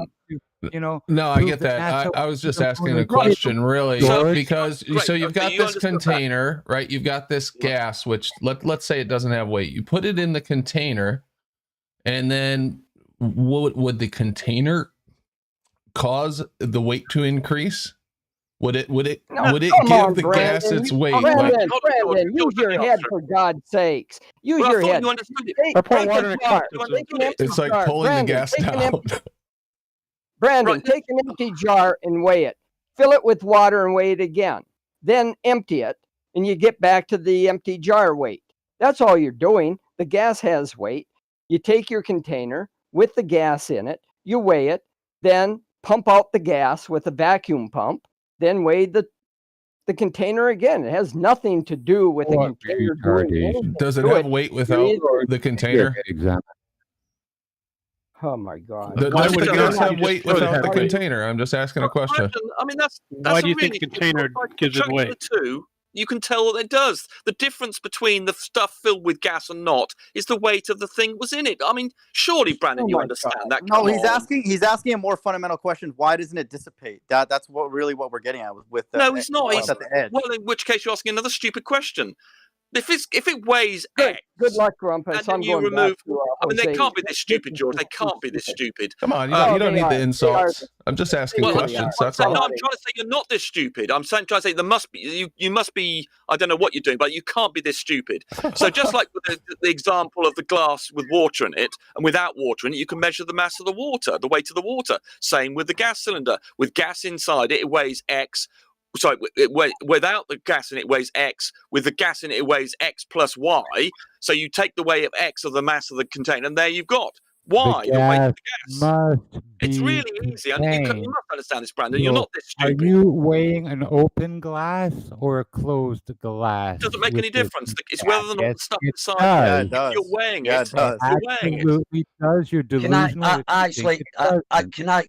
You know, No, I get that. I was just asking a question, really, because so you've got this container, right? You've got this gas, which let's say it doesn't have weight. You put it in the container, and then would the container cause the weight to increase? Would it give the gas its weight? Brandon, use your head for God's sakes. Use your head. You understood it. Take a jar. It's like pulling the gas down. Brandon, take an empty jar and weigh it. Fill it with water and weigh it again. Then empty it, and you get back to the empty jar weight. That's all you're doing. The gas has weight. You take your container with the gas in it, you weigh it, then pump out the gas with a vacuum pump, then weigh the container again. It has nothing to do with the container doing anything. Does it to have weight without the container? Oh my God! Does the gas have weight without the container? I'm just asking a question. I mean, that's Why do you really think the container like gives it chucking weight? the two. You can tell that it does. The difference between the stuff filled with gas and not is the weight of the thing was in it. I mean, surely, Brandon, you understand that. No, Come he's on. asking a more fundamental question. Why doesn't it dissipate? That's what we're getting at with the, No, he's not. He's at the edge. Well, in which case you're asking another stupid question. If it weighs X, good luck, Grumpus. and then I'm you going remove. back to, I mean, they Jose. can't be this stupid, George. They can't be this stupid. Come on, you don't need the insults. I'm just asking questions. That's all. No, I'm trying to say you're not this stupid. I'm trying to say there must be. You must be. I don't know what you're doing, but you can't be this stupid. So just like with the example of the glass with water in it and without water in it, you can measure the mass of the water, the weight of the water. Same with the gas cylinder. With gas inside it, it weighs X. Sorry, without the gas in it weighs X. With the gas in it, it weighs X plus Y. So you take the weight of X of the mass of the container, and there you've got Y. The weight of the gas. It's really easy. I mean, you must understand this, Brandon. You're not this stupid. Are you weighing an open glass or a closed glass? It doesn't make any difference. It's whether or not the stuff inside. Yeah, it does. If you're weighing Yeah, it, it does. you're weighing it. Absolutely does. You're delusional.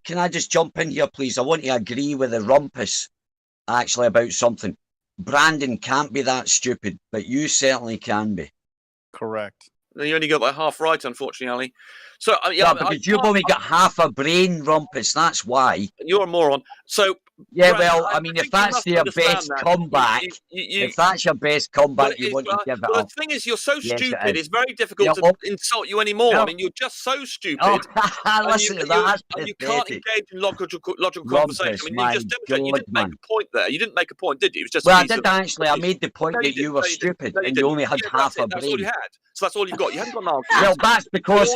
Can I just jump in here, please? I want to agree with the rumpus. Actually, about something. Brandon can't be that stupid, but you certainly can be. Correct. You only got that half right, unfortunately, Ali. So because you've only got half a brain, Rumpus. That's why. You're a moron. So yeah, Brandon, well, I mean, if that's your best comeback, if that's your best comeback, you want to give it up. The thing is, you're so Yes, stupid. It's very difficult to insult you anymore. I mean, you're just so stupid. Listen to that. And you can't engage in logical conversation. I mean, you just demonstrate. You didn't make a point there. You didn't make a point, did you? It was just. Well, I did actually. I made the point that you were stupid and you only had half a brain. That's all you had. So that's all you've got. You haven't got an argument. Well, that's because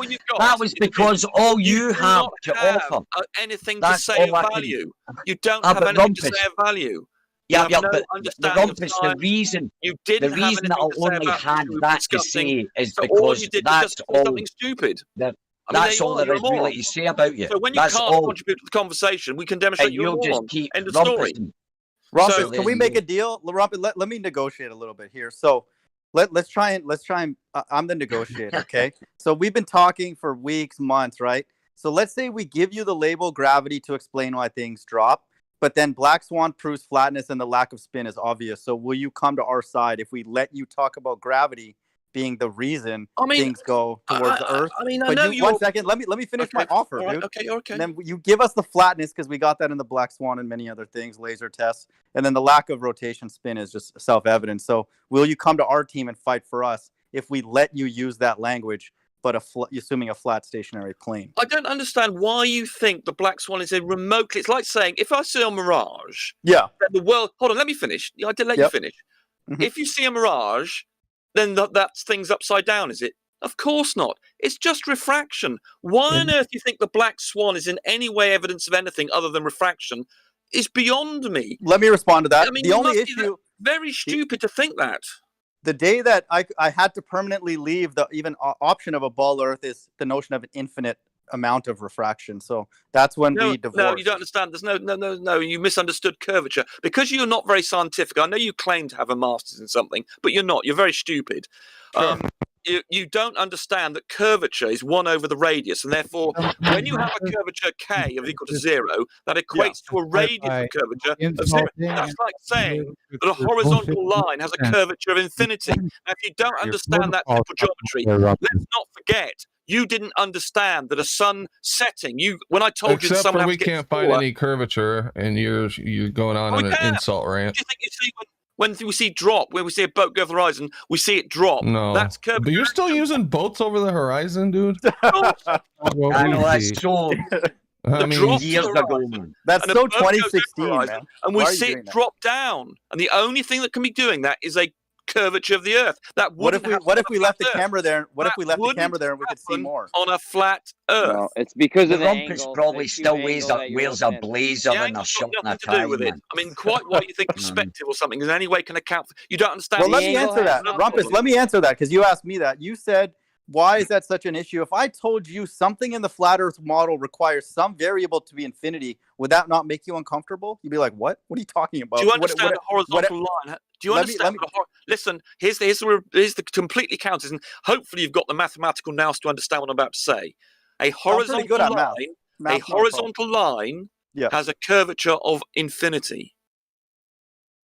all you have to offer. Anything to say of value. You don't have anything to say of value. Yeah, but the Rumpus, the reason that I only had that to say is because that's all. Something stupid. That's all there is really to say about you. So when you can't contribute to the conversation, we can demonstrate you're a moron. End of story. Rumpus, can we make a deal? Rumpus, let me negotiate a little bit here. So let's try and I'm the negotiator, okay? So we've been talking for weeks, months, right? So let's say we give you the label gravity to explain why things drop, but then black swan proves flatness and the lack of spin is obvious. So will you come to our side if we let you talk about gravity being the reason things go towards the Earth? I mean, I know you. One second, let me finish my offer, dude. Okay. And then you give us the flatness because we got that in the black swan and many other things, laser tests, and then the lack of rotation spin is just self-evident. So will you come to our team and fight for us if we let you use that language? But assuming a flat stationary plane. I don't understand why you think the black swan is a remotely. It's like saying if I see a mirage. Yeah. Then the world. Hold on, let me finish. I did let you finish. Mm-hmm. If you see a mirage, then that's things upside down, is it? Of course not. It's just refraction. Why on earth do you think the black swan is in any way evidence of anything other than refraction? Is beyond me. Let me respond to that. I mean, the only issue. Very stupid to think that. The day that I had to permanently leave the even option of a ball Earth is the notion of an infinite amount of refraction. So that's when we divorced. No, you don't understand. There's no. You misunderstood curvature because you're not very scientific. I know you claim to have a master's in something, but you're not. You're very stupid. Sure. You don't understand that curvature is 1 over the radius, and therefore, when you have a curvature k of equal to 0, that equates to a radius of curvature of 0. That's like saying that a horizontal line has a curvature of infinity. Now, if you don't understand that simple geometry, let's not forget. You didn't understand that a sun setting. When I told you, the sun we can't find any curvature, and you're going on an insult rant. Do you think you see when we see drop, when we see a boat go over the horizon, we see it drop? No, that's curvature. But you're still using boats over the horizon, dude. I know that's so. I mean, years ago, man. That's so 2016, man. And we see it drop down, and the only thing that can be doing that is a curvature of the Earth. That what if we left the camera there? What if we left the camera there and we could see more on a flat Earth? No, it's because of the Rumpus angle. probably still wears a blazer and a shirt and a tie. To do with it. I mean, quite what you think perspective or something in any way can account for. You don't understand. Well, let me answer that, Rumpus. Let me answer that because you asked me that. You said, "Why is that such an issue?" If I told you something in the flat Earth model requires some variable to be infinity, would that not make you uncomfortable? You'd be like, "What? What are you talking about?" Do you understand the horizontal line? Do you understand? Listen, here's the completely counters, and hopefully you've got the mathematical nous to understand what I'm about to say. A horizontal line, has a curvature of infinity.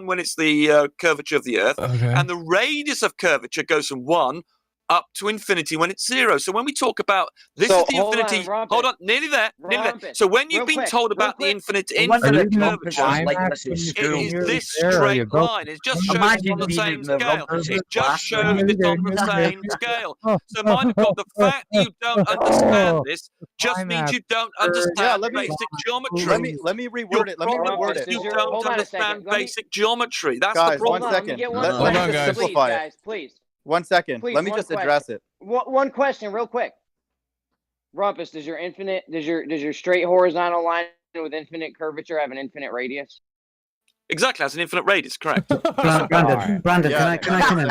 1 when it's the curvature of the Earth, Okay. and the radius of curvature goes from 1 up to infinity when it's 0. So when we talk about this So, is the hold on, infinity. Rumpus. Hold on, nearly there. Rumpus, So when you've real been quick, told real about the quick. infinite Imagine curvature, was like this at it school. is this straight line. It just shows it's Imagine on the being same in the scale. rumpus It just class. shows it's on the same scale. So mind God, the fact that you don't understand this just means you don't understand basic geometry. Let me reword Your it. Let me problem reword is it. you don't understand basic geometry. That's Guys, the problem. 1 second. Get Let one me question, just please, simplify it. guys, please. 1 second. Please, Let me one just address question. it. One question, real quick. Rumpus, does your straight horizontal line with infinite curvature have an infinite radius? Exactly, has an infinite radius, correct. Brandon, Yeah. can I come in?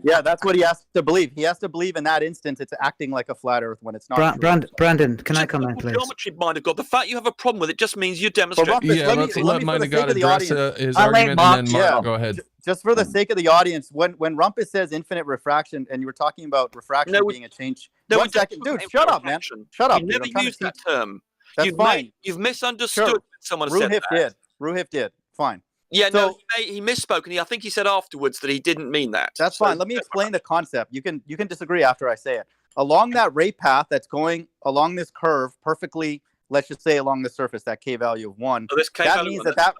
Yeah, that's what he has to believe. He has to believe in that instance it's acting like a flat Earth when it's not. Brandon, can I come in, please? Geometry, mind of God. The fact you have a problem with it just means you demonstrate. Rumpus, Yeah, let mind of God address his argument, and then Mark, go ahead. Just for the sake of the audience, when Rumpus says infinite refraction, and you were talking about refraction being a change. No, 1 second, dude, shut up, man. Shut up. You dude. never I'm trying to used that teach- term. That's fine. You've misunderstood Sure. when someone said Ruhif that. did. Ruhif did. Fine. Yeah, So- no, he misspoke, and I think he said afterwards that he didn't mean that. That's fine. Let me explain the concept. You can disagree after I say it. Along that ray path that's going along this curve perfectly, let's just say along the surface, that K value of 1. So this K that value means one, that.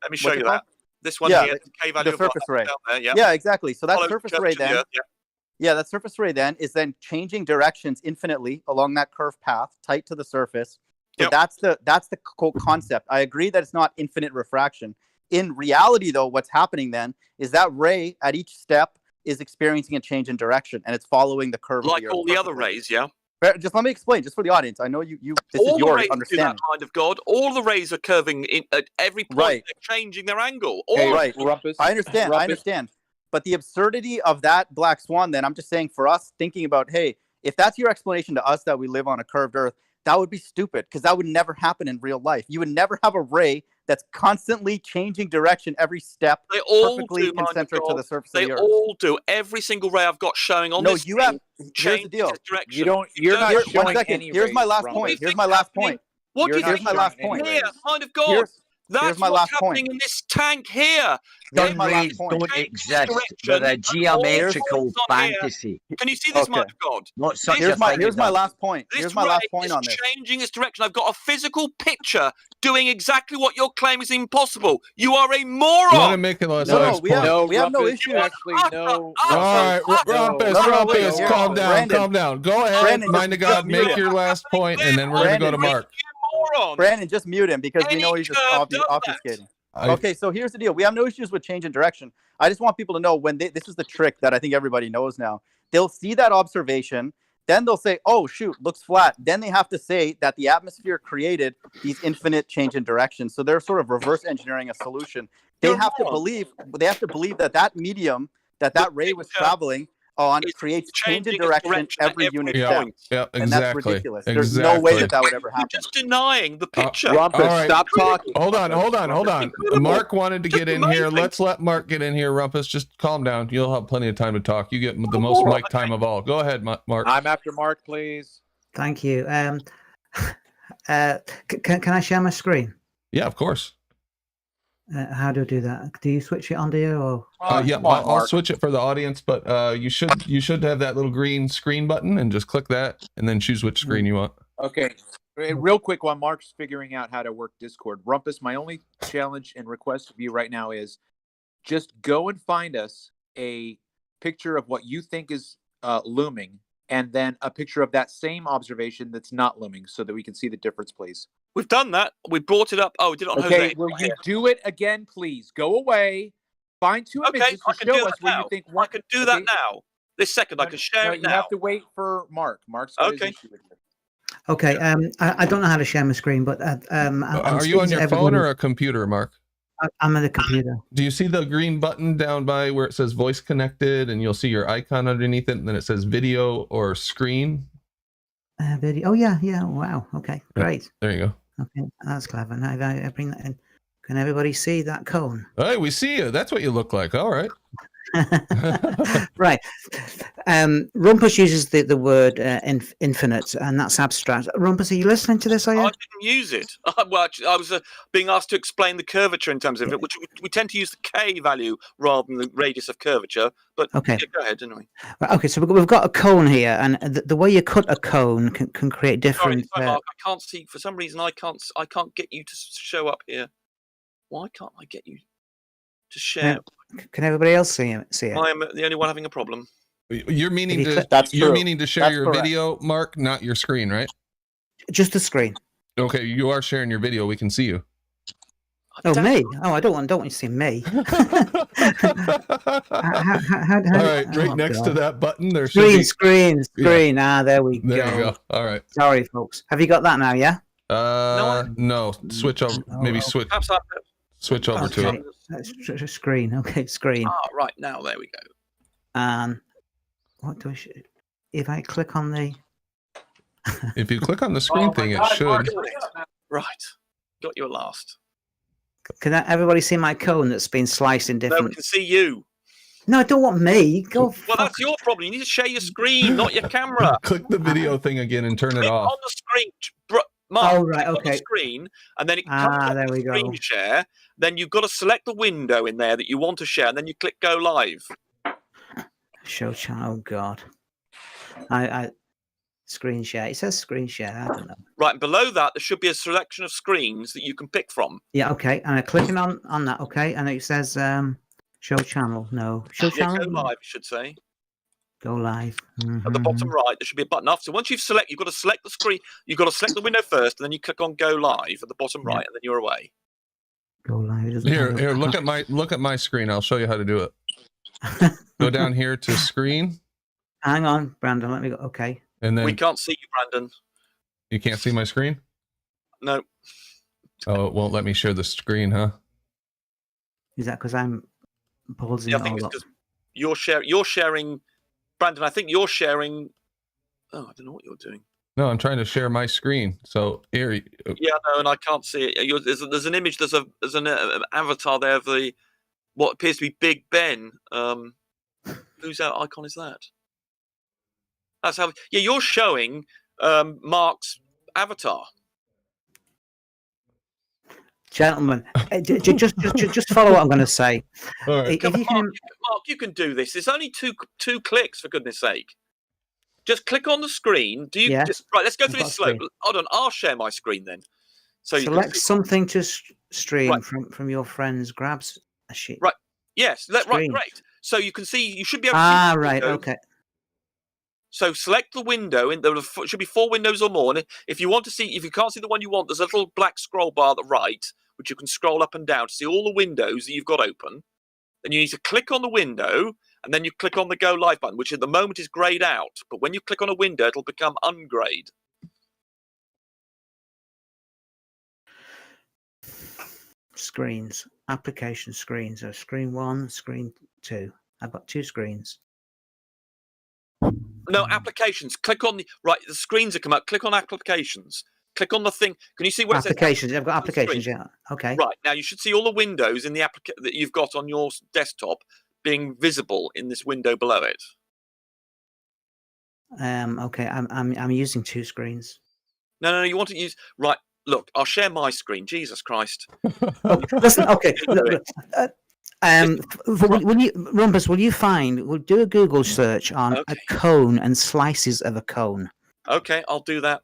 let me show what's you it called? that. This one Yeah, here, the K value the of one, surface ray. down there, yeah. Yeah, exactly. So that Follows surface the ray curvature of the then. Earth, Yeah, that surface ray then is then changing directions infinitely along that curved path, tight to the surface. So that's the concept. I agree that it's not infinite refraction. In reality, though, what's happening then is that ray at each step is experiencing a change in direction, and it's following the curve. Like of the Earth all the other perfectly. rays, yeah. Just let me explain, just for the audience. I know you. This All is the your rays do that, understanding. mind of God. All the rays are curving in, at every point. Right. They're changing their angle. Right. I understand. But the absurdity of that black swan, then, I'm just saying for us thinking about, hey, if that's your explanation to us that we live on a curved Earth, that would be stupid because that would never happen in real life. You would never have a ray that's constantly changing direction every step, They all perfectly do, mind of concentric to God. the surface They of the Earth. all do. Every single ray I've got showing on No, this you have. screen Here's the deal. changes direction. You're not Here- showing 1 second. Here's my last point. Here's my last point. What do you Here's think my is last happening point. here? Mind of God. Here's That's my what's last point. happening in this tank here. Them rays don't exist. They're a geometrical fantasy. Can you see this, mind of God? Not such Here's a my thing here's as my that. last point. This Here's my ray last point is on this. changing its direction. I've got a physical picture doing exactly what your claim is impossible. You are a moron. You want to make it less No, we have no issue. All right, Rumpus, calm down, calm down. Go ahead, Brandon, mind of God, mute make him. your last point, and then we're going to go to Mark. Brandon, just mute him because we know he's just obfuscating. Okay, so here's the deal. We have no issues with change in direction. I just want people to know when this is the trick that I think everybody knows now. They'll see that observation, then they'll say, "Oh shoot, looks flat." Then they have to say that the atmosphere created these infinite change in direction. So they're sort of reverse engineering a solution. They have to believe that medium that ray was traveling on creates change in direction every unit step. Yeah, And that's exactly. ridiculous. There's no way that would ever happen. You're just denying the picture. Stop talking. Hold on. Mark wanted to get in here. Let's let Mark get in here, Rumpus. Just calm down. You'll have plenty of time to talk. You get the most mic time of all. Go ahead, Mark. I'm after Mark, please. Thank you. Can I share my screen? Yeah, of course. How do I do that? Do you switch it on, do you? Or? Yeah, I'll switch it for the audience, but you should have that little green screen button and just click that and then choose which screen you want. Okay. Real quick while Mark's figuring out how to work Discord. Rumpus, my only challenge and request of you right now is just go and find us a picture of what you think is looming and then a picture of that same observation that's not looming so that we can see the difference, please. We've done that. We brought it up. Oh, we did it on Okay, Jose. will you do it again, please? Go away. Find two images to show us where you think one. I can do that now. This second, I can share it now. You have to wait for Mark. Mark's got his issue with you. Okay. I don't know how to share my screen, but are you on your phone or a computer, Mark? I'm on the computer. Do you see the green button down by where it says voice connected and you'll see your icon underneath it and then it says video or screen? Video. Oh, yeah. Wow. Okay, great. There you go. Okay, that's clever. Now I bring that in. Can everybody see that cone? Hey, we see you. That's what you look like. All right. Right. Rumpus uses the word infinite, and that's abstract. Rumpus, are you listening to this? Are you? I didn't use it. Well, actually, I was being asked to explain the curvature in terms of it, which we tend to use the K value rather than the radius of curvature. But okay, yeah, go ahead anyway. Right, okay, so we've got a cone here, and the way you cut a cone can create different. Sorry, Mark, I can't see for some reason. I can't get you to show up here. Why can't I get you to share? Can everybody else see it? I am the only one having a problem. You're meaning That's you're true. meaning to share That's your correct. video, Mark, not your screen, right? Just the screen. Okay, you are sharing your video. We can see you. Oh, me? Oh, I don't want you to see me. All right, right next to that button, there should be screen. Yeah. Ah, there we There go. you go. All right. Sorry, folks. Have you got that now? Yeah. No. Switch over. Maybe switch. Switch over to it. That's screen. Okay, screen. Ah, right now there we go. And what do I? If I click on the. If you click on the screen thing, it should. Right, got you at last. Can everybody see my cone that's been sliced in No, different? we can see you. No, I don't want me. Go. Well, that's your problem. You need to share your screen, not your camera. Click the video thing again and turn it off. On the screen, Mark. Oh, right, click on okay. the screen, and then it comes up there with we go. screen share. Then you've got to select the window in there that you want to share, and then you click go live. Show channel. Oh God. I screen share. It says screen share. I don't know. Right, and below that there should be a selection of screens that you can pick from. Yeah. Okay. And I'm clicking on that. Okay. And it says show channel. No. Show channel. Go live, it should say. Go live. At the bottom right, there should be a button off. So once you've got to select the screen. You've got to select the window first, and then you click on go live at the bottom right, and then you're away. Go live. Here, look at my screen. I'll show you how to do it. Go down here to screen. Hang on, Brandon. Let me go. Okay. And then we can't see you, Brandon. You can't see my screen? No. Oh, it won't let me share the screen, huh? Is that because I'm pausing? Yeah, I think it's because you're sharing. Brandon, I think you're sharing. Oh, I don't know what you're doing. No, I'm trying to share my screen. So here. Yeah, no, and I can't see it. There's an image. There's an avatar there of what appears to be Big Ben. Whose icon is that? That's how. Yeah, you're showing Mark's avatar. Gentlemen, just follow what I'm going to say. All right. Mark, you can do this. It's only two clicks, for goodness sake. Just click on the screen. Do you? Yes. Right, let's go through this slope. Hold on, I'll share my screen then. So select something to stream from your friends. Grabs a sheet. Right. Yes. Right. Great. So you can see. You should be able to see right. Okay. So select the window. There should be 4 windows or more. And if you want to see, if you can't see the one you want, there's a little black scroll bar at the right, which you can scroll up and down to see all the windows that you've got open. Then you need to click on the window, and then you click on the Go Live button, which at the moment is grayed out. But when you click on a window, it'll become ungrayed. Screens, application screens. So screen 1, screen 2. I've got 2 screens. No, applications. Click on the screens that come up. Click on applications. Click on the thing. Can you see what applications? It says? I've got applications. Yeah. Okay. Right now, you should see all the windows in the that you've got on your desktop being visible in this window below it. Okay. I'm using 2 screens. No. You want to use right. Look, I'll share my screen. Jesus Christ. Listen. Okay. Will you, Rumpus? Will you we'll do a Google search on a cone and slices of a cone. Okay, I'll do that.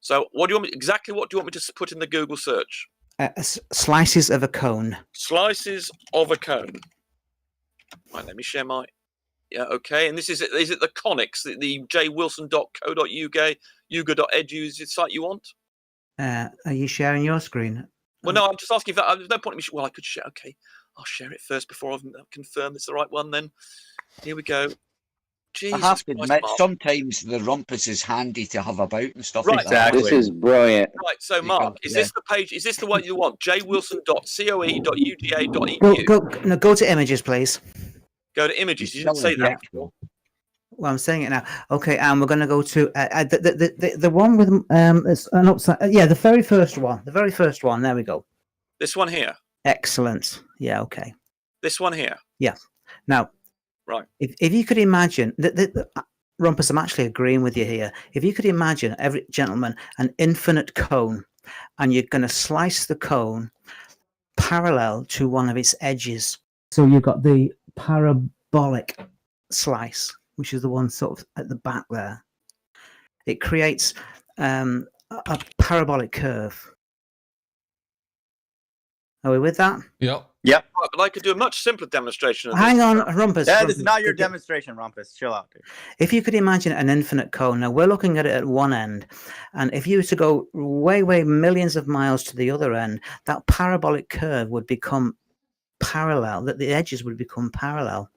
So, what do you want me to put in the Google search? Slices of a cone. Slices of a cone. Right, let me share my. Yeah, okay. And this is it the Conics, the jwilson.co.uk, yuga.edu is the site you want? Are you sharing your screen? Well, no, I'm just asking if that. There's no point in me. Well, I could share. Okay, I'll share it first before I've confirmed it's the right one. Then here we go. Jesus I have to Christ, admit, Mark. Sometimes the rumpus is handy to have about and stuff Right, like that. This is brilliant. Right, so Mark, is this the page? Is this the one you want? jwilson.coe.uga.edu. Go to images, please. Go to images. You didn't say that. Well, I'm saying it now. Okay, and we're going to go to the one with it's an upside. Yeah, the very first one. The very first one. There we go. This one here. Excellent. Yeah. Okay. This one here. Yeah. Now, right. If you could imagine Rumpus, I'm actually agreeing with you here. If you could imagine, every gentleman, an infinite cone, and you're going to slice the cone parallel to one of its edges. So you've got the parabolic slice, which is the one sort of at the back there. It creates a parabolic curve. Are we with that? Yep. Yep. But I could do a much simpler demonstration of Hang this. on, Rumpus. That Rumpus, is not your demonstration, Rumpus. Chill out, dude. If you could imagine an infinite cone, now we're looking at it at one end, and if you were to go way, way millions of miles to the other end, that parabolic curve would become parallel, that the edges would become parallel.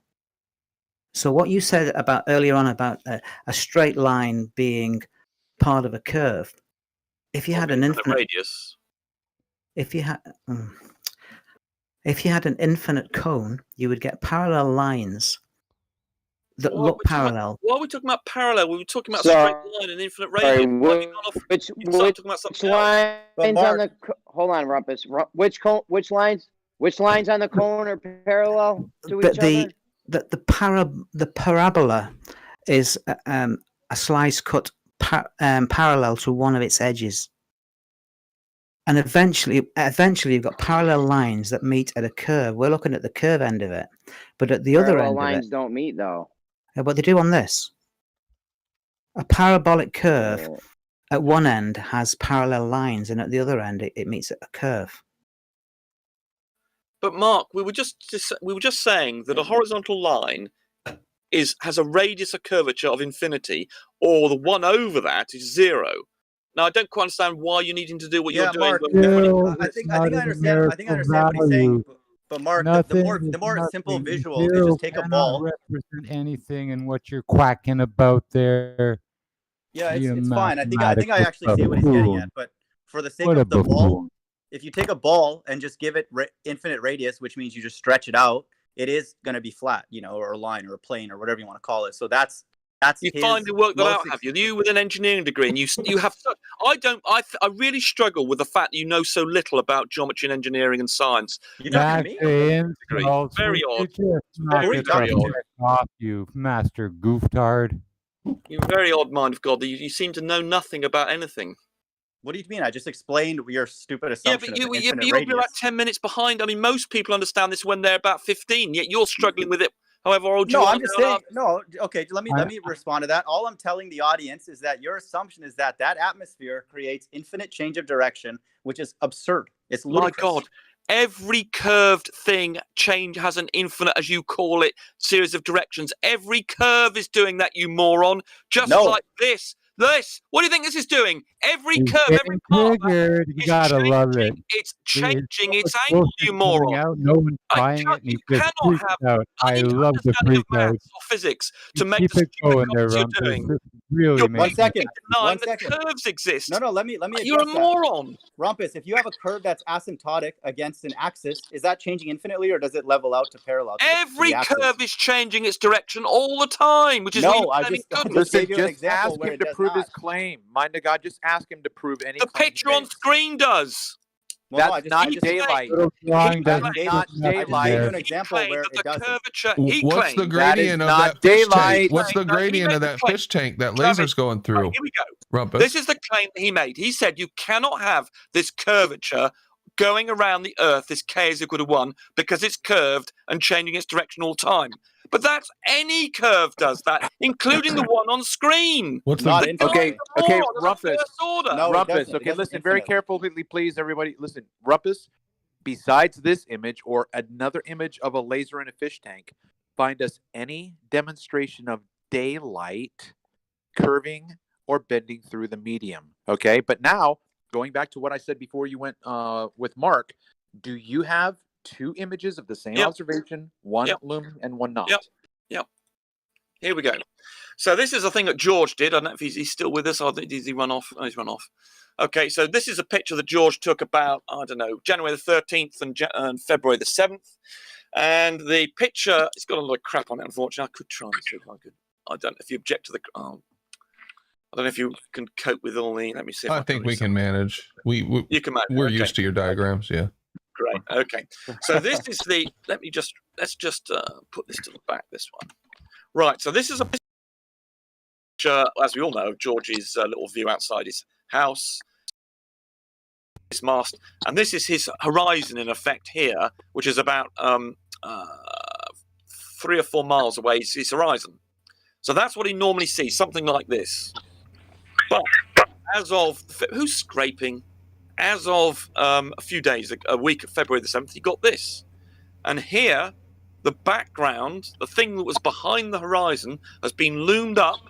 So what you said about earlier on about a straight line being part of a curve, if you had an infinite radius, if you had an infinite cone, you would get parallel lines that look parallel. Why are we talking about parallel? We were talking about a straight line and infinite radius. Which lines on the hold on, Rumpus. Which lines on the cone are parallel to each other? The parabola is a slice cut parallel to one of its edges. And eventually you've got parallel lines that meet at a curve. We're looking at the curve end of it, but at the other end lines of it, don't meet though. But they do on this. A parabolic curve at one end has parallel lines, and at the other end it meets at a curve. But Mark, we were just saying that a horizontal line has a radius of curvature of infinity, or the one over that is 0. Now, I don't quite understand why you're needing to do what you're doing. Mark, I think I understand what he's saying. But Mark, the more simple visual is just take a ball. Represent anything in what you're quacking about there. Yeah, it's fine. I think I actually see what he's getting at. But for the sake of the ball, if you take a ball and just give it infinite radius, which means you just stretch it out, it is going to be flat, or a line or a plane or whatever you want to call it. So that's you finally worked that out, have you? You with an engineering degree, and you have. I really struggle with the fact that you know so little about geometry and engineering and science. You don't me? Very odd. Very odd. Off you, Master Gooftard. You're a very odd mind of God. You seem to know nothing about anything. What do you mean? I just explained your stupid assumption. Yeah, but you're about 10 minutes behind. I mean, most people understand this when they're about 15, yet you're struggling with it. However old you are. No, I'm just saying. No, okay. Let me respond to that. All I'm telling the audience is that your assumption is that atmosphere creates infinite change of direction, which is absurd. It's ludicrous. My God, every curved thing has an infinite, as you call it, series of directions. Every curve is doing that, you moron. Just like this. What do you think this is doing? Every curve, every part. You gotta love it. It's changing its angle, you moron. Out, no one's buying it. You cannot have. I love the freak out. Or physics to make Keep the it going stupid there, you're Rumpus. doing. Really, You're One second. the curves exist. No, let me. You're a moron. Rumpus, if you have a curve that's asymptotic against an axis, is that changing infinitely, or does it level out to parallel? Every curve is changing its direction all the time, which is listen. Just ask him to prove his claim. Mind to God, just ask him to prove any. The picture on screen does. That's not daylight. That's not daylight. I gave you an example where it doesn't. What's the gradient of that fish tank? What's the gradient of that fish tank that laser's going through? Here we go. Rumpus. This is the claim that he made. He said you cannot have this curvature going around the Earth, this k is equal to 1, because it's curved and changing its direction all the time. But that's any curve does that, including the one on screen. What's okay, Rumpus. No, Rumpus. Okay, listen very carefully, please, everybody. Listen, Rumpus. Besides this image or another image of a laser in a fish tank, find us any demonstration of daylight curving or bending through the medium. Okay, but now going back to what I said before you went with Mark, do you have 2 images of the same observation, one lumen and one not? Yep. Here we go. So this is a thing that George did. I don't know if he's still with us. Did he run off? Oh, he's run off. Okay, so this is a picture that George took about, I don't know, January the 13th and February the 7th. And the picture, it's got a lot of crap on it, unfortunately. I could try and see if I could. I don't know if you object to the... I don't know if you can cope with all the... Let me see. I think we can manage. You can manage. We're used to your diagrams, yeah. Great. Okay. So this is the... Let me just let's just put this to the back. This one, right? So this is a picture, as we all know, of George's little view outside his house. His mast, and this is his horizon in effect here, which is about 3 or 4 miles away. Is his horizon. So that's what he normally sees, something like this. But as of who's scraping? As of a few days, a week of February the 7th, he got this. And here, the background, the thing that was behind the horizon, has been loomed up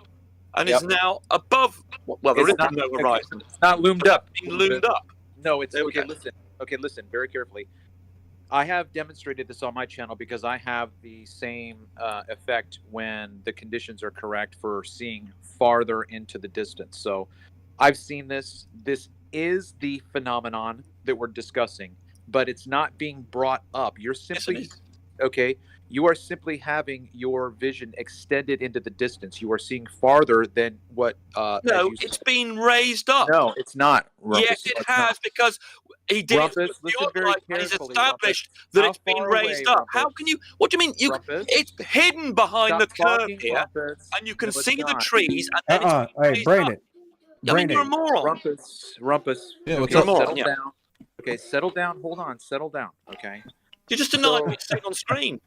and is now above. Well, there is no horizon. It's not loomed up. It's been loomed up. No, it's okay. Listen. Okay, listen very carefully. I have demonstrated this on my channel because I have the same effect when the conditions are correct for seeing farther into the distance. So I've seen this. This is the phenomenon that we're discussing, but it's not being brought up. You're simply, okay, you are simply having your vision extended into the distance. You are seeing farther than what... no, it's been raised up. No, it's not. Rumpus. Yes, it has, because he did it with the Autolite, and he's established that it's been raised up. How can you... What do you mean? It's hidden behind the curve here, and you can see the trees, and then it's been raised Brandon. up. I mean, you're a moron. Rumpus. Yeah, what's okay, up? Settle down. Okay, settle down. Hold on. Settle down. Okay. You just denied what you're saying on screen.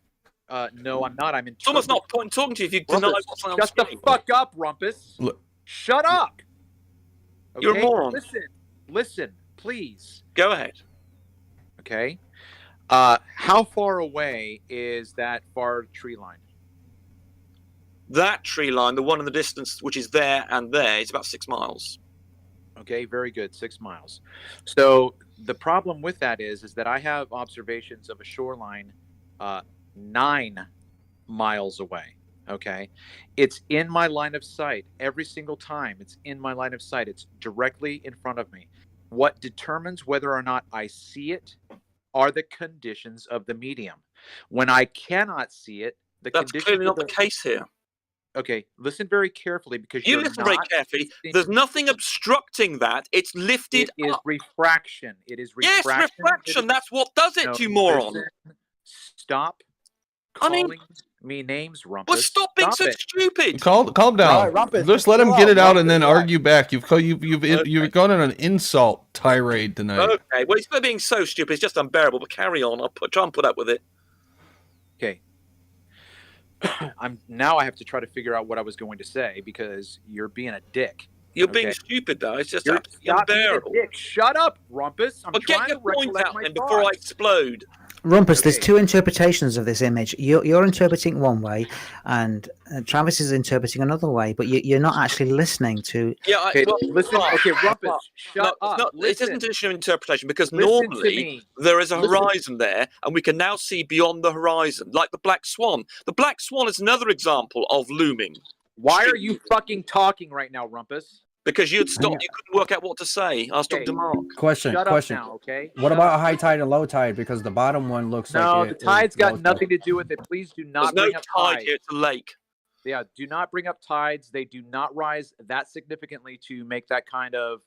No, I'm not. I'm in. It's almost not point talking to you if you deny what's on Shut screen. the fuck up, Rumpus. Look. Shut up. Okay? You're a moron. Listen, please. Go ahead. Okay. How far away is that far tree line? That tree line, the one in the distance, which is there and there, is about 6 miles. Okay, very good. 6 miles. So the problem with that is that I have observations of a shoreline 9 miles away. Okay, it's in my line of sight every single time. It's in my line of sight. It's directly in front of me. What determines whether or not I see it are the conditions of the medium. When I cannot see it, That's clearly not the case here. Okay, listen very carefully, because you listen very carefully. There's nothing obstructing that. It's lifted It is up. refraction. It is Yes, refraction. refraction. That's what does it, you moron. Listen, stop calling me names, Rumpus. Well, stop being so it. stupid. Calm down. All right, Rumpus, just let him chill get out, it out and Rumpus, then relax. argue back. You've gone on an insult tirade tonight. Okay, well, he's not being so stupid. It's just unbearable, but carry on. I'll try and put up with it. Okay. I have to try to figure out what I was going to say, because you're being a dick. You're being stupid, though. It's just Stop being a unbearable. dick. Shut up, Rumpus. I'm Well, trying get to your point recollect out my then before I thoughts. explode. Rumpus, there's two interpretations of this image. You're interpreting one way, and Travis is interpreting another way, but you're not actually listening to. Yeah, Okay, listen. Okay, Rumpus, shut up. It isn't an issue of interpretation, because Listen to normally me. there is a Listen. horizon there, and we can now see beyond the horizon, like the black swan. The black swan is another example of looming. Why are you fucking talking right now, Rumpus? Because you'd stop, you couldn't work out what to say. I was talking to Mark. Question. Shut up now, okay? What Shut about up. high tide and low tide? Because the bottom one looks No, like the it tide's is low got tide. nothing to do with it. Please do not There's bring no up tide tides. here. It's a lake. Yeah, do not bring up tides. They do not rise that significantly to make that kind of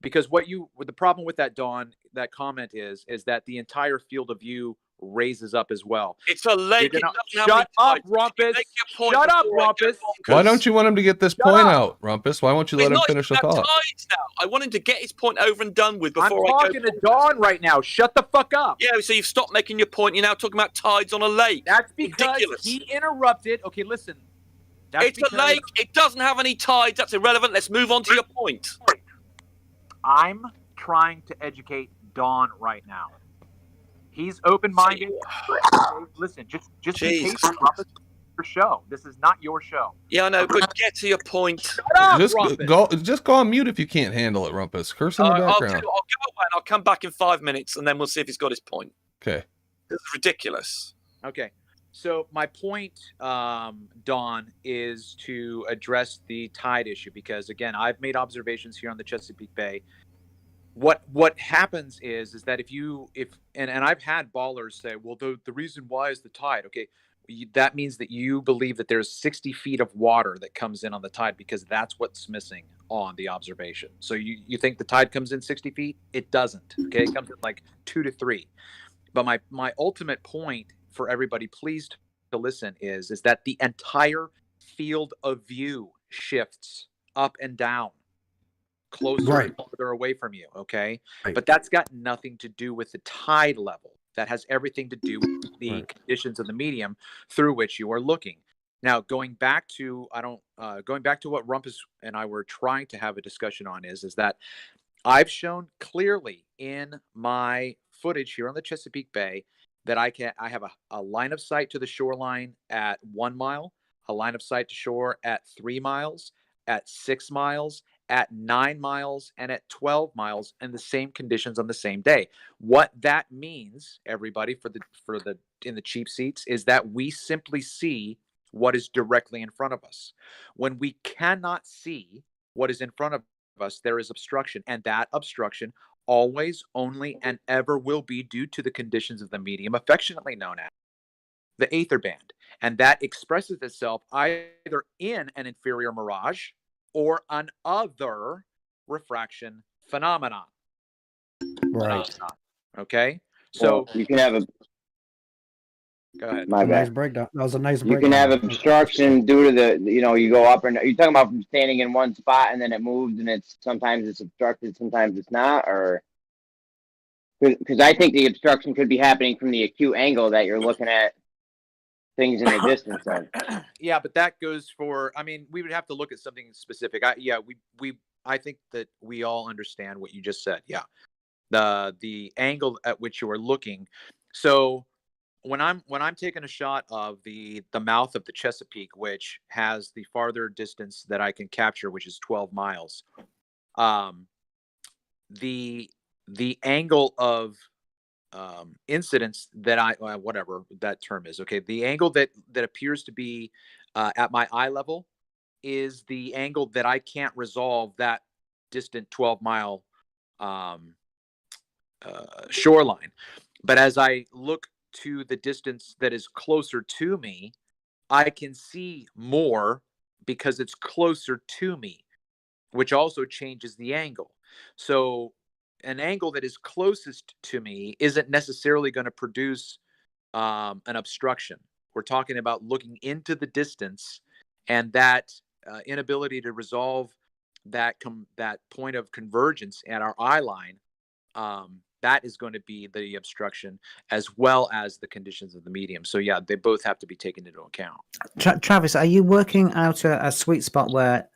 because the problem with that, Dawn, that comment is that the entire field of view raises up as well. It's a lake. You're gonna- It doesn't have Shut up, any tides. Rumpus. Make your point Shut up, before I go Rumpus. bonkers. Why don't you want him to get this point out, Rumpus? Why won't you let him finish the He's not thought? tides now. I want him to get his point over and done with I'm before I go. talking to Dawn right now. Shut the fuck up. Yeah, so you've stopped making your point. You're now talking about tides on a lake. That's because ridiculous. he interrupted. Okay, listen. That's It's a lake. It doesn't have any tides. That's irrelevant. Let's move on to your point. I'm trying to educate Dawn right now. He's open-minded. Okay, listen, just be Jesus. patient. Rumpus. Your show. This is not your show. Yeah, I know, but get to your point. Shut up, Rumpus. Just go on mute if you can't handle it, Rumpus. Curse in the I'll go background. away and I'll come back in 5 minutes, and then we'll see if he's got his point. Okay. This is ridiculous. Okay. So my point, Dawn, is to address the tide issue, because again, I've made observations here on the Chesapeake Bay. What happens is that and I've had ballers say, well, the reason why is the tide. Okay, that means that you believe that there's 60 feet of water that comes in on the tide, because that's what's missing on the observation. So you think the tide comes in 60 feet? It doesn't. Okay, it comes in like 2 to 3. But my ultimate point for everybody, please to listen, is that the entire field of view shifts up and down, closer and farther away from you, okay? But that's got nothing to do with the tide level. That has everything to do with the conditions of the medium through which you are looking. Now, going back to what Rumpus and I were trying to have a discussion on is that I've shown clearly in my footage here on the Chesapeake Bay that I have a line of sight to the shoreline at 1 mile, a line of sight to shore at 3 miles, at 6 miles, at 9 miles, and at 12 miles, and the same conditions on the same day. What that means, everybody, in the cheap seats, is that we simply see what is directly in front of us. When we cannot see what is in front of us, there is obstruction, and that obstruction always, only, and ever will be due to the conditions of the medium, affectionately known as the aether band. And that expresses itself either in an inferior mirage or an other refraction phenomenon. Right. Okay? So you can have a go ahead. My nice breakdown. That was a nice You breakdown. can have obstruction due to the, you go up and you're talking about from standing in one spot and then it moves and sometimes it's obstructed, sometimes it's not, or because I think the obstruction could be happening from the acute angle that you're looking at things in the distance of. Yeah, but that goes for, we would have to look at something specific. I think that we all understand what you just said. Yeah. The angle at which you are looking. So when I'm taking a shot of the mouth of the Chesapeake, which has the farther distance that I can capture, which is 12 miles, the angle of incidence that whatever that term is, okay, the angle that appears to be at my eye level is the angle that I can't resolve that distant 12-mile shoreline. But as I look to the distance that is closer to me, I can see more because it's closer to me, which also changes the angle. So an angle that is closest to me isn't necessarily going to produce an obstruction. We're talking about looking into the distance, and that inability to resolve that point of convergence at our eye line, that is going to be the obstruction, as well as the conditions of the medium. So yeah, they both have to be taken into account. Travis, are you working out a sweet spot where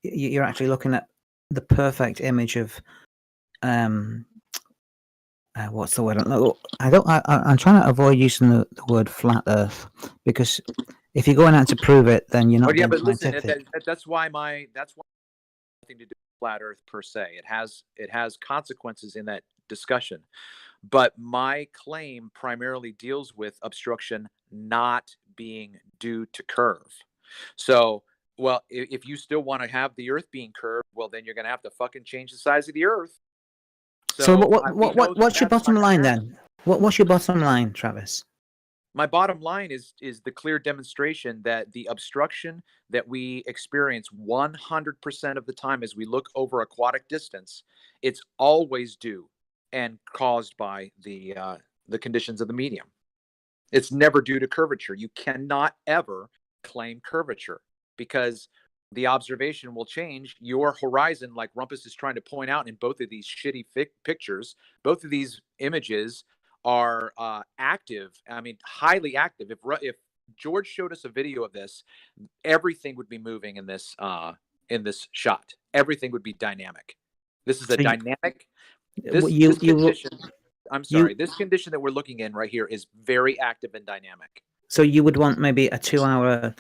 you're actually looking at the perfect image of what's the word? I'm trying to avoid using the word flat Earth, because if you're going out to prove it, then you're not. But yeah, being but listen, scientific. that's why nothing to do with flat Earth per se. It has consequences in that discussion, but my claim primarily deals with obstruction not being due to curve. So, well, if you still want to have the Earth being curved, well, then you're going to have to fucking change the size of the Earth. So what's your bottom line then? What's your bottom line, Travis? My bottom line is the clear demonstration that the obstruction that we experience 100% of the time as we look over aquatic distance, it's always due and caused by the conditions of the medium. It's never due to curvature. You cannot ever claim curvature, because the observation will change. Your horizon, like Rumpus is trying to point out in both of these shitty pictures, both of these images are active. Highly active. If George showed us a video of this, everything would be moving in this shot. Everything would be dynamic. This is a dynamic. This condition that we're looking in right here is very active and dynamic. So you would want maybe a 2-hour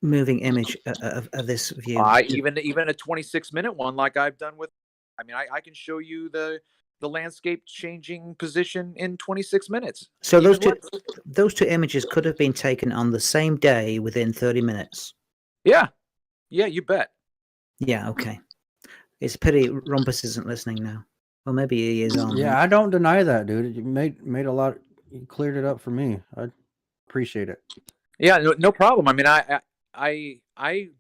moving image of this view. Even a 26-minute one, like I've done with. I can show you the landscape changing position in 26 minutes. So those two images could have been taken on the same day within 30 minutes. Yeah, you bet. Yeah, okay. It's a pity Rumpus isn't listening now. Well, maybe he is on. Yeah, I don't deny that, dude. You made a lot. You cleared it up for me. I appreciate it. Yeah, no problem. I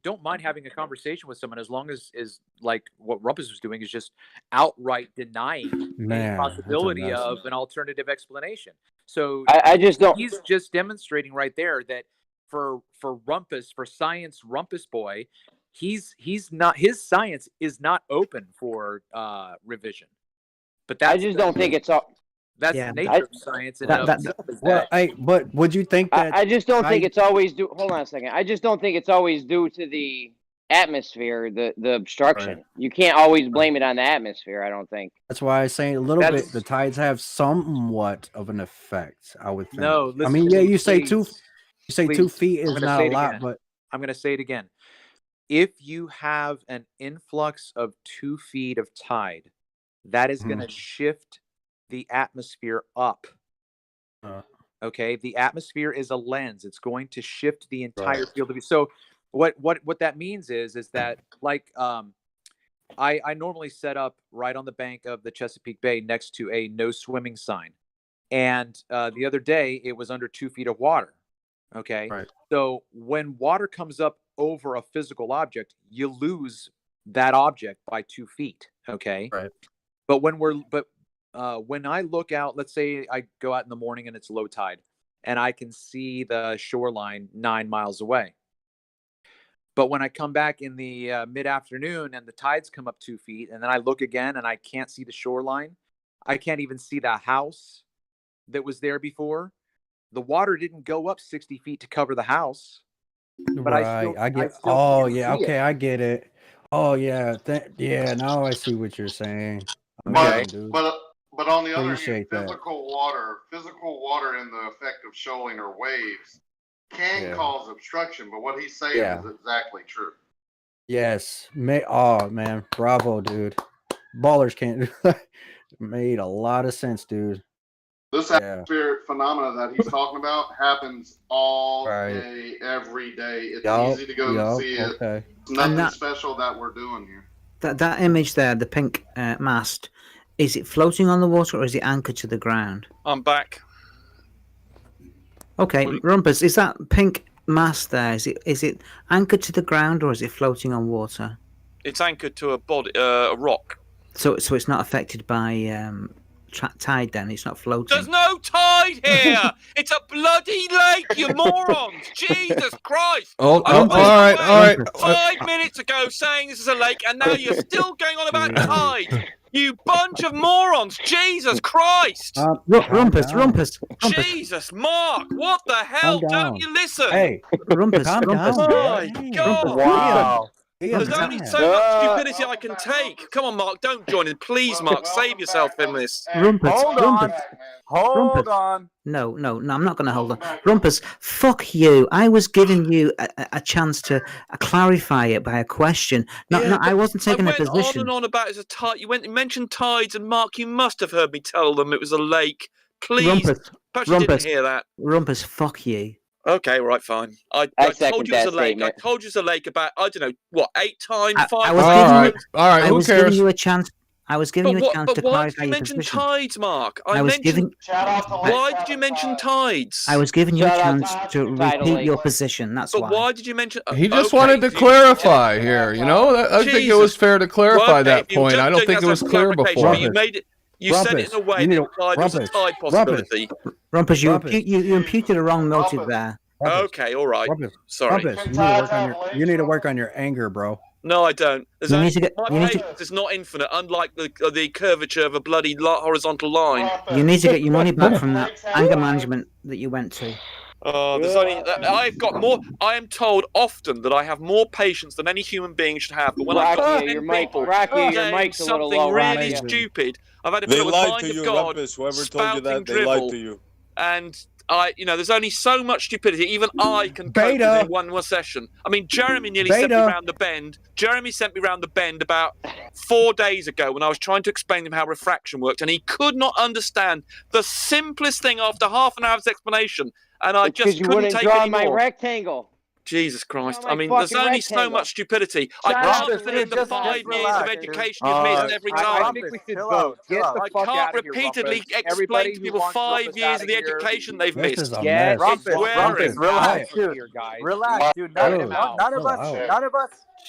don't mind having a conversation with someone as long as like what Rumpus was doing is just outright denying the possibility of an alternative explanation. So I just don't. He's just demonstrating right there that for Rumpus, for science Rumpus boy, he's not, his science is not open for revision. But that's, I just don't think it's all. That's the nature of science. But would you think that? I just don't think it's always due. Hold on a second. I just don't think it's always due to the atmosphere, the obstruction. Right. You can't always blame it on the atmosphere. I don't think. That's why I say a little bit. The tides have somewhat of an effect. I would think. No, listen, I mean, yeah, you say please, 2. You say 2 feet is not a lot, again. but I'm going to say it again. If you have an influx of 2 feet of tide, that is going to shift the atmosphere up. Okay, the atmosphere is a lens. It's going to shift the entire field of view. So what that means is that, like, I normally set up right on the bank of the Chesapeake Bay next to a no swimming sign, and the other day it was under 2 feet of water. Okay, so when water comes up over a physical object, you lose that object by 2 feet. Okay, but when I look out, let's say I go out in the morning and it's low tide, and I can see the shoreline 9 miles away. But when I come back in the mid-afternoon and the tides come up 2 feet, and then I look again and I can't see the shoreline, I can't even see the house that was there before. The water didn't go up 60 feet to cover the house. But I get. Oh yeah, okay, I get it. Oh yeah, yeah. Now I see what you're saying. But on the other hand, Appreciate that. physical water in the effect of shoaling or waves can cause obstruction. But what he's saying is exactly true. Yes. Oh man, bravo, dude. Ballers can't do that. Made a lot of sense, dude. This atmospheric phenomena that he's talking about happens all day, every day. It's easy to go and see it. It's nothing special that we're doing here. That image there, the pink mast, is it floating on the water or is it anchored to the ground? I'm back. Okay, Rumpus, is that pink mast there? Is it anchored to the ground or is it floating on water? It's anchored to a rock. So it's not affected by tide then? It's not floating? There's no tide here! It's a bloody lake, you morons! Jesus Christ! All right. 5 minutes ago saying this is a lake, and now you're still going on about tide! You bunch of morons! Jesus Christ! Rumpus. Jesus, Mark! What the hell? Don't you listen? Hey, Rumpus. Oh my God! Wow. There's only so much stupidity I can take. Come on, Mark, don't join in. Please, Mark, save yourself in this. Rumpus. Hold on. No, I'm not going to hold on. Rumpus, fuck you. I was giving you a chance to clarify it by a question. I wasn't taking a position. I went on and on about it as a tide. You mentioned tides, and Mark, you must have heard me tell them it was a lake. Please. Perhaps you didn't hear that. Rumpus, fuck you. Okay, right, fine. I told you it was a lake. I told you it was a lake about, I don't know, what, 8 times, 5 times? All right, who cares? Giving you a chance. I was giving you a chance to clarify your position. Why did you mention tides, Mark? Why did you mention tides? I was giving you a chance to repeat your position. That's why. But why did you mention? He just wanted to clarify here. You know, I think it was fair to clarify that point. I don't think it was clear before. You made it. You said it in a way that implied there was a tide possibility. Rumpus, you imputed a wrong motive there. Okay, all right. Sorry. You need to work on your anger, bro. No, I don't. My patience to is not infinite, unlike the curvature of a bloody horizontal line. You need to get your money back from that anger management that you went to. I've got more. I am told often that I have more patience than any human being should have. But when I got your people saying something really stupid, I've had to put the mind of God Whoever told you that, they lied to you. And there's only so much stupidity. Even I can cope with in one more session. I mean, Jeremy nearly sent me round the bend. Jeremy sent me round the bend about 4 days ago when I was trying to explain to him how refraction worked, and he could not understand the simplest thing after half an hour's explanation. And I just couldn't take draw any my more. rectangle. Jesus Christ. my I mean, there's fucking only so rectangle. much stupidity. Shut I up, can't fit in dude. the 5 years of relax, education you've missed every I time. think we should vote. Get the I fuck can't out of here, repeatedly Rumpus. explain Everybody to who people wants 5 Rumpus years out of the here, education they've This missed. is a Get mess. It's wearing. Rumpus, relax, Here, dude. guys. Relax, dude. Let him out.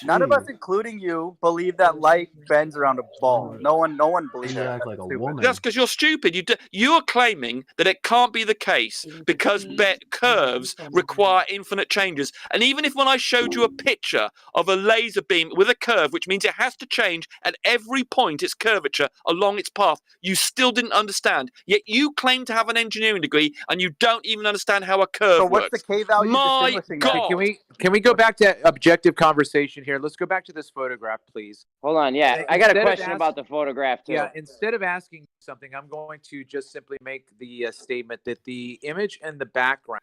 None of us, including you, believe that light bends around a ball. No one believes You that. act like a Stupid. woman. That's because you're stupid. You are claiming that it can't be the case because curves require infinite changes. And even if when I showed you a picture of a laser beam with a curve, which means it has to change at every point its curvature along its path, you still didn't understand. Yet you claim to have an engineering degree and you don't even understand how a curve So works. what's the K value My distinguishing God. that? Can we go back to objective conversation here? Let's go back to this photograph, please. Hold on. Yeah, I got a question about the photograph too. Yeah, instead of asking something, I'm going to just simply make the statement that the image in the background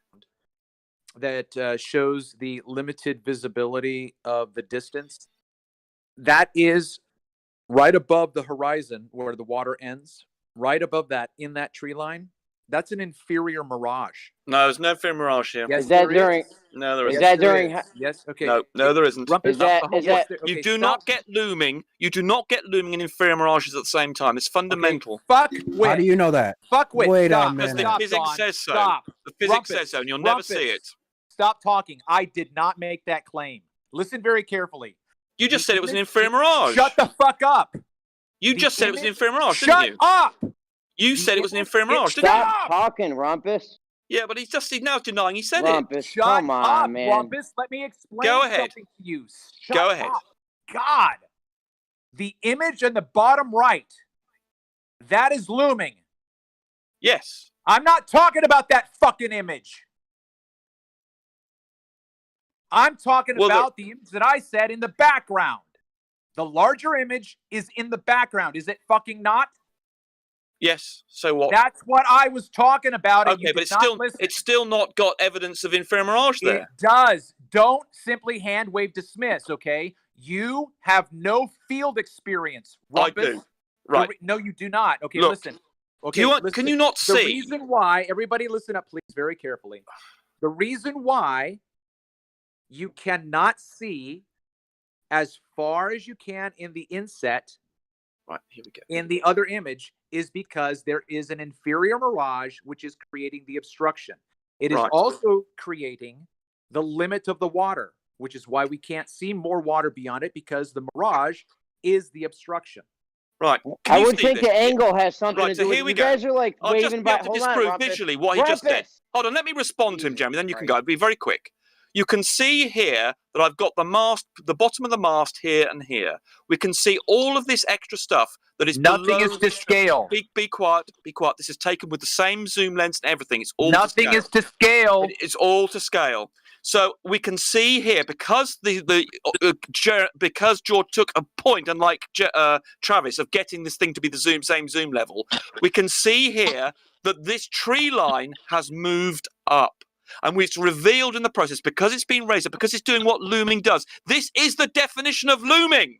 that shows the limited visibility of the distance, that is right above the horizon where the water ends, right above that in that tree line. That's an inferior mirage. No, there's no inferior mirage here. Yes, Is that there during? is. No, there Is isn't. that during? Yes. Okay. No, there isn't. Is that? Is that? You do not get looming. You do not get looming and inferior mirages at the same time. It's fundamental. Fuck with. How do you know that? Fuck with. Wait a Stop. minute. Because the physics Don. says so. Stop. The physics Rumpus. says so, and you'll never Rumpus. see it. Stop talking. I did not make that claim. Listen very carefully. You just said it was an inferior mirage. Shut the fuck up. You just said it was an inferior mirage, Shut didn't you? up. You said it was an inferior mirage, didn't you? Stop talking, Rumpus. Yeah, but he's now denying he said Rumpus, it. Shut come on, up, man. Rumpus. Let me explain Go ahead. something to you. Shut Go ahead. up. God. The image in the bottom right, that is looming. Yes. I'm not talking about that fucking image. I'm talking about the image that I said in the background. The larger image is in the background. Is it fucking not? Yes. So what? That's what I was talking about. And Okay, you but did it's still not got evidence of inferior mirage there. It does. Don't simply hand wave dismiss, okay? You have no field experience, Rumpus. I do. Right. No, you do not. Okay, Look, listen. Okay, can listen. you not see? The reason why, everybody listen up, please, very carefully. The reason why you cannot see as far as you can in the inset, right, here we go, in the other image, is because there is an inferior mirage which is creating the obstruction. It is also creating the limit of the water, which is why we can't see more water beyond it, because the mirage is the obstruction. Right. I would think the angle has something to do with it. You guys are like I'll waving just be by. able to Hold disprove on, visually what he just said. Hold on, let me respond to him, Jeremy, then you can go. It'll be very quick. You can see here that I've got the mast, the bottom of the mast here and here. We can see all of this extra stuff that is Nothing below is to scale. Be quiet, be quiet. This is taken with the same zoom lens and everything. It's all Nothing to is to scale. It's all to scale. So we can see here, because because George took a point, unlike Travis, of getting this thing to be the same zoom level, we can see here that this tree line has moved up. And it's revealed in the process, because it's been raised up, because it's doing what looming does. This is the definition of looming.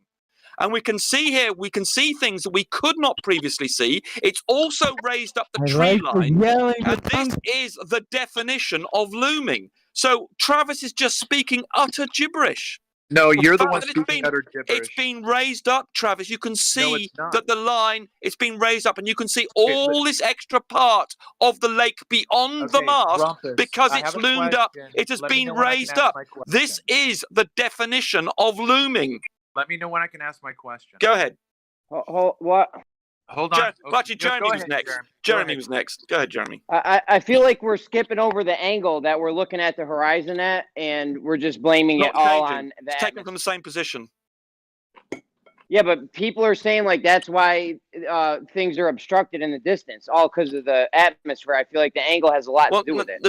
And we can see here, we can see things that we could not previously see. It's also raised up the tree line. And this is the definition of looming. So Travis is just speaking utter gibberish. No, you're the fact one that speaking utter gibberish. It's been raised up, Travis. You can see it's not. that the line, it's been raised up, and you can see all this extra part of the lake beyond the mast, Rumpus, because I it's have a loomed up. question. It has Let me been know when I can raised ask up. my question. This is the definition of looming. Let me know when I can ask my question. Go ahead. What? Hold on. Actually, Jeremy was next. Jeremy was next. Go ahead, Jeremy. I feel like we're skipping over the angle that we're looking at the horizon at, and we're just blaming it all on that. It's taken from the same position. Yeah, but people are saying like that's why things are obstructed in the distance, all because of the atmosphere. I feel like the angle has a lot to do with it.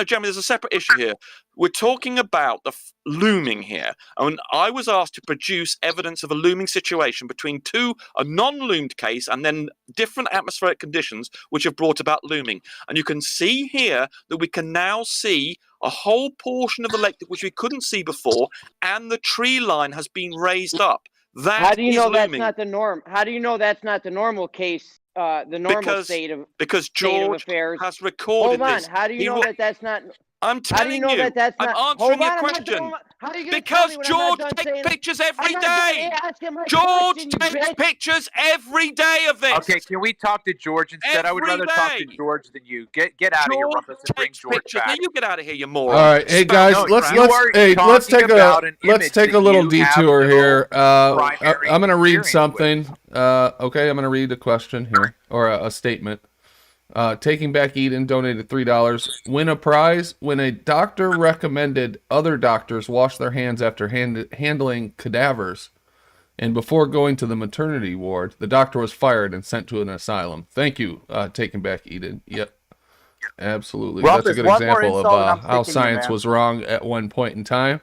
Jeremy, there's a separate issue here. We're talking about the looming here. And I was asked to produce evidence of a looming situation between a non-loomed case and then different atmospheric conditions which have brought about looming. And you can see here that we can now see a whole portion of the lake which we couldn't see before, and the tree line has been raised up. How do you know that's looming. not the norm? How do you know that's not the normal case? The normal state of because state of George affairs has recorded Hold on. this. How do you know that that's not? I'm How do you telling know you. that that's I'm not? answering Hold your on, I'm not question. doing. How are you going to tell Because me when I'm not George done takes saying? pictures I'm every not done day. asking my George question, you takes bitch. pictures every day of this. Okay, can we talk to George instead? I would Every rather talk to day. George than you. Get out of here, George Rumpus, and bring takes George pictures. Now back. you get out of here, you All moron. right, hey guys, No, let's you are take talking about an let's image take a that little you have detour no here. primary I'm gonna read experience something. Okay, I'm gonna read a question here or a statement. Taking Back Eden donated $3. Win a prize when a doctor recommended other doctors wash their hands after handling cadavers, and before going to the maternity ward, the doctor was fired and sent to an asylum. Thank you, Taking Back Eden. Yep, absolutely. Rumpus, That's a good one more example of insult and I'm how sticking you, science man. was wrong at one point in time.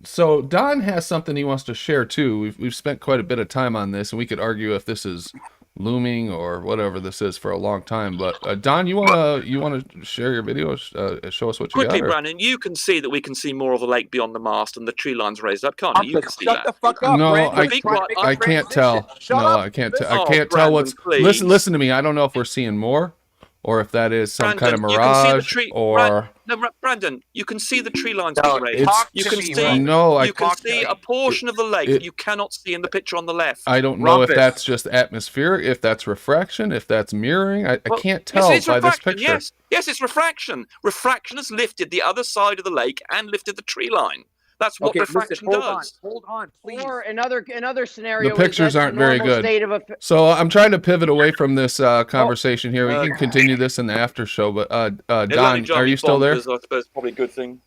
So Don has something he wants to share too. We've spent quite a bit of time on this, and we could argue if this is looming or whatever this is for a long time. But Don, you wanna share your video? Show us what you Quickly, got. Or? Brandon, you can see that we can see more of the lake beyond the mast and the tree lines raised up, can't you? You can see Shut that. the fuck up, No, Brandon. I can't tell. Shut No, up. I can't. Listen. I can't tell Brandon, what's. please. Listen to me. I don't know if we're seeing more, or if that is some kind of Brandon, you can see the mirage, tree. or. Brandon, you can see the tree lines No, being raised. It's You can me, see. no. You can see a portion of the lake that you cannot see in the picture on the left. I don't know if Rumpus. that's just atmospheric, if that's refraction, if that's mirroring. I Well, can't tell yes, it's by this refraction, picture. Yes, it's refraction. Refraction has lifted the other side of the lake and lifted the tree line. That's what Okay, refraction listen, does. hold on, please. Or another scenario. The pictures is that's aren't the very normal good. State of So I'm trying to pivot away from this conversation here. We can continue this in the after show. But Don, are you still there? I suppose probably a good thing.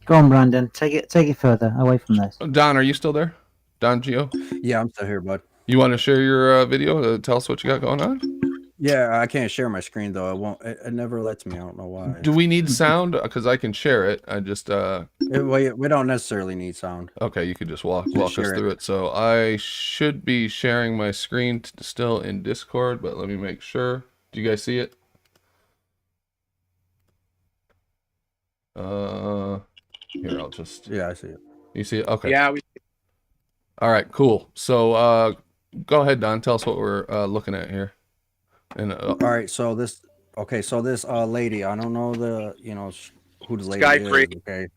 Go on, Brandon. Take it further away from this. Don, are you still there? Don Gio? Yeah, I'm still here, bud. You want to share your video? Tell us what you got going on. Yeah, I can't share my screen though. It won't. It never lets me. I don't know why. Do we need sound? Because I can share it. I just we don't necessarily need sound. Okay, you could just walk us through it. So I should be sharing my screen still in Discord, but let me make sure. Do you guys see it? Here, I'll just. Yeah, I see it. You see it? Okay. Yeah. All right, cool. So go ahead, Don. Tell us what we're looking at here. And all right, so this lady, I don't know who the lady Sky-free. is, okay,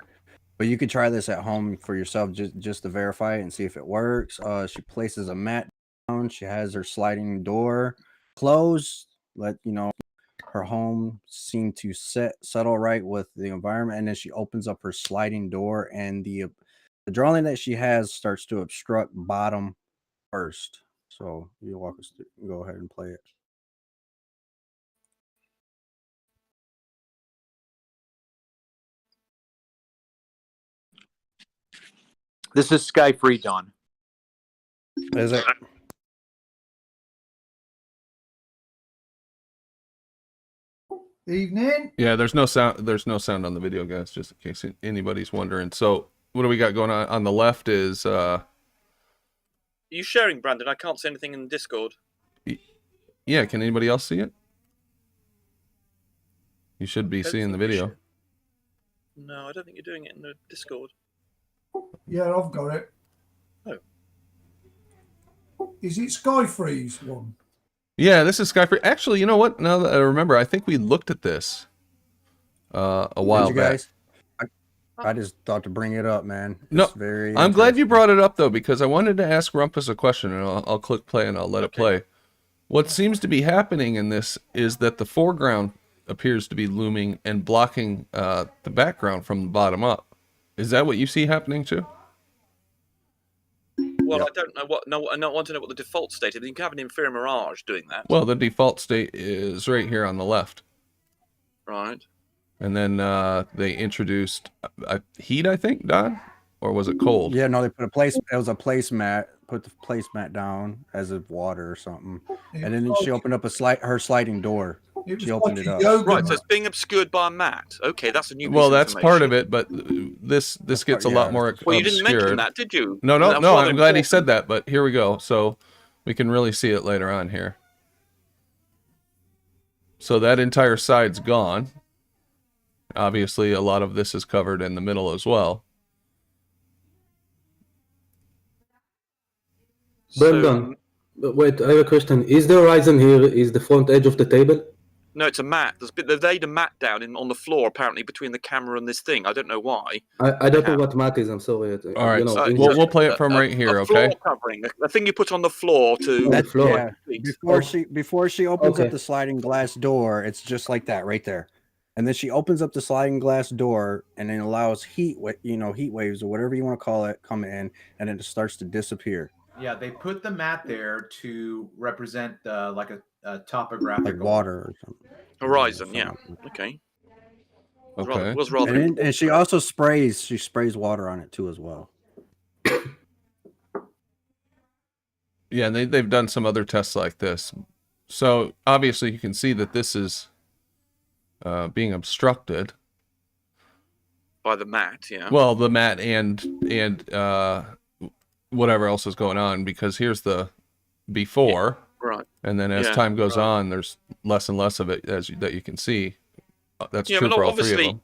but you could try this at home for yourself just to verify it and see if it works. She places a mat down. She has her sliding door closed. Her home seemed to settle right with the environment, and then she opens up her sliding door, and the drawing that she has starts to obstruct bottom first. So you walk us through. Go ahead and play it. This is Sky Free, Don. Is it? Evening. Yeah, there's no sound. There's no sound on the video, guys. Just in case anybody's wondering. So what do we got going on? On the left is. Are you sharing, Brandon? I can't see anything in the Discord. Yeah, can anybody else see it? You should be seeing the video. No, I don't think you're doing it in the Discord. Yeah, I've got it. Oh. Is it Sky Freeze one? Yeah, this is Skyfree. Actually, you know what? Now that I remember, I think we looked at this a while back. I just thought to bring it up, man. No, I'm glad you brought it up though, because I wanted to ask Rumpus a question, and I'll click play and I'll let it play. What seems to be happening in this is that the foreground appears to be looming and blocking the background from the bottom up. Is that what you see happening too? Well, I don't know what. No, I don't want to know what the default state is. You can have an inferior mirage doing that. Well, the default state is right here on the left. Right. And then they introduced heat, I think, Don? Or was it cold? Yeah, no, they put it was a placemat. Put the placemat down as if water or something. And then she opened up her sliding door. She opened it up. Right, so it's being obscured by a mat. Okay, that's a new piece Well, of that's part of information. it, but this gets a lot more Well, you obscured. didn't mention that, did you? No, That's rather I'm glad he important. said that, but here we go. So we can really see it later on here. So that entire side's gone. Obviously, a lot of this is covered in the middle as well. Brendan, wait, I have a question. Is the horizon here is the front edge of the table? No, it's a mat. They've laid a mat down on the floor, apparently, between the camera and this thing. I don't know why. I don't know what mat is. I'm sorry. All right, You know, we'll play it from right here, a floor okay? covering, the thing you put on the floor to. That's, floor. yeah. Before she opens Okay. up the sliding glass door, it's just like that right there. And then she opens up the sliding glass door and then allows heat waves or whatever you want to call it come in, and then it starts to disappear. Yeah, they put the mat there to represent like a topographical, like water or something. Horizon, yeah. Okay. Okay. Was rather And she also sprays water on it too as well. Yeah, and they've done some other tests like this. So obviously you can see that this is being obstructed by the mat, yeah. Well, the mat and whatever else is going on, because here's the before, right? And then as time goes on, there's less and less of it that you can see. That's true for all three of them.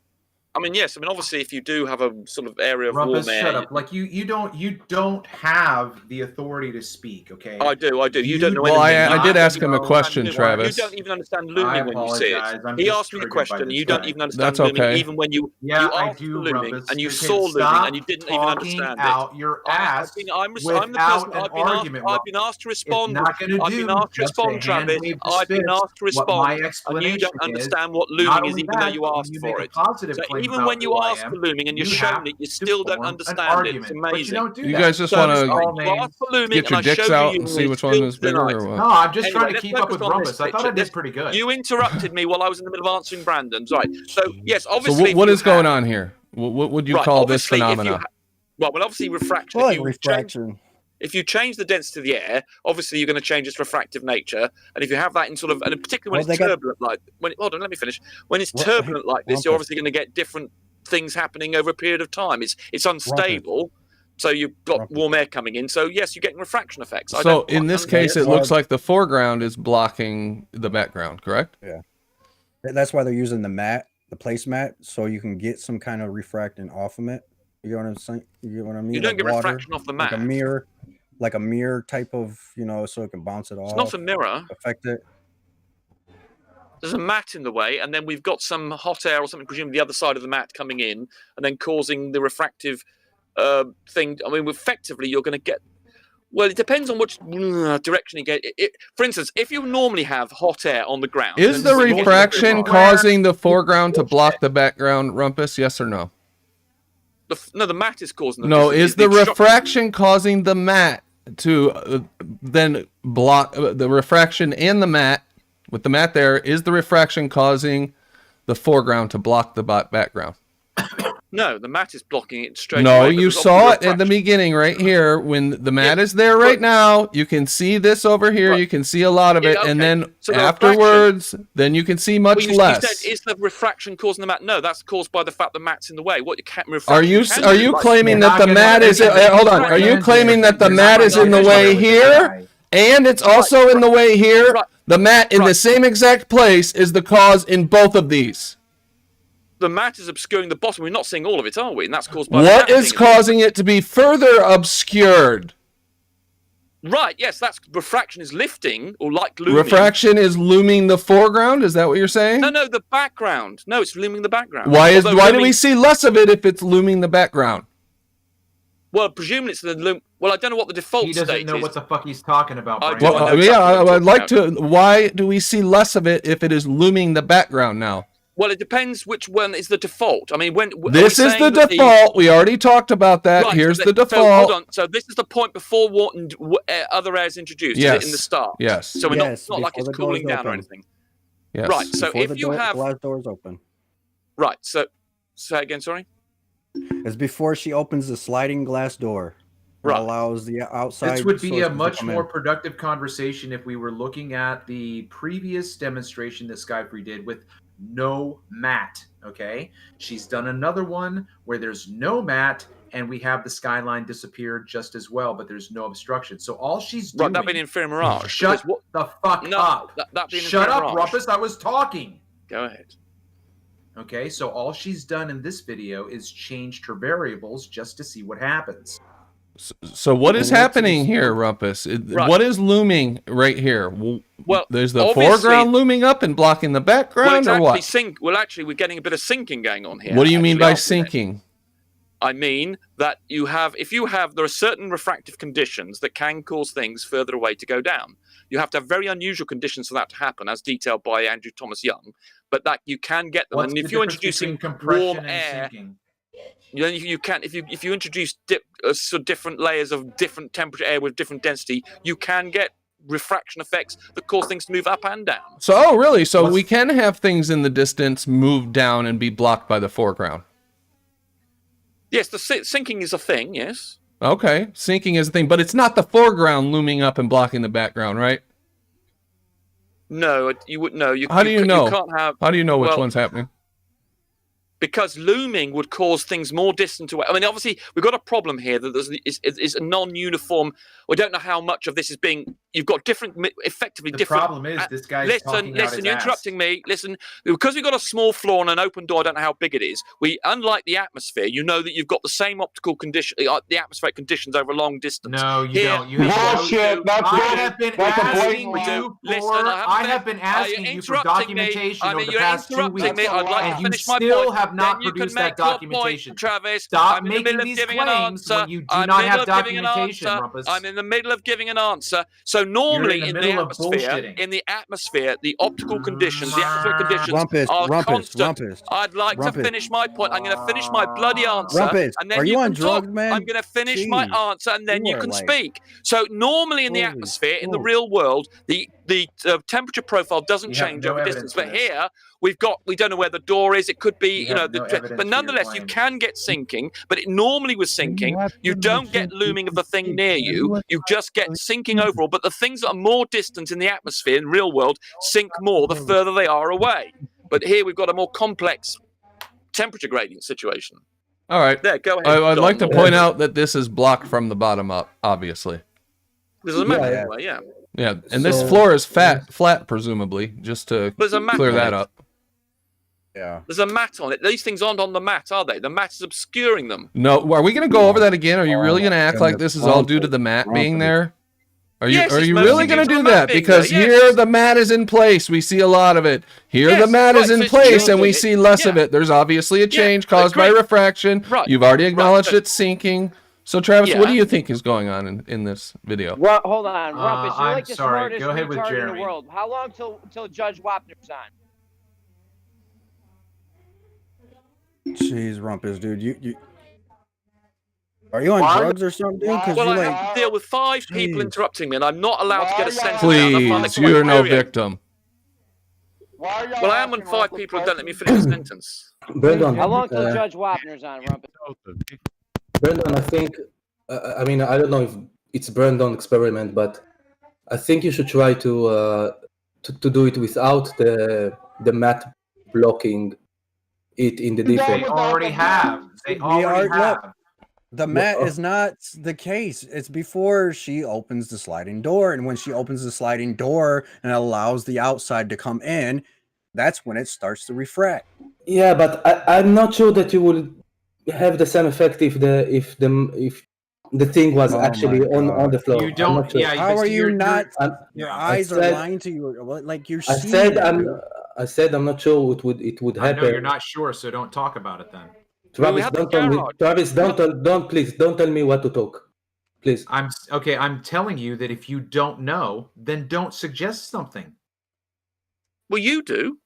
I mean, yes. I mean, obviously, if you do have a sort of area of Rumpus, warm air, shut up. Like you don't have the authority to speak. Okay. I do. You don't know. Well, anything. I did ask him a question, Travis. You don't even understand looming when you see it. He asked me a question, and you don't even understand That's looming, okay. even when you I do, looming Rumpus. and you Okay, saw looming stop and you didn't even understand out it. your ass I'm the person. without an I've been argument, asked to respond. It's not gonna I've do been asked to just a respond, Travis. hand wave to I've been spit. asked to What my respond, and you explanation don't is, understand what not looming is, only even though that, you when asked you for make a it. positive So claim even about when you who I ask am, for looming and you're you shown have it, you to still don't form an understand it. It's argument, but you amazing. don't do You that. guys just So want it's to all names. get your dicks out and see which one is bigger or what? No, I'm just Anyway, trying to let's keep up focus with on Rumpus. this I thought I picture. did pretty good. You interrupted me while I was in the middle of answering Brandon's. Right. So yes, So obviously. what is going on here? What would you call this phenomenon? Well, obviously refraction. Well, refraction. If you change the density of the air, obviously you're going to change its refractive nature. And if you have that in sort of, and particularly when it's turbulent, hold on, let me finish. When it's turbulent like this, you're obviously going to get different things happening over a period of time. It's unstable, so you've got warm air coming in. So yes, you're getting refraction effects. So in this case, it looks like the foreground is blocking the background, correct? Yeah. That's why they're using the mat, the placemat, so you can get some kind of refracting off of it. You know what I'm saying? You get what I mean? You don't get refraction off the mat. Like a mirror type of, so it can bounce it off. It's not a mirror. Affect it. There's a mat in the way, and then we've got some hot air or something, presumably the other side of the mat coming in, and then causing the refractive thing. I mean, effectively, you're going to get. Well, it depends on which direction you get. For instance, if you normally have hot air on the ground, is the refraction causing the foreground to block the background, Rumpus? Yes or no? No, the mat is causing. No, is the refraction causing the mat to then block the refraction and the mat? With the mat there, is the refraction causing the foreground to block the background? No, the mat is blocking it straight. No, you saw it in the beginning right here when the mat is there right now. You can see this over here. You can see a lot of it, and then afterwards, then you can see much less. You said, is the refraction causing the mat? No, that's caused by the fact the mat's in the way. What you can't Are you claiming that the mat is? Hold on. Are you claiming that the mat is in the way here, and it's also in the way here? The mat in the same exact place is the cause in both of these. The mat is obscuring the bottom. We're not seeing all of it, are we? And that's caused by what is causing it to be further obscured? Right. Yes, that's refraction is lifting or like looming. Refraction is looming the foreground. Is that what you're saying? No, the background. No, it's looming the background. Why do we see less of it if it's looming the background? Well, presumably it's the loom. Well, I don't know what the default state is. He doesn't know what the fuck he's talking about. Well, yeah, I'd like to. Why do we see less of it if it is looming the background now? Well, it depends which one is the default. I mean, this is the default. We already talked about that. Right, Here's the default. So, hold on. So this is the point before other air is introduced. Yes. Is it in the start? Yes. So we're it's not like it's cooling down or anything. Yes. Right. So if you have glass doors open. Right. So say again. Sorry. It's before she opens the sliding glass door. Right. Allows the outside. This would be a much more productive conversation if we were looking at the previous demonstration that Skyfree did with no mat. Okay, she's done another one where there's no mat and we have the skyline disappear just as well, but there's no obstruction. So all she's doing. Right, that being Inferior Mirage. Shut the fuck up. Shut up, Rumpus. I was talking. Go ahead. Okay, so all she's done in this video is changed her variables just to see what happens. So what is happening here, Rumpus? What is looming right here? Well, there's the obviously- foreground looming up and blocking the background, or what? Actually, we're getting a bit of syncing going on here. What do you mean by aren't we? syncing? I mean that there are certain refractive conditions that can cause things further away to go down. You have to have very unusual conditions for that to happen, as detailed by Andrew Thomas Young. But that you can get them, What's and if the you're difference introducing between compression warm and air, sinking? you can if you introduce sort of different layers of different temperature air with different density, you can get refraction effects that cause things to move up and down. So, oh, really? So we can have things in the distance move down and be blocked by the foreground. Yes, the sinking is a thing. Yes. Okay, sinking is a thing, but it's not the foreground looming up and blocking the background, right? No, you would know. How do you know? You can't have. How do you know which one's happening? Because looming would cause things more distant away. I mean, obviously, we've got a problem here that is a non-uniform. We don't know how much of this is being. You've got effectively The different. problem is this guy's talking out his you're ass. interrupting me. Listen, because we've got a small floor and an open door. I don't know how big it is. Unlike the atmosphere, you know that you've got the same optical condition, the atmospheric conditions over a long distance. No, you don't. You Bullshit. I have been asking you Listen, for. I I have been asking you for interrupting me. documentation I mean, over the you're past 2 interrupting weeks, me. I'd like to and you finish my still point. have not Then you can produced that make your point, documentation. Travis. Stop I'm in the making middle of these giving an claims answer. when you do I'm not in the have middle of giving an documentation, answer. Rumpus. I'm in the middle of giving an answer. So normally You're in the in the middle of atmosphere, the optical conditions, the atmospheric conditions are Rumpus, constant. I'd like to finish my point. I'm going to finish my bloody answer, Rumpus, and then are you on can talk. drugs, man? I'm going to finish my Jeez. answer, and then you are can like- speak. So normally in the atmosphere, in the real world, the temperature profile doesn't You have change no over evidence distance. for But this. here we don't know where the door is. It could be, You have no evidence for but your nonetheless, you claim. can get sinking. But normally with sinking, you don't get looming of the thing near you. You just get sinking overall. But the things that are more distant in the atmosphere in real world sink more the further they are away. But here we've got a more complex temperature gradient situation. All right. There, go ahead. I'd like to John. point out that this is blocked from the bottom up, obviously. There's a map anyway, yeah. Yeah, and this floor is flat, presumably, just to There's a map clear on that it. up. Yeah. There's a mat on it. These things aren't on the mat, are they? The mat is obscuring them. No, are we going to go over that again? Are you really going to act like this is all due to the mat being there? Are you Yes, are it's you mostly really due going to to the do mat that? being Because there, here the mat is in place. We see a lot of it. Here the Yes, mat is right, in so it's place, and we changing see it. less of Yeah. it. There's obviously a change I caused by agree. refraction. Right. You've already acknowledged Right, but- it's sinking. So, Travis, what do Yeah. you think is going on in this video? Well, hold on, Rumpus. You're I'm like the sorry. smartest Go ahead with retard in Jeremy. the world. How long till Judge Wapner's on? Jeez, Rumpus, dude, you are you on drugs or something, dude? Because Well, you I like, have to deal with 5 people Jeez. interrupting me, and I'm not allowed to get a sentence out. I find that Please, quite you're no infuriating. victim. Well, I am when 5 people don't let me finish a sentence. Brendan, How long till Judge Wapner's on, Rumpus? Brendan, I think, I mean, I don't know if it's burned on experiment, but I think you should try to do it without the mat blocking it in the They default. already have. They already have. the mat is not the case. It's before she opens the sliding door, and when she opens the sliding door and allows the outside to come in, that's when it starts to refract. Yeah, but I'm not sure that you will have the same effect if the thing was Oh actually my on the God. floor. You I'm don't. not sure. Yeah. How but are see, you not? I'm- Your I eyes are said- lying to you. Like you're I seeing said it, I'm. dude. I said I'm not sure it would I happen. know you're not sure, so don't talk about it then. Travis, had the don't tell me. garage. Travis, don't tell me what to talk, please. I'm okay. I'm telling you that if you don't know, then don't suggest something. Well, you do.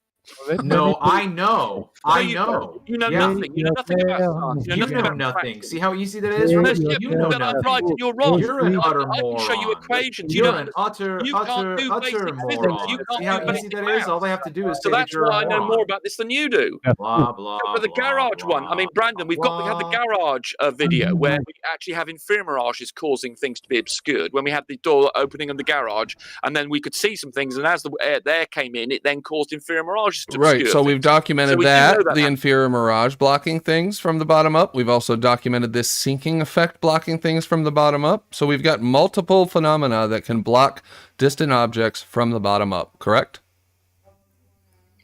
No, I know. I you know. don't. You know Yeah. nothing. You know nothing about science. You know You nothing know about nothing. practice. See how easy that is, Unless Rumpus? you You know that I'm right nothing. and you're wrong. You're an utter I can show you moron. equations. You You're don't. an utter, You can't utter, do utter basic physics. moron. You can't See how do easy basic that is? maths. All they have to do is So say that that's you're why I a know moron. more about this than you do. Blah blah. For the blah, garage blah, one, I mean, Brandon, we had the garage video where we actually have infirmirages causing things to be obscured. When we had the door opening in the garage, and then we could see some things, and as the air came in, it then caused infirmirages to obscure. Right, so we've documented So we do know that, that the happened. inferior mirage blocking things from the bottom up. We've also documented this sinking effect blocking things from the bottom up. So we've got multiple phenomena that can block distant objects from the bottom up, correct?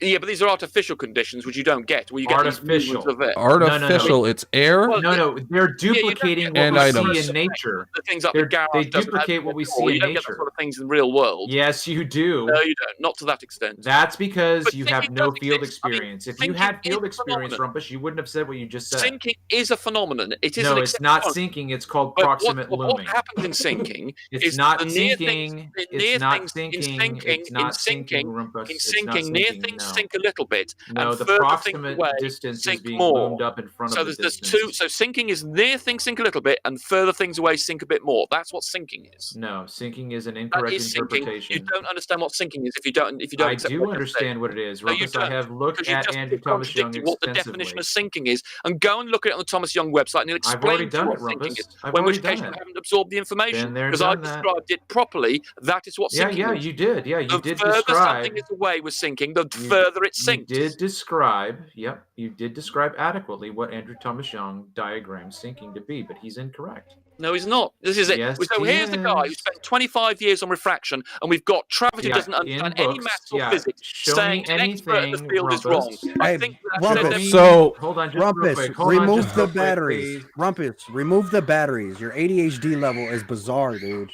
Yeah, but these are artificial conditions which you don't get. Where you get Artificial. Of it. Artificial. It's air. Well, No, they're duplicating what And we items. see in nature. The things up the garage. They duplicate what we see You in don't get that nature. sort of things in the real world. Yes, you do. No, you don't. Not to that extent. That's because But you thinking have no does field exist. I mean, experience. If you thinking had is field a experience, phenomenon. Rumpus, you wouldn't have said what you just said. Sinking is a phenomenon. It is No, an it's not phenomenon. sinking. It's called But proximate what looming. happens in sinking It's is not the near sinking. things, It's near not things sinking. in sinking, It's not in sinking, sinking, Rumpus. in It's not sinking, near sinking. things No. sink a little bit, No, and the further things proximate away distance is sink being more. loomed up in front So of the there's distance. two. So sinking is near things sink a little bit, and further things away sink a bit more. That's what sinking is. No, sinking is an That incorrect is sinking. interpretation. You don't understand what sinking is if you don't. I accept do what I just understand said. what it is, No, you Rumpus. I don't, have looked because you at just Andrew Thomas Young contradicted what the definition extensively. of sinking is, and go and look at it on the Thomas Young website, and he'll I've already explain to you done what it, sinking Rumpus. is. I've In which already case done you it. haven't absorbed the information Been there, because I done that. described it properly. That is what Yeah, sinking yeah, is. you did. Yeah, you The did further describe. something is away with sinking, the further it You sinks. did describe. Yep, you did describe adequately what Andrew Thomas Young diagrammed sinking to be, but he's incorrect. No, he's not. This is it. Yes, So he here's the guy who is. spent 25 years on refraction, and we've got Travis who Yeah, doesn't in understand any books, maths or yeah, physics show saying me an expert in the anything, field is wrong. Rumpus. I Hey, think that Rumpus. says So Hold on, just real Rumpus, quick. Hold on, remove just the real quick, batteries. please. Rumpus, remove the batteries. Your ADHD level is bizarre, dude.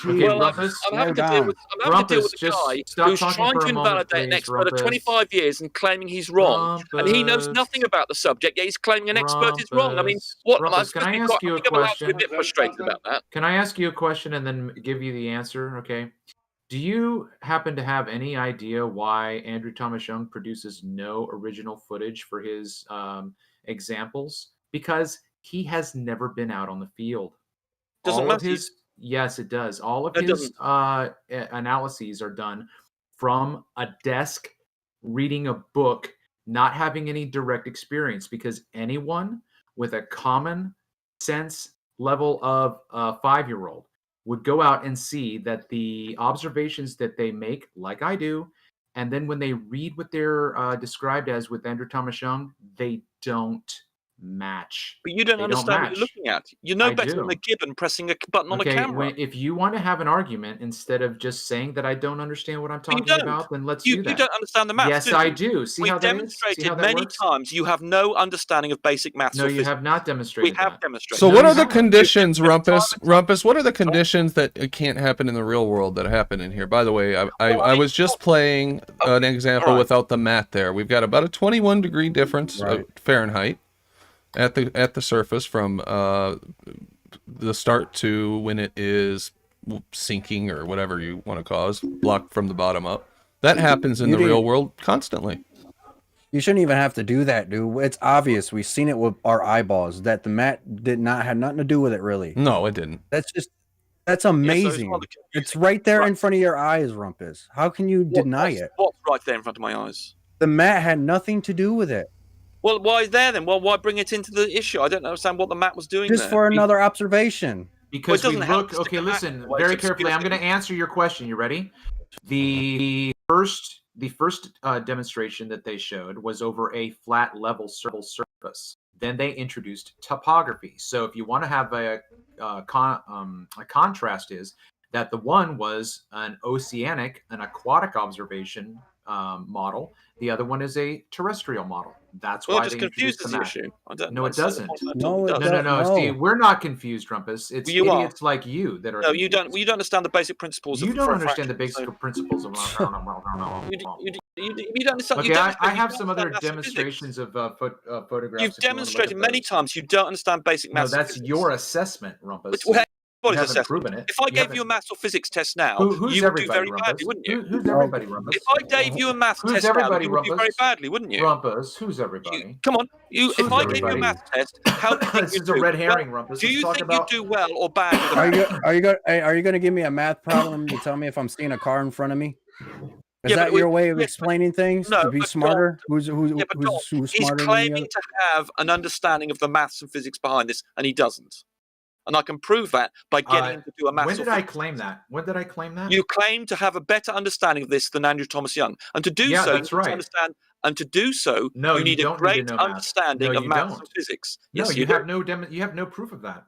Okay, well, Rumpus. I'm having Slow to deal down. with I'm having to deal with Rumpus, a guy just stop who's talking trying for to a moment, invalidate an please, expert of Rumpus. 25 years and claiming he's wrong, and he knows Rumpus. nothing about the subject. Yet he's claiming an expert is wrong. I mean, Rumpus. what? Rumpus, can I I ask you a think I'm allowed to be a question? bit frustrated about that. Can I ask you a question and then give you the answer? Okay. Do you happen to have any idea why Andrew Thomas Young produces no original footage for his examples? Because he has never been out on the field. Doesn't All of matter. his Yes, it does. All of It his doesn't. analyses are done from a desk reading a book, not having any direct experience, because anyone with a common sense level of a 5-year-old would go out and see that the observations that they make, like I do, and then when they read what they're described as with Andrew Thomas Young, they don't match. But you don't They understand what match. you're looking at. You know I better do. than a gibbon pressing a button on a camera. If you want to have an argument instead of just saying that I don't understand what I'm But you talking don't. about, then let's You do that. don't understand the maths, Yes, do I you? do. See We've how that is? See demonstrated how that many works? times you have no understanding of basic maths No, or you physics. have not demonstrated We have that. demonstrated. So No, what you are the haven't. conditions, Rumpus? Rumpus, what are the conditions that can't happen in the real world that happen in here? By the way, I was just playing an example without the mat there. We've got about a 21-degree difference Fahrenheit at the surface from the start to when it is sinking or whatever you want to cause, blocked from the bottom up. That happens in the real world constantly. You shouldn't even have to do that, dude. It's obvious. We've seen it with our eyeballs that the mat had nothing to do with it, really. No, it didn't. That's amazing. It's right there in front of your eyes, Rumpus. How can you deny it? What's right there in front of my eyes? The mat had nothing to do with it. Well, why is there then? Well, why bring it into the issue? I don't understand what the map was doing Just there. for another observation. Because Well, it we doesn't help look. us to Okay, come back listen to why very it's carefully. I'm obscure. going to answer your question. You ready? The first demonstration that they showed was over a flat level surface. Then they introduced topography. So if you want to have a contrast, is that the one was an aquatic observation model. The other one is a terrestrial model. That's Well, why it just they introduced confuses the the map. issue. I don't No, it understand doesn't. the point at all. It No. does. See, we're not confused, Rumpus. It's Well, you are. idiots like you that are. No, you don't. Well, you don't understand the basic principles. You of don't understand the refraction, basic principles of. You don't understand. Okay, you I demonstrate- you have don't some other understand maths and physics. demonstrations of photographs. You've if you wanna look demonstrated at many those. times you don't understand basic No, maths. and that's physics. your assessment, Rumpus. Well, You everybody's haven't assessment. proven it. If I You gave haven't- you a maths or physics test now, Who's you would do everybody, very Rumpus? badly, wouldn't you? Who's everybody, Rumpus? If I gave you a maths Who's test now, everybody, you would do very Rumpus? badly, wouldn't you? Rumpus, who's everybody? Come on, if Who's I gave you a everybody? maths test, how do you think This you'd is a do? red herring, Well, Rumpus. Do Let's you talk think about- you'd do well or bad? With a Are you gonna give me a math problem to tell me if I'm seeing a car in front of me? Is Yeah, that but your way of explaining things? No, to be but smarter? Who's Yeah, but Don, who's he's smarter than the claiming other? to have an understanding of the maths and physics behind this, and he doesn't. And I can prove that by getting him to do a maths. When or did I physics. claim that? When did I claim that? You claim to have a better understanding of this than Andrew Thomas Young, and to do Yeah, so, that's you need to right. understand. And to do so, No, you you need don't a need to great know math. understanding No, of you maths don't. and physics. No, Yes, you do. have no you have no proof of that.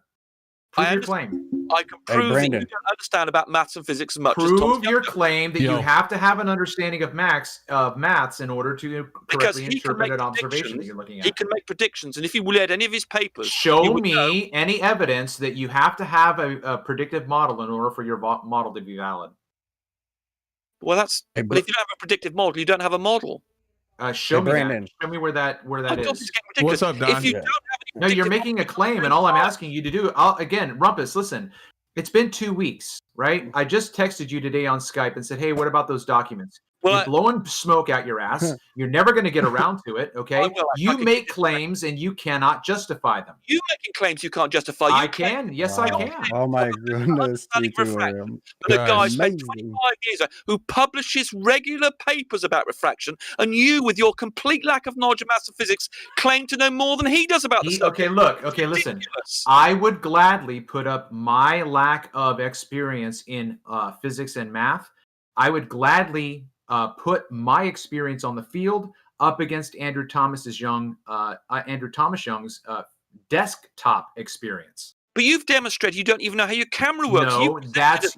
Prove your claim. I can prove that you don't understand about maths and physics as much as Tom Prove your claim that you have to have an understanding of maths in order to correctly interpret an observation that you're looking at. He can make predictions, and if you read any of his papers, show me any evidence that you have to have a predictive model in order for your model to be valid. Well, that's. But if you don't have a predictive model, you don't have a model. Show me that. Show me where that is. What's up, Don? If you don't have any No, you're making a claim, and all I'm asking you to do, again, Rumpus, listen. It's been 2 weeks, right? I just texted you today on Skype and said, hey, what about those documents? Well, you're blowing smoke out your ass. You're never going to get around to it, okay? You make claims and you cannot justify them. You making claims you can't justify. I can. Yes, I can. Oh my goodness. But a guy spent 25 years who publishes regular papers about refraction, and you, with your complete lack of knowledge of maths and physics, claim to know more than he does about the subject. Okay, listen. I would gladly put up my lack of experience in physics and math. I would gladly put my experience on the field up against Andrew Thomas Young's desktop experience. But you've demonstrated you don't even know how your camera works. No, that is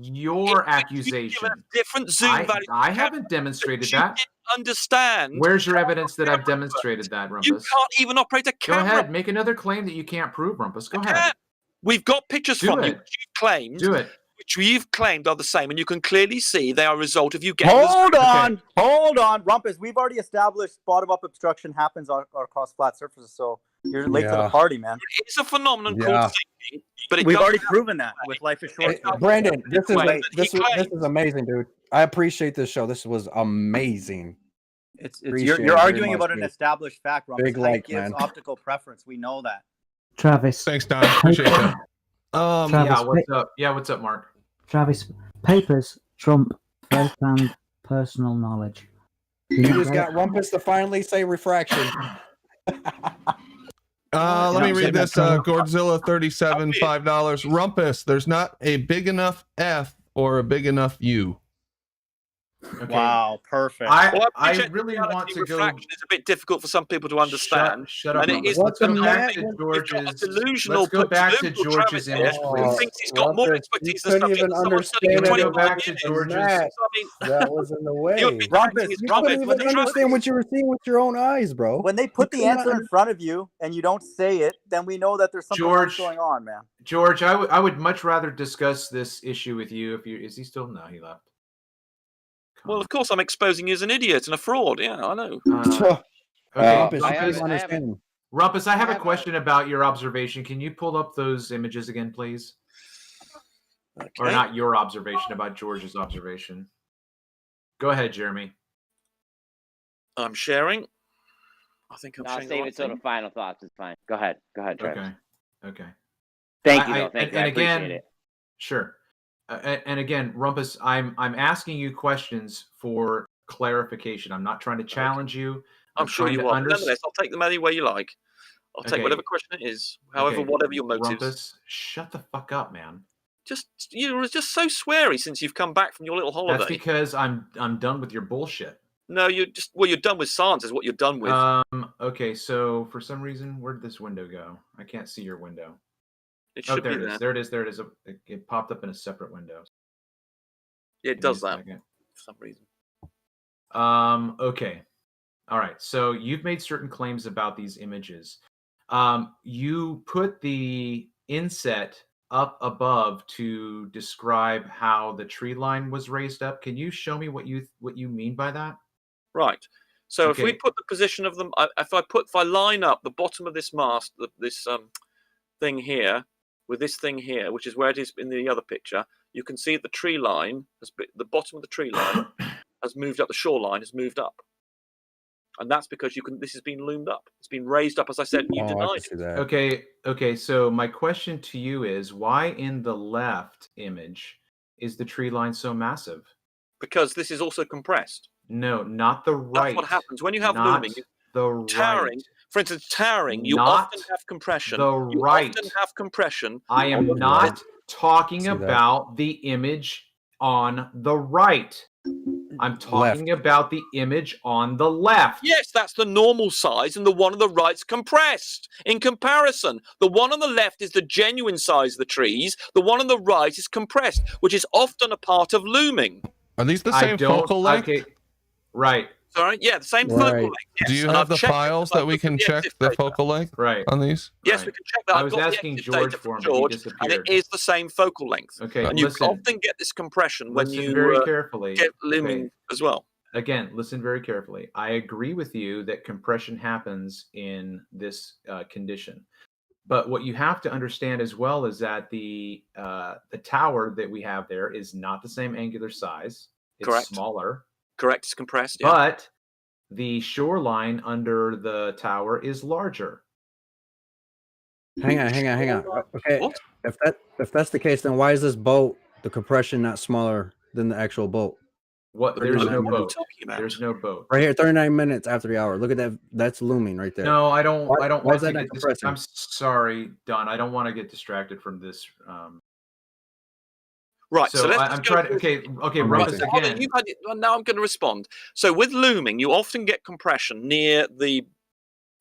your accusation. Different zoom value. I haven't demonstrated that. Understand? Where's your evidence that I've demonstrated that, Rumpus? You can't even operate a camera. Go ahead, make another claim that you can't prove, Rumpus. Go ahead. We've got pictures from you, which you've claimed. Do it. Which you've claimed are the same, and you can clearly see they are a result of you getting. Hold on, Rumpus. We've already established bottom-up obstruction happens across flat surfaces, so you're late to the party, man. It's a phenomenon called thinking, but we've already proven that with Life is Short. Brandon, this is amazing, dude. I appreciate this show. This was amazing. You're arguing about an established fact, Rumpus. Big like, gives man. optical preference. We know that. Travis. Thanks, Don. Appreciate that. What's up, Mark? Travis, papers trump first-hand personal knowledge. You just got Rumpus to finally say refraction. Let me read this. Godzilla 37, $5. Rumpus, there's not a big enough F or a big enough U. Okay. Wow, perfect. I really want to go. It's a bit difficult for some people to understand. Shut up. And it is Let's go back to George's image, please. Who thinks he's got more expertise than couldn't even understand Go back to George's. That was in the way. Rumpus, You couldn't even understand what you were seeing with your own eyes, bro. When they put the answer in front of you and you don't say it, then we know that there's something else going on, man. George, I would much rather discuss this issue with you. Is he still? No, he left. Well, of course, I'm exposing you as an idiot and a fraud. Yeah, I know. Rumpus, I have a question about your observation. Can you pull up those images again, please? Okay. Or not your observation, about George's observation. Go ahead, Jeremy. I'm sharing. I think I'm sharing. I'll save it till the final thoughts. It's fine. Go ahead, Travis. Okay. Thank you. I appreciate it. Sure. And again, Rumpus, I'm asking you questions for clarification. I'm not trying to challenge you. I'm sure you are. Nonetheless, I'll take them any way you like. I'll take whatever question it is, however, whatever your motives. Rumpus, shut the fuck up, man. You're just so sweary since you've come back from your little holiday. That's because I'm done with your bullshit. No, you're done with science is what you're done with. Okay, so for some reason, where'd this window go? I can't see your window. It should there be it is. There it is. There it is. It popped up in a separate window. Yeah, it does that for some reason. Okay. All right. So you've made certain claims about these images. You put the inset up above to describe how the tree line was raised up. Can you show me what you mean by that? Right. So if we put the position of them, if I line up the bottom of this mast, this thing here, with this thing here, which is where it is in the other picture, you can see the tree line, the bottom of the tree line has moved up, the shoreline has moved up. And that's because this has been loomed up. It's been raised up, as I said, and you denied it. Okay, so my question to you is, why in the left image is the tree line so massive? Because this is also compressed. No, not the right. That's what happens. When you have looming, towering, for instance, towering, you often have compression. Often have compression. I am not talking about the image on the right. I'm talking about the image on the left. Yes, that's the normal size, and the one on the right's compressed. In comparison, the one on the left is the genuine size of the trees. The one on the right is compressed, which is often a part of looming. Are these the same focal length? Okay, right. Sorry, yeah, the same focal length. Yes. Do you and have I've the checked files it, that we can check the focal length on these? Yes, we can check that. I I've was got asking the George data for from him, but he George, and it disappeared. is the same focal length. Okay, and you listen. often get this compression when Listen you very carefully. get looming Okay. as well. Again, listen very carefully. I agree with you that compression happens in this condition. But what you have to understand as well is that the tower that we have there is not the same angular size. It's Correct. smaller. Correct, it's compressed. Yeah. But the shoreline under the tower is larger. Hang on. Okay, if that's the case, then why is this boat, the compression, not smaller than the actual boat? What? There's no boat. There's no boat. Right here, 39 minutes after the hour. Look at that. That's looming right there. No, I don't. I don't Why want is that to not get. compressing? I'm sorry, Don. I don't want to get distracted from this. Right, So, let's I'm just go trying. through- Okay, Right, Rumpus hold on, again. now I'm going to respond. So with looming, you often get compression near the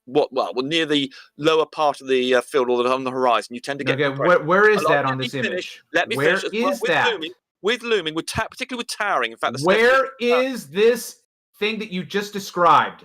near the lower part of the field or on the horizon. You tend to get Okay, compression. where is And that let on me this finish. image? Let me Where finish. As well. is that? With looming, particularly with towering. In fact, Where is this thing that you just described?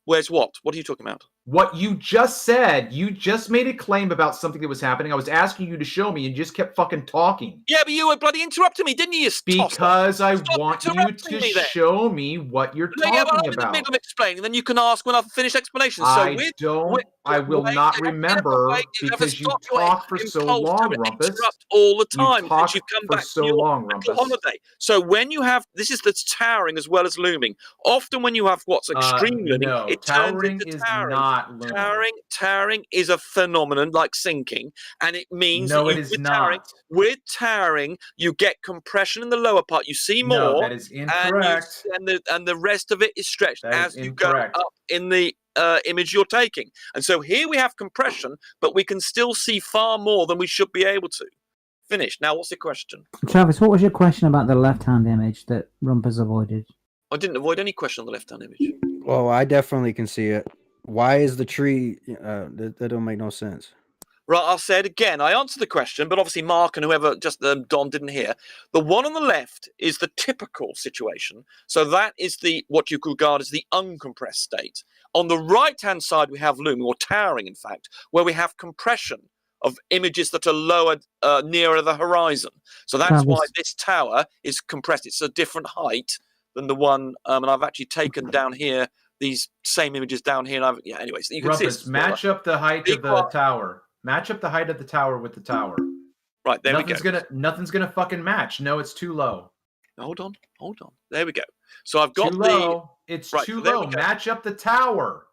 Where's what? What are you talking about? What you just said, you just made a claim about something that was happening. I was asking you to show me, and you just kept fucking talking. Yeah, but you were bloody interrupting me, didn't you? Because I want you interrupting to me then. show me what you're Yeah, but talking I'm in the about. middle of explaining, then you can ask when I've finished explanation. So I will not remember because you talk for so long, Rumpus. Interrupt all the You time talk since you've come for back so to your long, little Rumpus. holiday. So when you have this is the towering as well as looming. Often when you have what's extreme looming, no, it turns towering into is towering. not looming. Towering is a phenomenon like sinking, and it means No, that it is with not. towering, you get compression in the lower part. You see No, more. that is incorrect. And the rest of it is stretched That as is you go incorrect. up in the image you're taking. And so here we have compression, but we can still see far more than we should be able to. Finish. Now, what's the question? Travis, what was your question about the left-hand image that Rumpus avoided? I didn't avoid any question on the left-hand image. Well, I definitely can see it. Why is the tree? That don't make no sense. Right, I'll say it again. I answered the question, but obviously Mark and whoever, just Don didn't hear. The one on the left is the typical situation. So that is what you could regard as the uncompressed state. On the right-hand side, we have looming, or towering, in fact, where we have compression of images that are lowered nearer the horizon. So that's why this tower is compressed. It's a different height than the one, and I've actually taken down here these same images down here. And anyways, you can Rumpus, see. match up the height of the tower. Match up the height of the tower with the tower. Right, there we go. Nothing's gonna fucking match. No, it's too low. Hold on. There we go. So I've got too low. It's right, too so there low. we go. Match up the tower.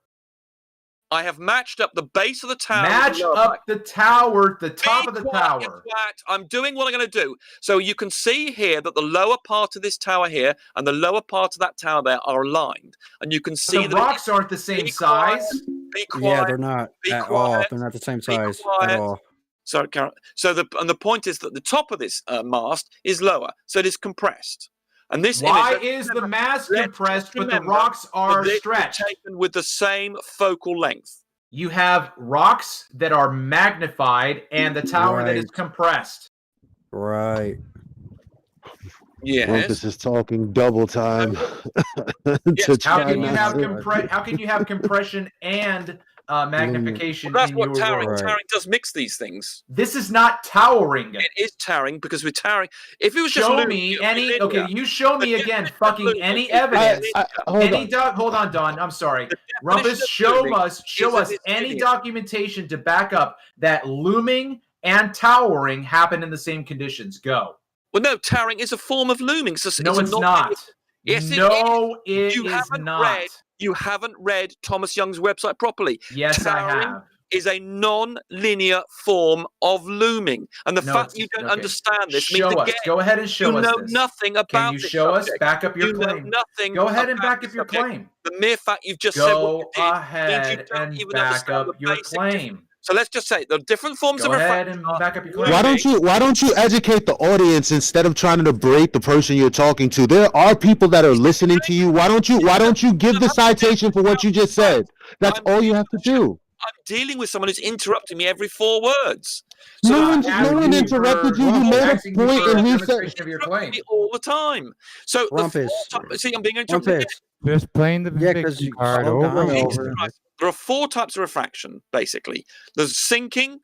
I have matched up the base of the tower. Match up the tower, the top of the tower. In fact, I'm doing what I'm going to do. So you can see here that the lower part of this tower here and the lower part of that tower there are aligned. And you can see the rocks aren't the same size. Be quiet. Yeah, they're not at all. They're not the same size at all. Sorry, Karen. So the point is that the top of this mast is lower, so it is compressed. And this Why image, is the mast compressed, but the rocks are stretched? Taken with the same focal length. You have rocks that are magnified and the tower that is compressed. Right. Yes. Rumpus is talking double time. How can you have compression and magnification? Well, that's in what your towering. world? Towering does mix these things. This is not towering. It is towering because we're towering. If it was just show me any. Okay, you show me again. Fucking any evidence. Hold on, Don. I'm sorry. Rumpus, show us any documentation to back up that looming and towering happen in the same conditions. Go. Well, no, towering is a form of looming. No, it's not. Yes, no, it is. You haven't not. You haven't read Thomas Young's website properly. Yes, towering I have. Is a non-linear form of looming, and the fact you don't understand this means us. Go ahead and show us. You know nothing about. Can you show us? Back up your claim. Know nothing. Go ahead and back up your claim. The mere fact you've just said what you did ahead means you don't and even back understand up the your basic claim. So let's just say the different forms of refraction. Back up your claim. Why don't you educate the audience instead of trying to berate the person you're talking to? There are people that are listening to you. Why don't you give the citation for what you just said? That's all you have to do. I'm dealing with someone who's interrupting me every 4 words. So no one interrupted you. You made a point, and he said all the time. So see, I'm being interrupted. Just playing the victim card over and over. There are 4 types of refraction, basically. There's sinking.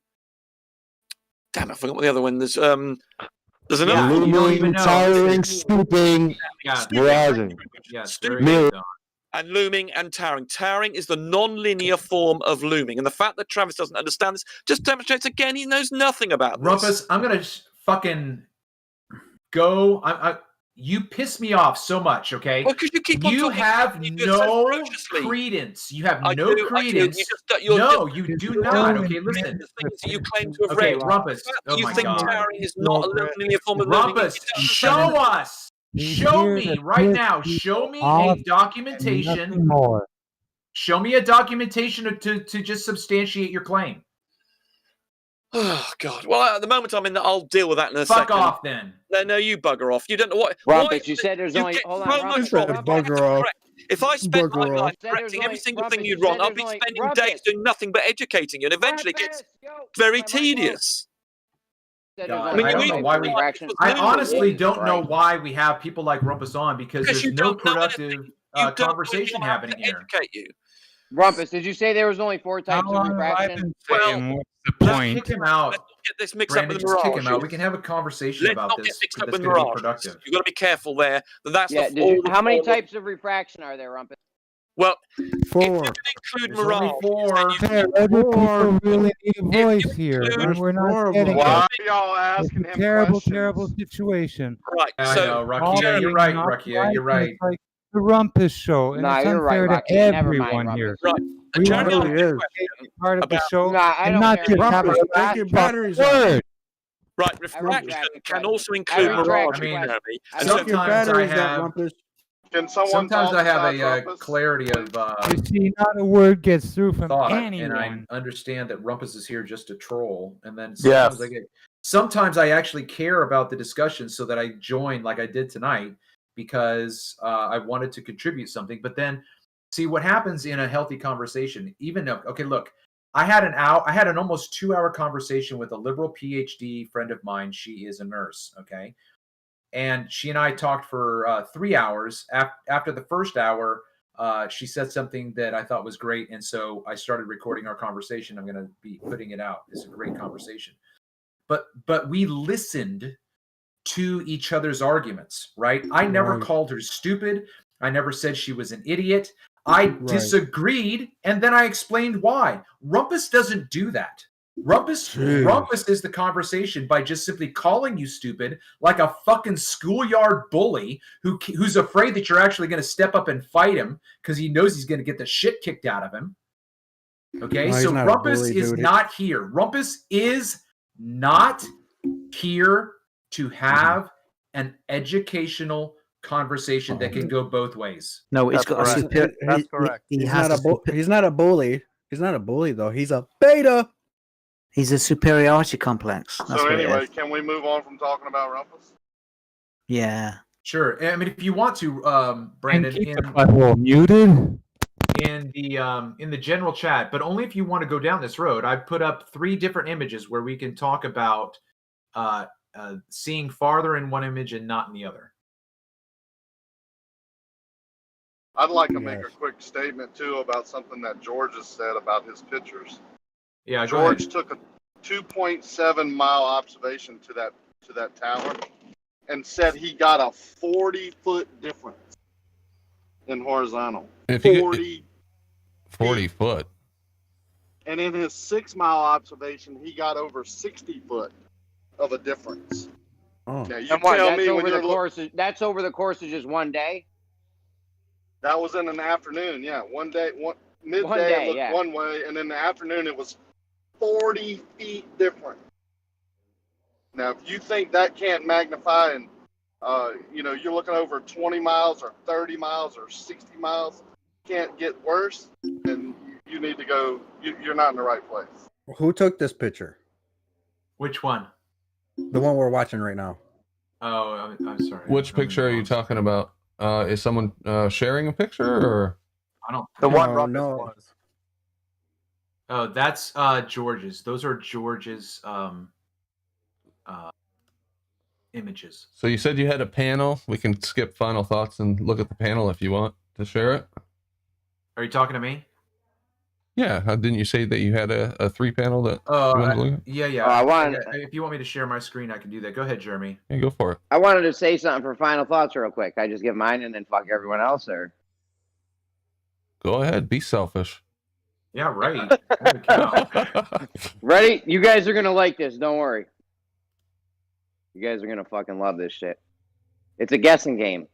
Damn, I forgot what the other one. There's another. Looming, towering, stooping, rising. And looming and towering. Towering is the non-linear form of looming. And the fact that Travis doesn't understand this just demonstrates again he knows nothing about this. Rumpus, I'm going to fucking go. You piss me off so much, okay? Well, because you keep on talking. Have no credence. You have no credence. You do not. Okay, listen. The things that you claim to have Okay, read. Rumpus. Oh you my think God. towering is not a linear form of Rumpus, looming? show us. Show me right now. Show me a documentation. Show me a documentation to just substantiate your claim. Oh God! Well, at the moment I'm in, I'll deal with that in a second. Fuck off, then. No, you bugger off. You don't know what. Rumpus, you said there's only. Hold on, Rumpus. Bugger off. If I spent my life correcting every single thing you'd wrong, I'd be spending days doing nothing but educating you, and eventually it gets very tedious. God, I don't know why I honestly don't know why we have people like Rumpus on, because there's no productive conversation happening here. Rumpus, did you say there was only 4 types of refraction? What's the point? Kick him out. Let's not get this mixed Brandon, up with the just kick him out. mirage. We can have a conversation about this. Let's not get mixed up that's with going to be mirage. productive. You've got to be careful there. That's How many types of refraction are there, Rumpus? Well, 4. if you can include mirage, Other people really need a voice here, and we're not getting Why it. are y'all asking It's him a terrible, questions? terrible situation. Right. I know, Rocky. Yeah, you're right, Rocky. Yeah, you're right. It's like the Rumpus show, and it's unfair to everyone here. Right. We want to be part of the show, and not just have a word. Right, refraction can also include mirage. I mean, and sometimes I have a clarity of you see, not a word gets through from thought, anyone. and I understand that Rumpus is here just to troll, and then Yes. sometimes I actually care about the discussion, so that I join like I did tonight, because I wanted to contribute something. But then, see what happens in a healthy conversation. Even though, okay, look, I had an almost 2-hour conversation with a liberal PhD friend of mine. She is a nurse, okay, and she and I talked for 3 hours. After the first hour, she said something that I thought was great, and so I started recording our conversation. I'm going to be putting it out. It's a great conversation, but we listened to each other's arguments, right? I never called her stupid. I never said she was an idiot. I disagreed, and then I explained why. Rumpus doesn't do that. Rumpus is the conversation by just simply calling you stupid, like a fucking schoolyard bully who's afraid that you're actually going to step up and fight him because he knows he's going to get the shit kicked out of him. Okay, so Rumpus is not here. Rumpus is not here to have an educational conversation that can go both ways. No, he's got a super. That's correct. He's not a bully. He's not a bully though. He's a beta. He's a superiority complex. That's So what it anyway, is. can we move on from talking about Rumpus? Yeah. Sure. I mean, if you want to, Brandon, And keep the butthole muted. in the general chat, but only if you want to go down this road. I've put up 3 different images where we can talk about seeing farther in one image and not in the other. I'd like to make a quick statement too about something that George has said about his pictures. Yeah, George took a 2.7 mile observation to that tower and said he got a 40-foot difference in horizontal. 40 foot. And in his 6-mile observation, he got over 60 foot of a difference. Oh. Now you And what, tell that's me over when the you're course. That's over the course of just one day. That was in an afternoon, yeah. One day, midday One day, it looked yeah. one way, and in the afternoon it was 40 feet different. Now, if you think that can't magnify, and you're looking over 20 miles or 30 miles or 60 miles, can't get worse, then you need to go. You're not in the right place. Who took this picture? Which one? The one we're watching right now. Oh, I'm sorry. Which picture are you talking about? Is someone sharing a picture or? I don't. The one No, Rumpus no. was. Oh, that's George's. Those are George's images. So you said you had a panel. We can skip final thoughts and look at the panel if you want to share it. Are you talking to me? Yeah, didn't you say that you had a 3 panel that you wanted to look at? Yeah. If you want me to share my screen, I can do that. Go ahead, Jeremy. Yeah, go for it. I wanted to say something for final thoughts real quick. I just give mine and then fuck everyone else, or Go ahead, be selfish. Yeah, right. Holy cow. ready? You guys are gonna like this. Don't worry. You guys are gonna fucking love this shit. It's a guessing game.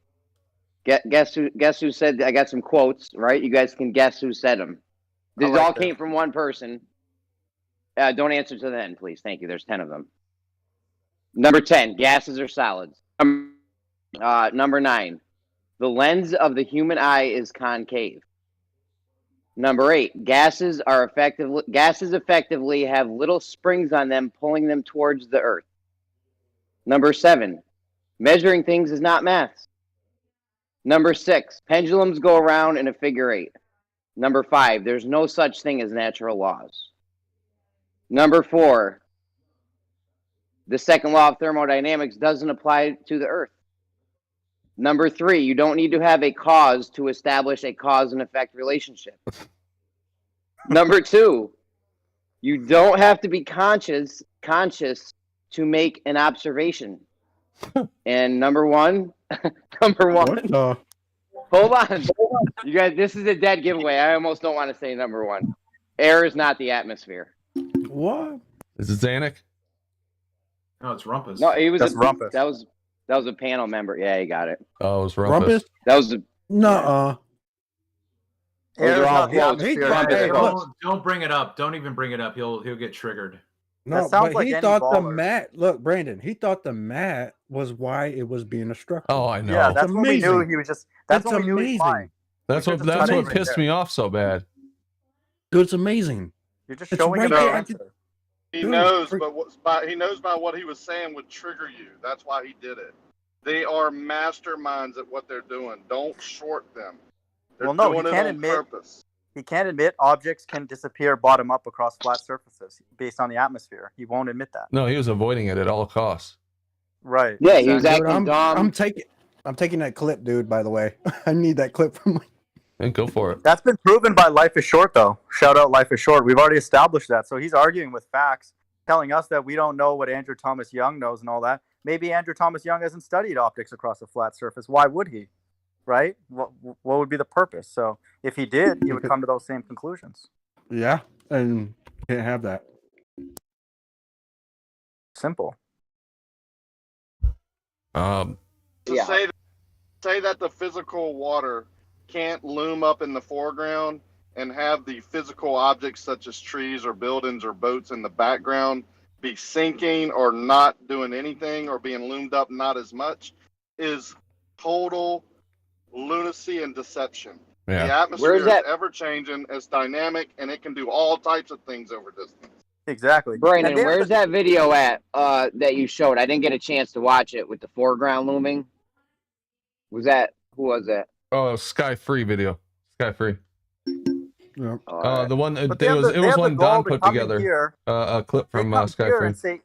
Guess who said? I got some quotes. Right? You guys can guess who said them. These all came from one person. Don't answer to the end, please. Thank you. There's 10 of them. Number 10, gases or solids. Number 9, the lens of the human eye is concave. Number 8, gases effectively have little springs on them, pulling them towards the earth. Number 7, measuring things is not math. Number 6, pendulums go around in a figure 8. Number 5, there's no such thing as natural laws. Number 4, the second law of thermodynamics doesn't apply to the earth. Number 3, you don't need to have a cause to establish a cause and effect relationship. Number 2, you don't have to be conscious to make an observation. And number 1, Hold on. You guys, this is a dead giveaway. I almost don't want to say number 1. Air is not the atmosphere. What? Is it Zanuck? No, it's Rumpus. No, he was That's Rumpus. That was a panel member. Yeah, he got it. Oh, it was Rumpus. That was a Nuh-uh. Those are all Air is not the quotes. atmosphere. Rumpus. Don't bring it up. Don't even bring it up. He'll get triggered. No, That sounds but like he any thought the baller. mat. Look, Brandon. He thought the mat was why it was being a structure. Oh, I know. Yeah, It's that's when we knew amazing. he was just. That's It's when we knew he was amazing. lying. That's what amazing. pissed me off so bad. Dude, it's amazing. You're just It's showing right him there. the I answer. could- He Dude, knows, freak- but he knows by what he was saying would trigger you. That's why he did it. They are masterminds at what they're doing. Don't short them. They're Well, no, he doing it can't on admit. purpose. He can't admit objects can disappear bottom up across flat surfaces based on the atmosphere. He won't admit that. No, he was avoiding it at all costs. Right. Yeah, he was Dude, acting dumb. I'm taking that clip, dude. By the way, I need that clip from. And go for it. That's been proven by Life is Short, though. Shout out Life is Short. We've already established that. So he's arguing with facts, telling us that we don't know what Andrew Thomas Young knows and all that. Maybe Andrew Thomas Young hasn't studied optics across a flat surface. Why would he? Right? What would be the purpose? So if he did, he would come to those same conclusions. Yeah, and can't have that. Simple. To say that the physical water can't loom up in the foreground and have the physical objects such as trees or buildings or boats in the background be sinking or not doing anything or being loomed up not as much is total lunacy and deception. Yeah. The atmosphere Where's is that- ever changing, it's dynamic, and it can do all types of things over distance. Exactly. Brandon, And there's where's the- that video at that you showed? I didn't get a chance to watch it with the foreground looming. Who was that? Oh, Sky Free video. Sky Free. Yeah. The one But it they have was the- it they was have the one goal Don to put come in together. here. A clip They from come Sky here Free. and say,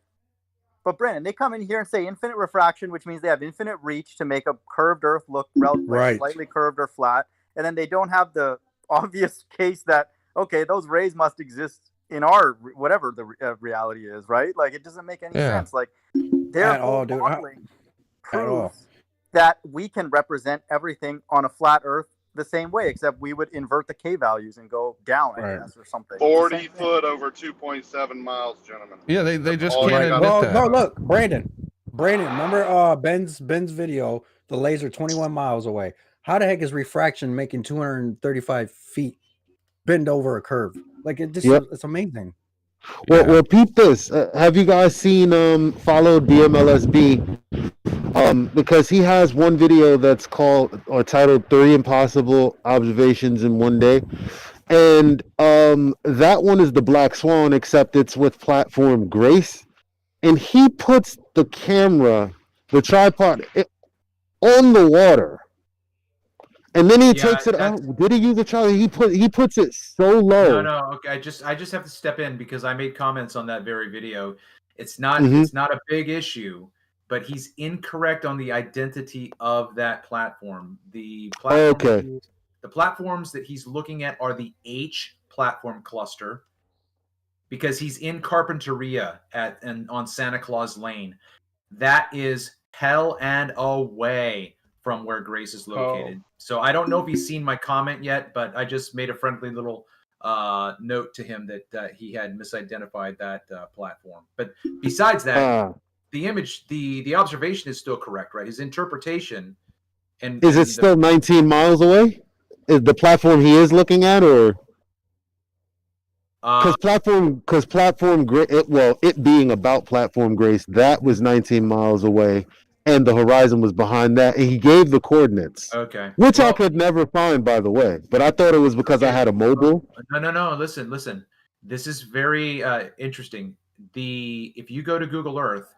but Brandon, they come in here and say infinite refraction, which means they have infinite reach to make a curved Earth look Right. slightly curved or flat, and then they don't have the obvious case that okay, those rays must exist in our whatever the reality is, right? Like it doesn't make any Yeah. sense. Like their At all, whole dude. modeling At all. proves that we can represent everything on a flat Earth the same way, except we would invert the K values and go down, I Right. guess, or something. It's the 40 same thing. foot over 2.7 miles, gentlemen. Yeah, they just all can't I got. admit Well, that. no, look, Brandon, remember Ben's video? The laser 21 miles away. How the heck is refraction making 235 feet bend over a curve? Like it just Yep. it's amazing. Well, peep this. Have you guys seen followed BMLSB? Because he has one video that's called or titled 3 Impossible Observations in One Day. And that one is the Black Swan, except it's with platform Grace. And he puts the camera, the tripod, on the water. And then he takes it out. Did he use a tripod? He puts it so low. No. Okay, I just have to step in because I made comments on that very video. It's not a big issue, but he's incorrect on the identity of that platform. The platforms that he's looking at are the H platform cluster, because he's in Carpinteria on Santa Claus Lane. That is hell and away from where Grace is located. So I don't know if he's seen my comment yet, but I just made a friendly little note to him that he had misidentified that platform. But besides that, the image, the observation is still correct, right? His interpretation. And is it still 19 miles away? Is the platform he is looking at, or? Because platform Grace, it being about platform Grace, that was 19 miles away, and the horizon was behind that, and he gave the coordinates. Okay. Which I could never find, by the way, but I thought it was because I had a mobile. No. Listen. This is very interesting. If you go to Google Earth,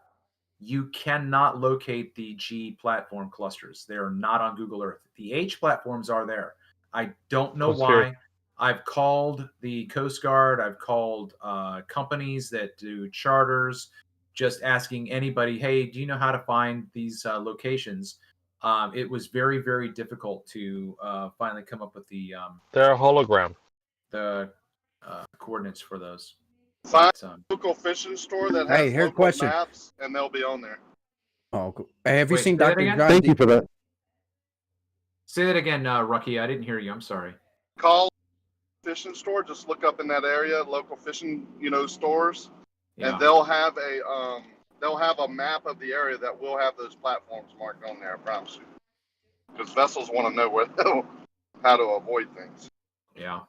you cannot locate the G platform clusters. They are not on Google Earth. The H platforms are there. I don't know why. I've called the Coast Guard. I've called companies that do charters, just asking anybody, hey, do you know how to find these locations? It was very, very difficult to finally come up with the they're a hologram. The coordinates for those. Find a local fishing store that has local maps, and they'll be on there. Oh, cool. Hey, have you Wait, seen say that Dr. again? John? Thank you for that. Say that again, Rucky. I didn't hear you. I'm sorry. Call fishing store. Just look up in that area, local fishing, stores, and they'll have a map of the area that will have those platforms marked on there. I promise you, because vessels want to know how to avoid things. Yeah.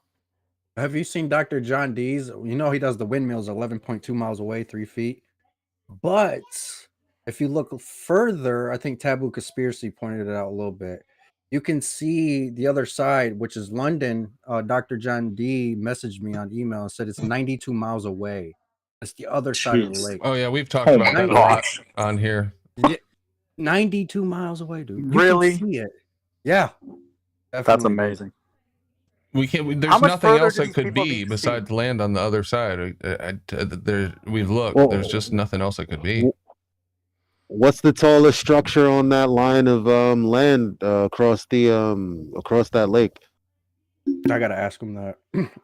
Have you seen Dr. John Dees? You know he does the windmills 11.2 miles away, 3 feet. But if you look further, I think Taboo Conspiracy pointed it out a little bit. You can see the other side, which is London. Dr. John D messaged me on email and said it's 92 miles away. That's the other side of the lake. Oh yeah, we've talked about that a lot on here. Yeah, 92 miles away, dude. You Really? can see it. Yeah. That's Definitely. amazing. We can't. There's How much nothing further else do it these could people be need to besides land on the other side. We've looked. Well, there's just nothing else it could be. What's the tallest structure on that line of land across that lake? I gotta ask him that.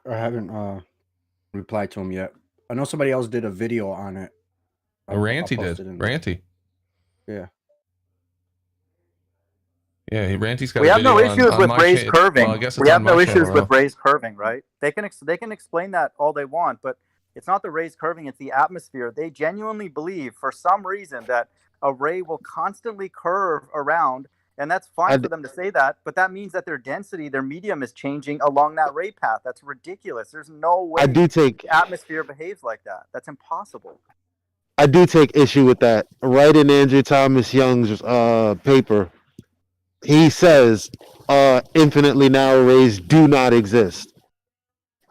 I haven't replied to him yet. I know somebody else did a video on it. Ranty post did. it in- Ranty. Yeah. Yeah, Ranty's got. We a have no video issues on with my raised curving. Well, I guess it's We have on my no issues channel with now. raised curving, right? They can explain that all they want, but it's not the raised curving, it's the atmosphere. They genuinely believe for some reason that a ray will constantly curve around, and that's fine for them to say that, but that means that their density, their medium is changing along that ray path. That's ridiculous. There's no way the atmosphere behaves like that. That's impossible. I do take issue with that. Right in Andrew Thomas Young's paper, he says infinitely narrow rays do not exist.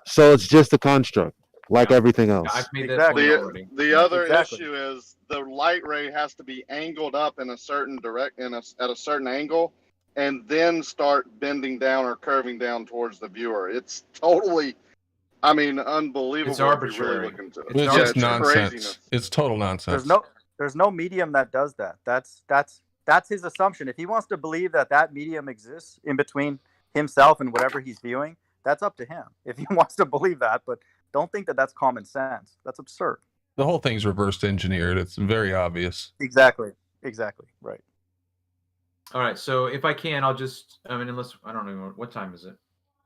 So it's just a construct, like everything else. I've made that point already. The other issue is the light ray has to be angled up in a certain at a certain angle, and then start bending down or curving down towards the viewer. It's totally, unbelievable. It's arbitrary. If you really look into it. It's just it's nonsense. craziness. It's total nonsense. There's no medium that does that. That's his assumption. If he wants to believe that medium exists in between himself and whatever he's viewing, that's up to him. If he wants to believe that, but don't think that that's common sense. That's absurd. The whole thing's reverse engineered. It's very obvious. Exactly. Right. All right. So if I can, I'll just. Unless I don't know what time is it.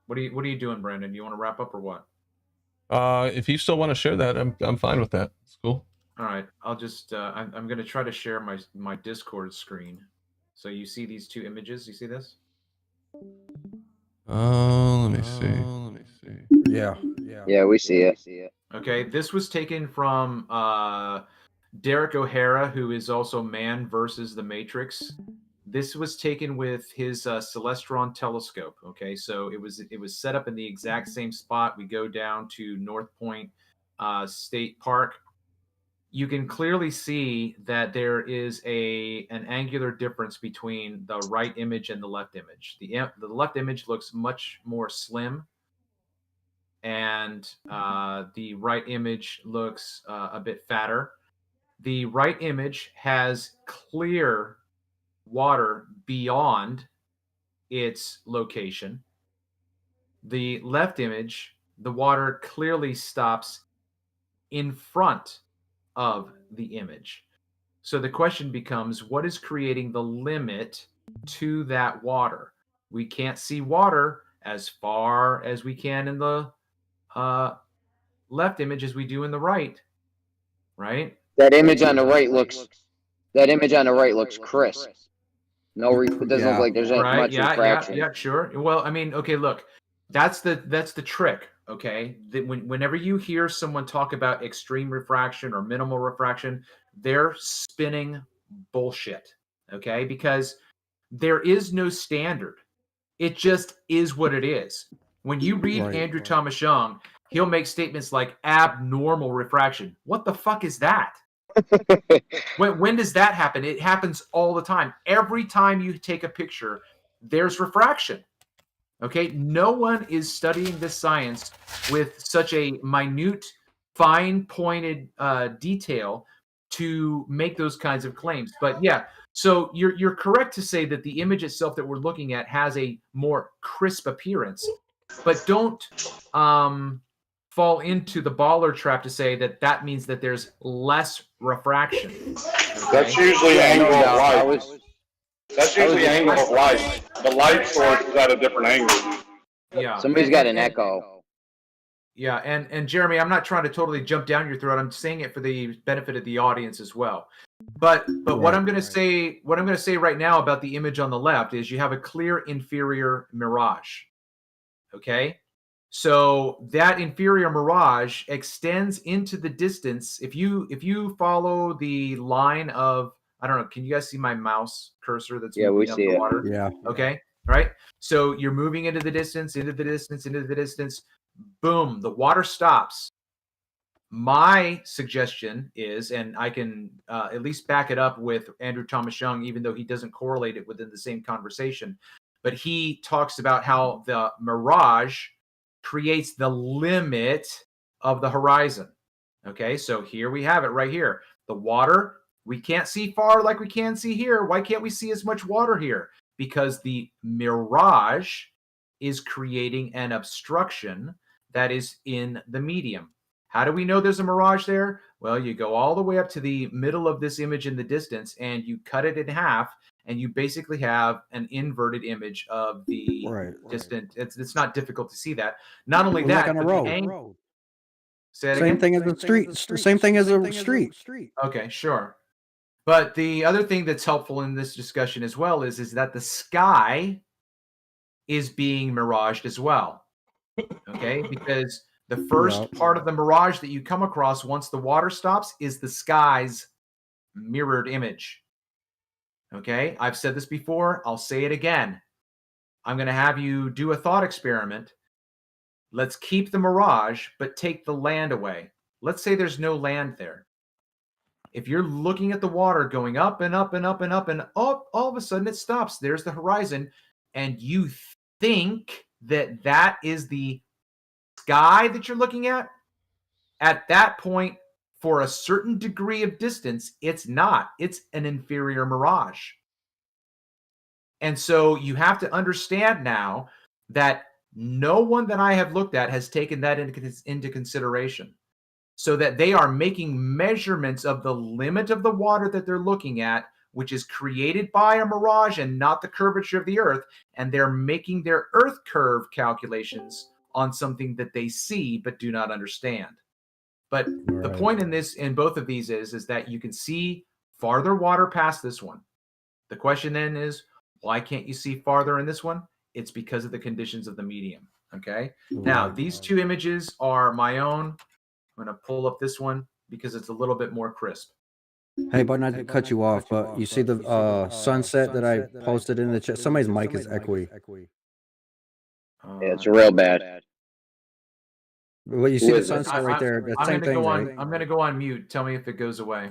What are you doing, Brandon? Do you want to wrap up or what? If you still want to share that, I'm fine with that. It's cool. All right. I'll just. I'm going to try to share my Discord screen. So you see these two images? You see this? Let me see. Yeah, we see it. Okay, this was taken from Derek O'Hara, who is also Man versus the Matrix. This was taken with his Celestron telescope. Okay, so it was set up in the exact same spot. We go down to North Point State Park. You can clearly see that there is an angular difference between the right image and the left image. The left image looks much more slim, and the right image looks a bit fatter. The right image has clear water beyond its location. The left image, the water clearly stops in front of the image. So the question becomes, what is creating the limit to that water? We can't see water as far as we can in the left image as we do in the right, right? That image on the right looks crisp. It doesn't look like there's much refraction. Yeah, sure. Well, I mean, okay, look, that's the trick. Okay, whenever you hear someone talk about extreme refraction or minimal refraction, they're spinning bullshit. Okay, because there is no standard. It just is what it is. When you read Andrew Thomas Young, he'll make statements like abnormal refraction. What the fuck is that? when does that happen? It happens all the time. Every time you take a picture, there's refraction. Okay, no one is studying this science with such a minute, fine-pointed detail to make those kinds of claims. But yeah, so you're correct to say that the image itself that we're looking at has a more crisp appearance, but don't fall into the baller trap to say that means that there's less refraction. Okay? That's usually angle of light. That's usually angle of light. The light source is at a different angle. Yeah. Somebody's got an echo. Yeah, and Jeremy, I'm not trying to totally jump down your throat. I'm saying it for the benefit of the audience as well. But what I'm going to say right now about the image on the left is you have a clear inferior mirage. Okay? So that inferior mirage extends into the distance. If you follow the line of, I don't know, can you guys see my mouse cursor that's moving up the water? Yeah. Okay. Right. So you're moving into the distance, into the distance, into the distance. Boom, the water stops. My suggestion is, and I can at least back it up with Andrew Thomas Young, even though he doesn't correlate it within the same conversation, but he talks about how the mirage creates the limit of the horizon. Okay, so here we have it right here. The water, we can't see far like we can see here. Why can't we see as much water here? Because the mirage is creating an obstruction that is in the medium. How do we know there's a mirage there? Well, you go all the way up to the middle of this image in the distance and you cut it in half, and you basically have an inverted image of the distant. It's not difficult to see that. Not only that, like on a but road. Say it Same again? thing as a street. Same thing as a street. Okay, sure. But the other thing that's helpful in this discussion as well is that the sky is being miraged as well. Okay, because the first part of the mirage that you come across once the water stops is the sky's mirrored image. Okay, I've said this before. I'll say it again. I'm going to have you do a thought experiment. Let's keep the mirage, but take the land away. Let's say there's no land there. If you're looking at the water going up and up and up and up and up, all of a sudden it stops. There's the horizon. And you think that is the sky that you're looking at that point, for a certain degree of distance, it's not. It's an inferior mirage. And so you have to understand now that no one that I have looked at has taken that into consideration, so that they are making measurements of the limit of the water that they're looking at, which is created by a mirage and not the curvature of the earth, and they're making their earth curve calculations on something that they see but do not understand. But the point in both of these is that you can see farther water past this one. The question then is, why can't you see farther in this one? It's because of the conditions of the medium. Okay. Now, these two images are my own. I'm going to pull up this one because it's a little bit more crisp. Hey, but not to cut you off, but you see the sunset that I posted in the chat? Somebody's mic is echoey. Yeah, it's real bad. Well, you see Who the is it? sunset right there. That I'm same gonna thing, go on. right? I'm gonna go on mute. Tell me if it goes away.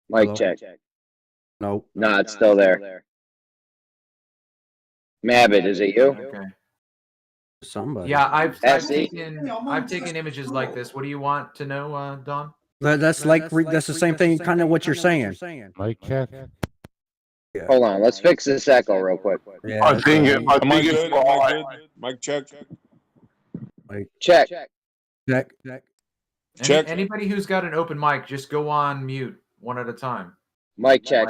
Mic Hello? check. Nope. No, it's still there. Mabbit, is it you? Okay. Somebody. Yeah, I've Essie? taken images like this. What do you want to know, Don? That's like that's the same thing, kind of what you're saying. Mic check. Yeah. Hold on, let's fix this echo real quick. Yeah, I that's think right. it, I Am I think it's good? Am I fine. good? Mic check. Check. Check. Anybody who's got an open mic, just go on mute one at a time. Mic check.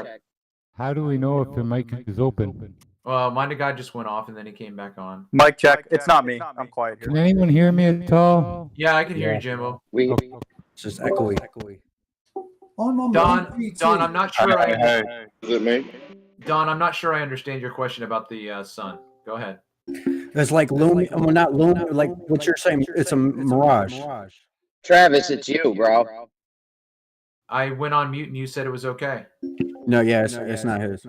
How do we know if the mic is open? Well, mine guy just went off and then he came back on. Mic check. It's not me. I'm quiet Can here. anyone hear me at all? Yeah, I can hear you, Jimbo. We Okay. It's just echoey. I'm on Don, I'm not sure. Hey, is it me? Don, I'm not sure I understand your question about the sun. Go ahead. It's like loom. Well, not loom. Like what you're saying. It's a mirage. Travis, it's you, bro. I went on mute and you said it was okay. No, yeah, it's not his.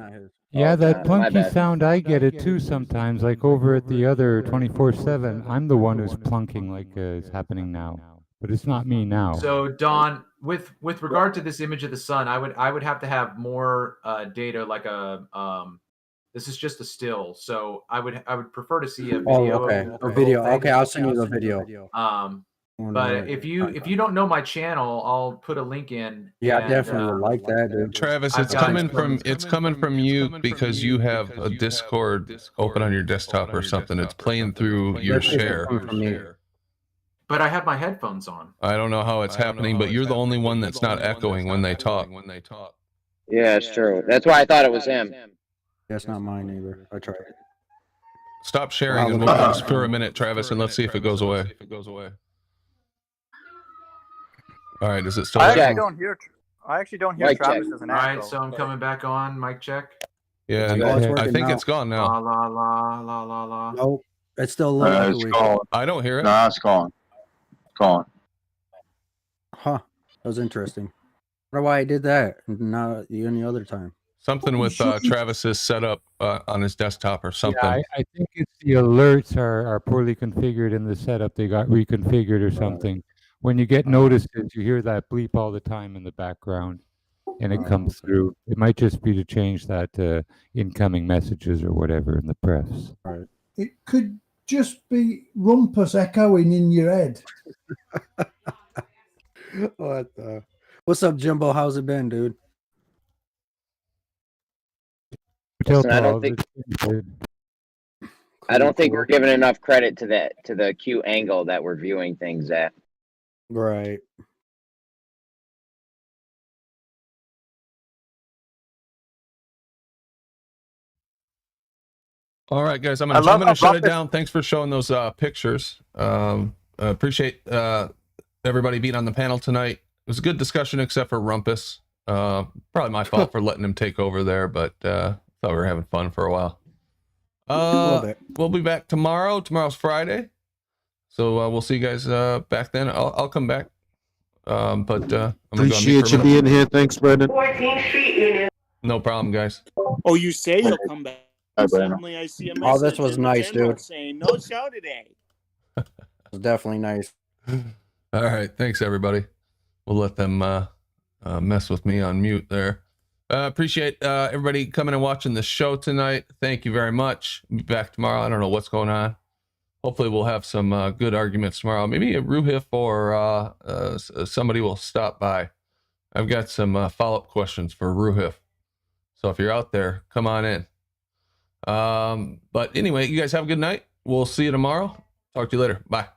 Yeah, that my plunky bad. sound, I get it too sometimes. Like over at the other 24/7, I'm the one who's plunking like is happening now. But it's not me now. So Don, with regard to this image of the sun, I would have to have more data, like a this is just a still. So I would prefer to see a video. Oh, okay. A video. Okay, I'll send you the video. But if you don't know my channel, I'll put a link in. Yeah, I and, definitely would like that, dude. Travis, I've it's got coming from you because you have a Discord open on your desktop or something. It's playing through your share. But I have my headphones on. I don't know how it's happening, but you're the only one that's not echoing when they talk. Yeah, it's true. That's why I thought it was him. That's not mine either. I tried it. Stop sharing and we'll just for a minute, Travis, and let's see if it goes away. All right, is it still I there? actually don't hear Mic Travis check. as an All right, echo. so I'm coming back on. Mic check. Yeah, Oh, it's I working think now. it's gone La now. la la la la la. Nope. It's still a little It's echoey. gone. I don't hear it. No, it's gone. Gone. Huh. That was interesting. I wonder why I did that and not any other time. Something with Travis's setup on his desktop or something. Yeah, I think it's the alerts are poorly configured in the setup. They got reconfigured or something. When you get notices, you hear that bleep all the time in the background, and it comes through. It might just be to change that incoming messages or whatever in the press. Right. It could just be rumpus echoing in your head. What the? What's up, Jimbo? How's it been, dude? Listen, I don't think we're giving enough credit to the acute angle that we're viewing things at. Right. All right, guys, I'm gonna shut it down. Thanks for showing those pictures. Appreciate everybody being on the panel tonight. It was a good discussion, except for Rumpus. Probably my fault for letting him take over there, but thought we were having fun for a while. We'll be back tomorrow. Tomorrow's Friday, so we'll see you guys back then. I'll come back. I'm gonna go on mute Appreciate for a you minute. being here. Thanks, Brendan. No problem, guys. Oh, you say you'll come back. Hi, Brandon. Suddenly I see a Oh, this message was in the nice, channel dude. saying no show today. It was definitely nice. All right, thanks everybody. We'll let them mess with me on mute there. Appreciate everybody coming and watching the show tonight. Thank you very much. Be back tomorrow. I don't know what's going on. Hopefully we'll have some good arguments tomorrow. Maybe a Ruhif or somebody will stop by. I've got some follow-up questions for Ruhif. So if you're out there, come on in. But anyway, you guys have a good night. We'll see you tomorrow. Talk to you later. Bye.